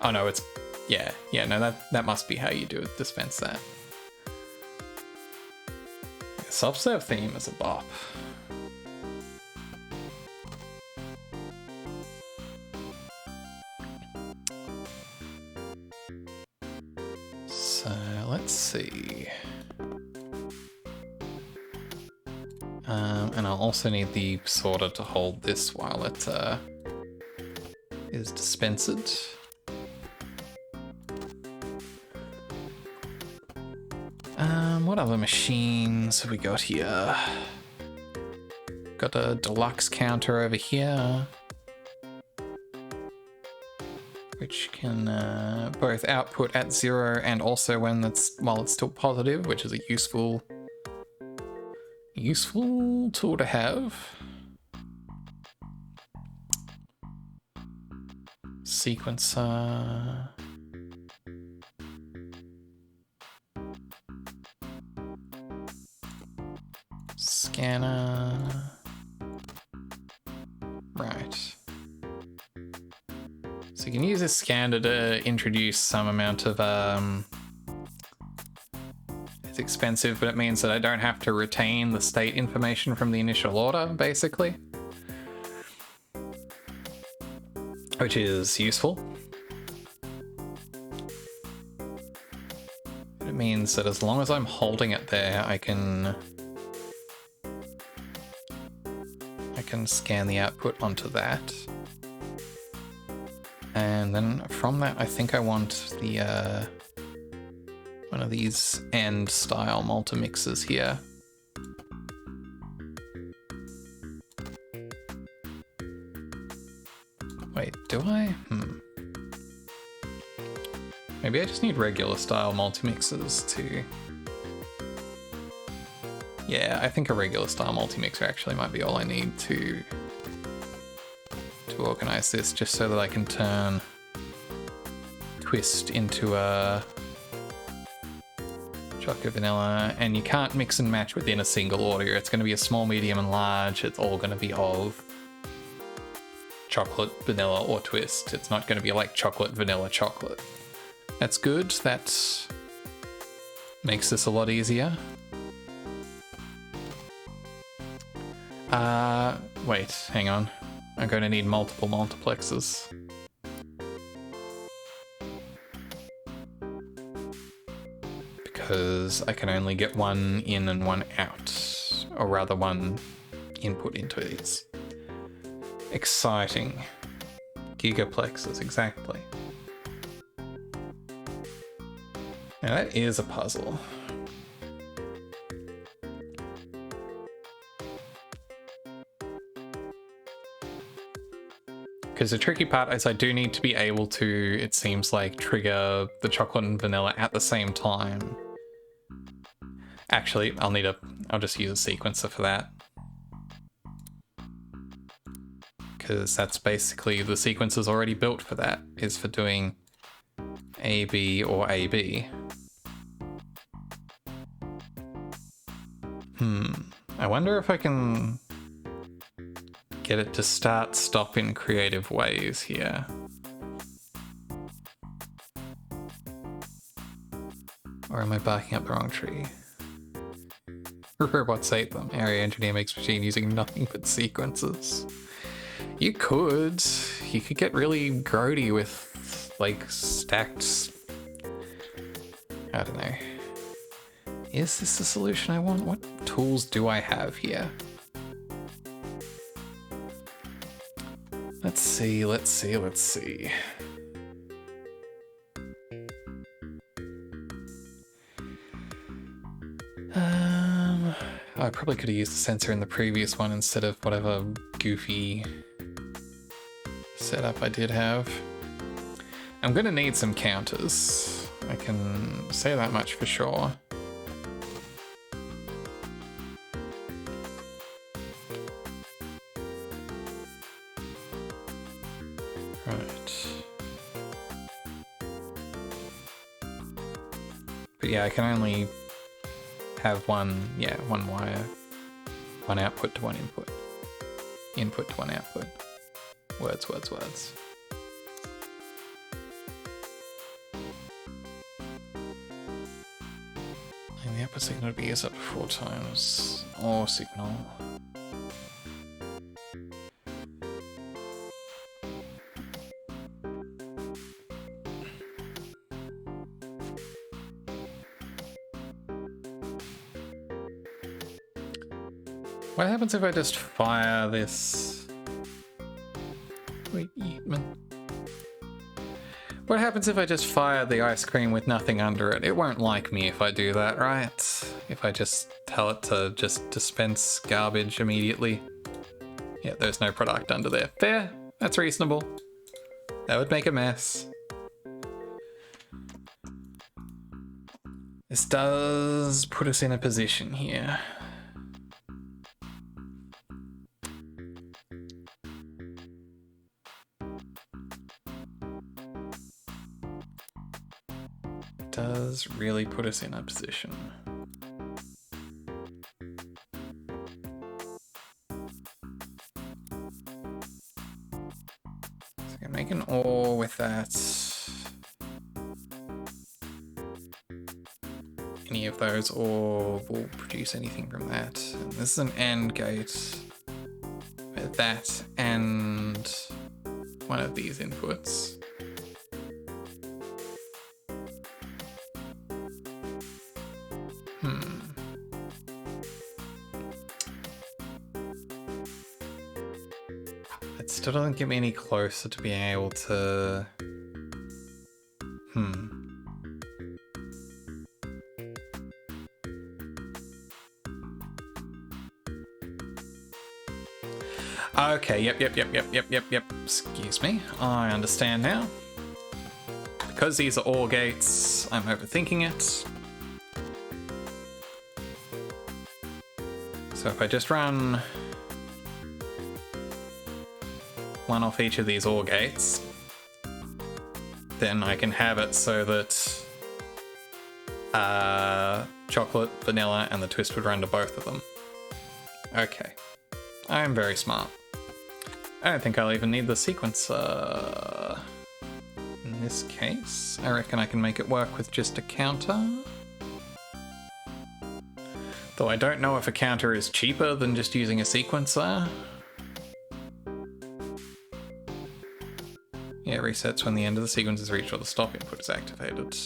Oh no, it's... yeah, no, that must be how you do it, dispense that. Self-serve theme is a bop. So, let's see. And I'll also need the sorter to hold this while it is dispensed. What other machines have we got here? Got a deluxe counter over here, which can both output at 0 and also while it's still positive, which is a useful tool to have. Sequencer. Scanner. Right. So you can use this scanner to introduce some amount of it's expensive, but it means that I don't have to retain the state information from the initial order, basically. Which is useful. It means that as long as I'm holding it there, I can scan the output onto that. And then from that, I think I want the one of these end style multimixers here. Wait, do I? Maybe I just need regular style multimixers to... yeah, I think a regular style multimixer actually might be all I need to organize this, just so that I can turn twist into a chocolate vanilla, and you can't mix and match within a single order. It's going to be a small, medium, and large. It's all going to be of chocolate, vanilla, or twist. It's not going to be like chocolate, vanilla, chocolate. That's good. That makes this a lot easier. Wait, hang on. I'm going to need multiple multiplexers. Because I can only get one in and one out. Or rather, one input into these. Exciting. Gigaplexers, exactly. Now that is a puzzle. Because the tricky part is I do need to be able to, it seems like, trigger the chocolate and vanilla at the same time. Actually, I'll just use a sequencer for that. Because that's basically, the sequencer's already built for that, is for doing AB or AB. I wonder if I can get it to stop in creative ways here. Or am I barking up the wrong tree? Robots ate them. Area engineer makes machine using nothing but sequences. You could get really grody with like stacked, I don't know. Is this the solution I want? What tools do I have here? Let's see, let's see, let's see. I probably could have used the sensor in the previous one instead of whatever goofy setup I did have. I'm gonna need some counters. I can say that much for sure. Right. But yeah, I can only have one wire, one output to one input, input to one output. Words, words, words. And the output signal would be used up to 4 times, or signal. What happens if I just fire this? Wait, man. What happens if I just fire the ice cream with nothing under it? It won't like me if I do that, right? If I just tell it to just dispense garbage immediately. Yeah, there's no product under there. Fair, that's reasonable. That would make a mess. This does put us in a position here. Does really put us in a position. So I can make an OR with that. Any of those OR will produce anything from that. And this is an AND gate with that and one of these inputs. It still doesn't get me any closer to being able to... Okay, yep. Excuse me, I understand now. Because these are OR gates, I'm overthinking it. So if I just run one off each of these OR gates, then I can have it so that chocolate, vanilla, and the twist would run to both of them. Okay, I'm very smart. I don't think I'll even need the sequencer. In this case, I reckon I can make it work with just a counter. Though I don't know if a counter is cheaper than just using a sequencer. Yeah, resets when the end of the sequence is reached or the stop input is activated.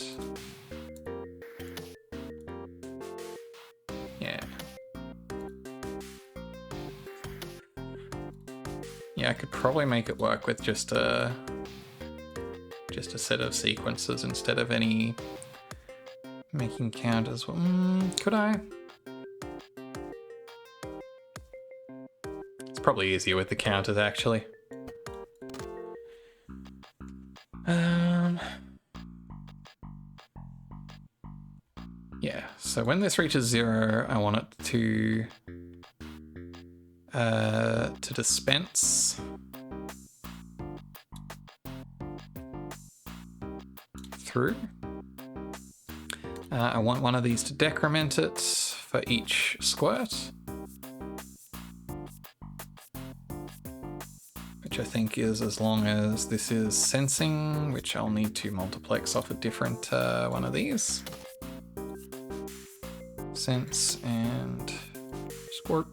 Yeah. Yeah, I could probably make it work with just a set of sequences instead of any making counters. Could I? It's probably easier with the counters, actually. Yeah, so when this reaches 0, I want it to dispense through. I want one of these to decrement it for each squirt, which I think is as long as this is sensing, which I'll need to multiplex off a different one of these. Sense and squirt.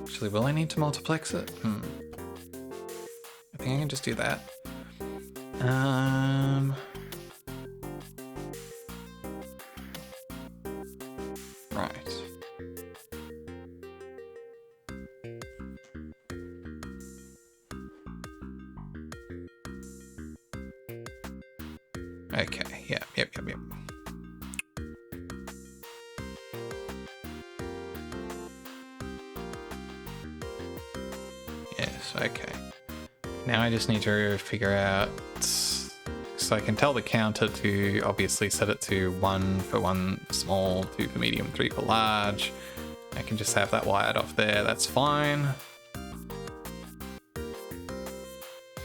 Actually, will I need to multiplex it? I think I can just do that. Right. Okay, yeah, yep. Yes, okay. Now I just need to figure out... So I can tell the counter to obviously set it to 1 for 1 small, 2 for medium, 3 for large. I can just have that wired off there, that's fine.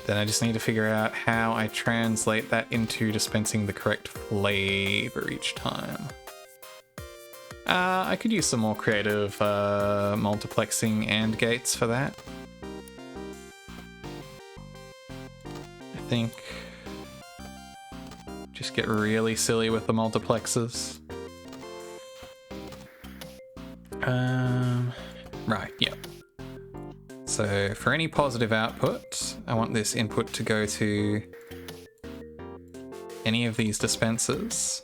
Then I just need to figure out how I translate that into dispensing the correct flavor each time. I could use some more creative multiplexing AND gates for that. I think just get really silly with the multiplexes. Right, yep. So for any positive output, I want this input to go to any of these dispensers.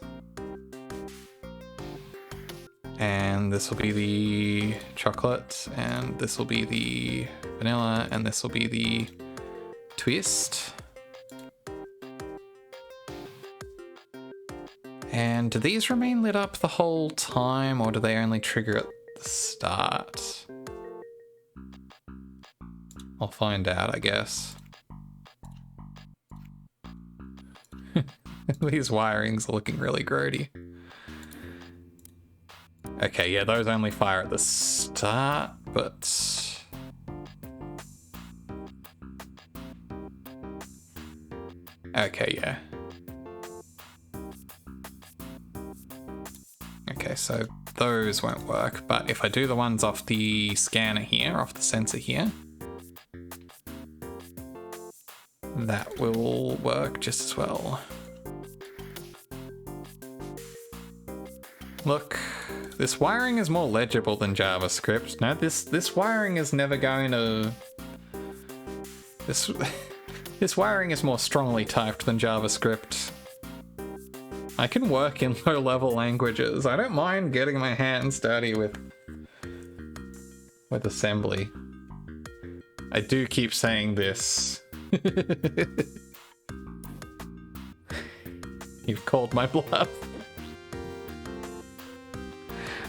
And this will be the chocolate, and this will be the vanilla, and this will be the twist. And do these remain lit up the whole time, or do they only trigger at the start? I'll find out, I guess. These wirings are looking really grody. Okay, yeah, those only fire at the start, but... Okay, yeah. Okay, so those won't work, but if I do the ones off the scanner here, off the sensor here, that will work just as well. Look, this wiring is more legible than JavaScript. No, this wiring is never going to... This wiring is more strongly typed than JavaScript. I can work in low-level languages. I don't mind getting my hands dirty with assembly. I do keep saying this. You've called my bluff.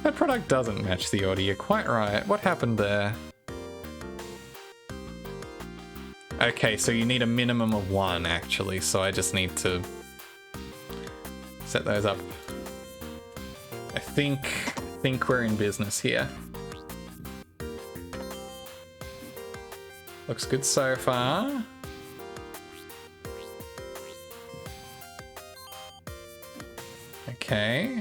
That product doesn't match the order, you're quite right. What happened there? Okay, so you need a minimum of 1 actually, so I just need to set those up. I think we're in business here. Looks good so far. Okay.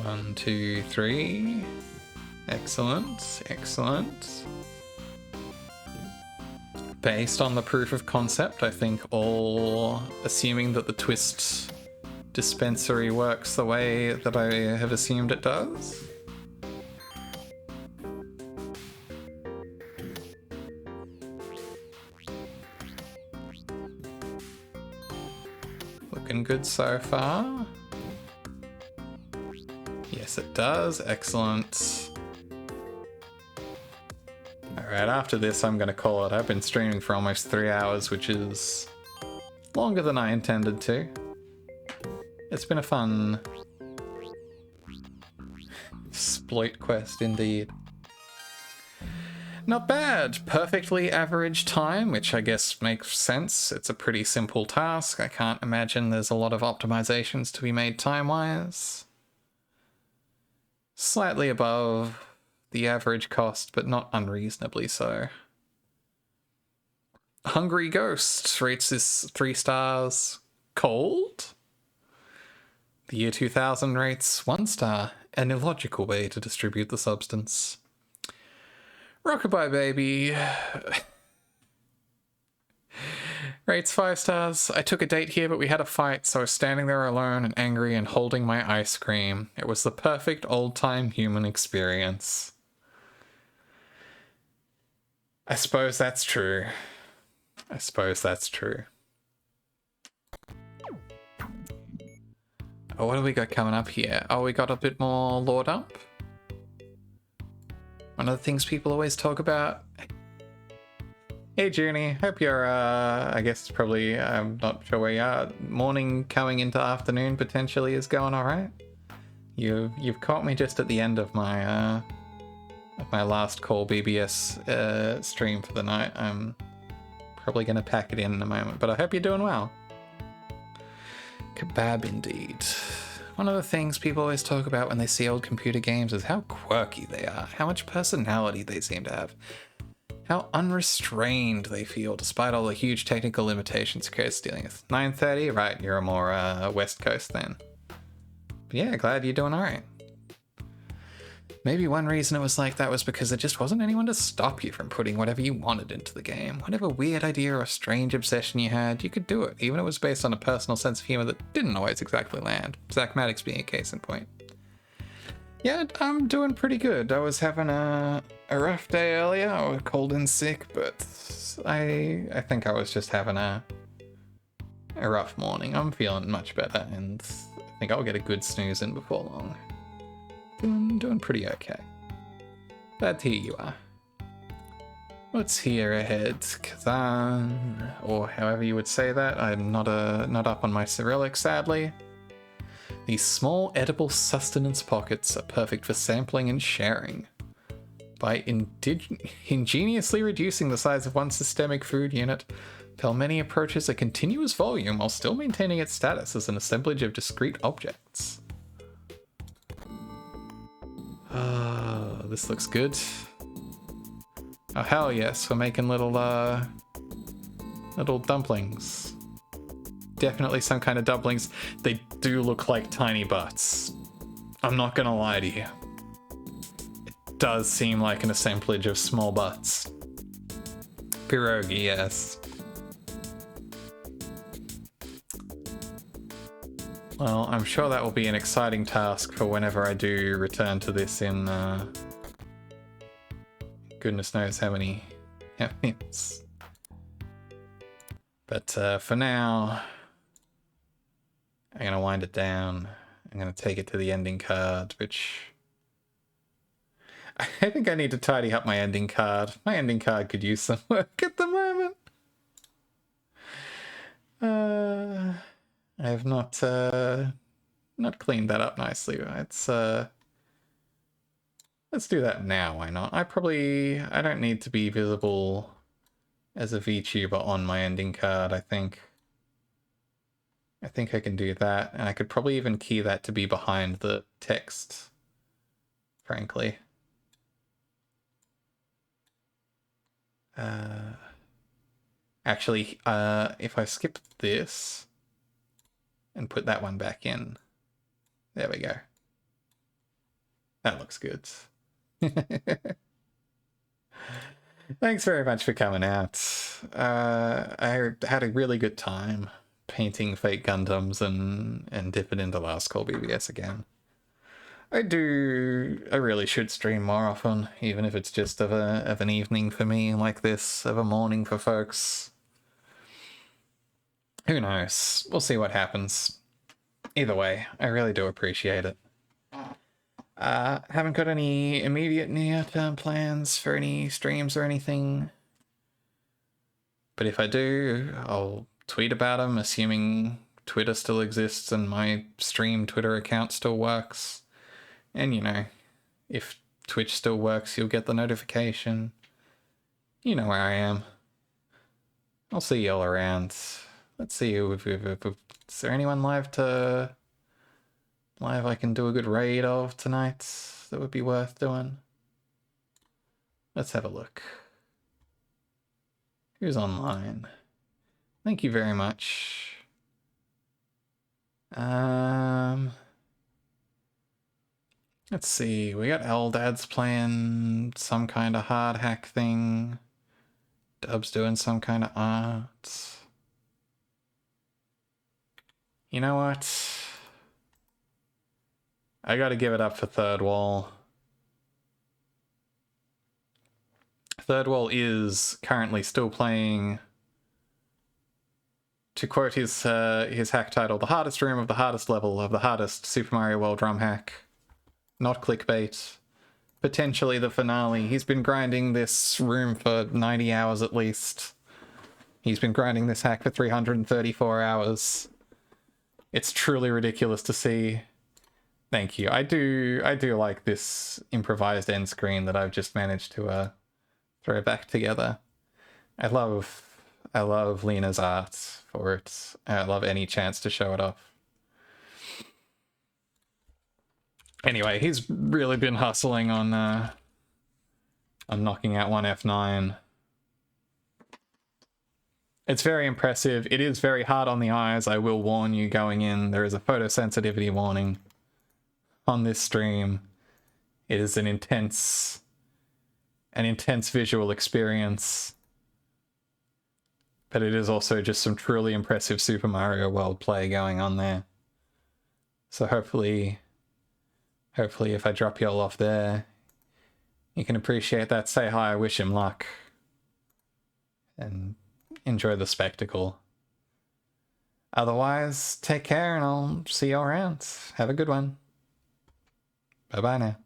1, 2, 3. Excellent, excellent. Based on the proof of concept, I think all, assuming that the twist dispensary works the way that I have assumed it does. Looking good so far. Yes, it does. Excellent. Alright, after this I'm gonna call it. I've been streaming for almost 3 hours, which is longer than I intended to. It's been a fun exploit quest indeed. Not bad. Perfectly average time, which I guess makes sense. It's a pretty simple task. I can't imagine there's a lot of optimizations to be made time-wise. Slightly above the average cost, but not unreasonably so. Hungry Ghost rates this 3 stars. Cold? The year 2000 rates 1 star. An illogical way to distribute the substance. Rockabye Baby rates 5 stars. I took a date here, but we had a fight, so I was standing there alone and angry and holding my ice cream. It was the perfect old-time human experience. I suppose that's true. I suppose that's true. Oh, what do we got coming up here? Oh, we got a bit more lore dump. One of the things people always talk about Hey Junie, hope you're, I guess it's probably, I'm not sure where you are, morning coming into afternoon potentially is going alright? You've caught me just at the end of my last Call BBS stream for the night. I'm probably going to pack it in a moment, but I hope you're doing well. Kebab indeed. One of the things people always talk about when they see old computer games is how quirky they are, how much personality they seem to have, how unrestrained they feel despite all the huge technical limitations Kurt's dealing with. 9:30? Right, you're a more West Coast then. But yeah, glad you're doing alright. Maybe one reason it was like that was because there just wasn't anyone to stop you from putting whatever you wanted into the game. Whatever weird idea or strange obsession you had, you could do it, even if it was based on a personal sense of humor that didn't always exactly land. Zach Maddox being a case in point. Yeah, I'm doing pretty good. I was having a rough day earlier. I was cold and sick, but I think I was just having a rough morning. I'm feeling much better, and I think I'll get a good snooze in before long. Doing pretty okay. Glad to hear you are. What's here ahead? Kazan, or however you would say that. I'm not up on my Cyrillic, sadly. These small edible sustenance pockets are perfect for sampling and sharing. By ingeniously reducing the size of one systemic food unit, Pelmeni approaches a continuous volume while still maintaining its status as an assemblage of discrete objects. This looks good. Oh hell yes, we're making little dumplings. Definitely some kind of dumplings. They do look like tiny butts. I'm not gonna lie to you. It does seem like an assemblage of small butts. Pierogi, yes. Well, I'm sure that will be an exciting task for whenever I do return to this in, goodness knows how many minutes. But for now, I'm going to wind it down. I'm going to take it to the ending card, which I think I need to tidy up my ending card. My ending card could use some work at the moment. I have not cleaned that up nicely. Let's do that now, why not? I don't need to be visible as a VTuber on my ending card, I think. I think I can do that, and I could probably even key that to be behind the text, frankly. Actually, if I skip this and put that one back in, there we go. That looks good. Thanks very much for coming out. I had a really good time painting fake Gundams and dipping into Last Call BBS again. I really should stream more often, even if it's just of an evening for me like this, of a morning for folks. Who knows? We'll see what happens. Either way, I really do appreciate it. Haven't got any immediate near-term plans for any streams or anything. But if I do, I'll tweet about them, assuming Twitter still exists and my stream Twitter account still works. And, you know, if Twitch still works, you'll get the notification. You know where I am. I'll see y'all around. Let's see, is there anyone live I can do a good raid of tonight that would be worth doing? Let's have a look. Who's online? Thank you very much. Let's see, we got Eldad's playing some kind of hard hack thing. Dub's doing some kind of art. You know what? I gotta give it up for Third Wall. Third Wall is currently still playing, to quote his hack title, the hardest room of the hardest level of the hardest Super Mario World drum hack. Not clickbait. potentially the finale. He's been grinding this room for 90 hours at least. He's been grinding this hack for 334 hours. It's truly ridiculous to see. Thank you. I do like this improvised end screen that I've just managed to throw back together. I love Lena's art for it. I love any chance to show it off. Anyway, he's really been hustling on knocking out one F9. It's very impressive. It is very hard on the eyes. I will warn you going in. There is a photosensitivity warning on this stream. It is an intense visual experience. But it is also just some truly impressive Super Mario World play going on there. So hopefully if I drop y'all off there, you can appreciate that. Say hi, wish him luck. And enjoy the spectacle. Otherwise, take care and I'll see you around. Have a good one. Bye-bye now.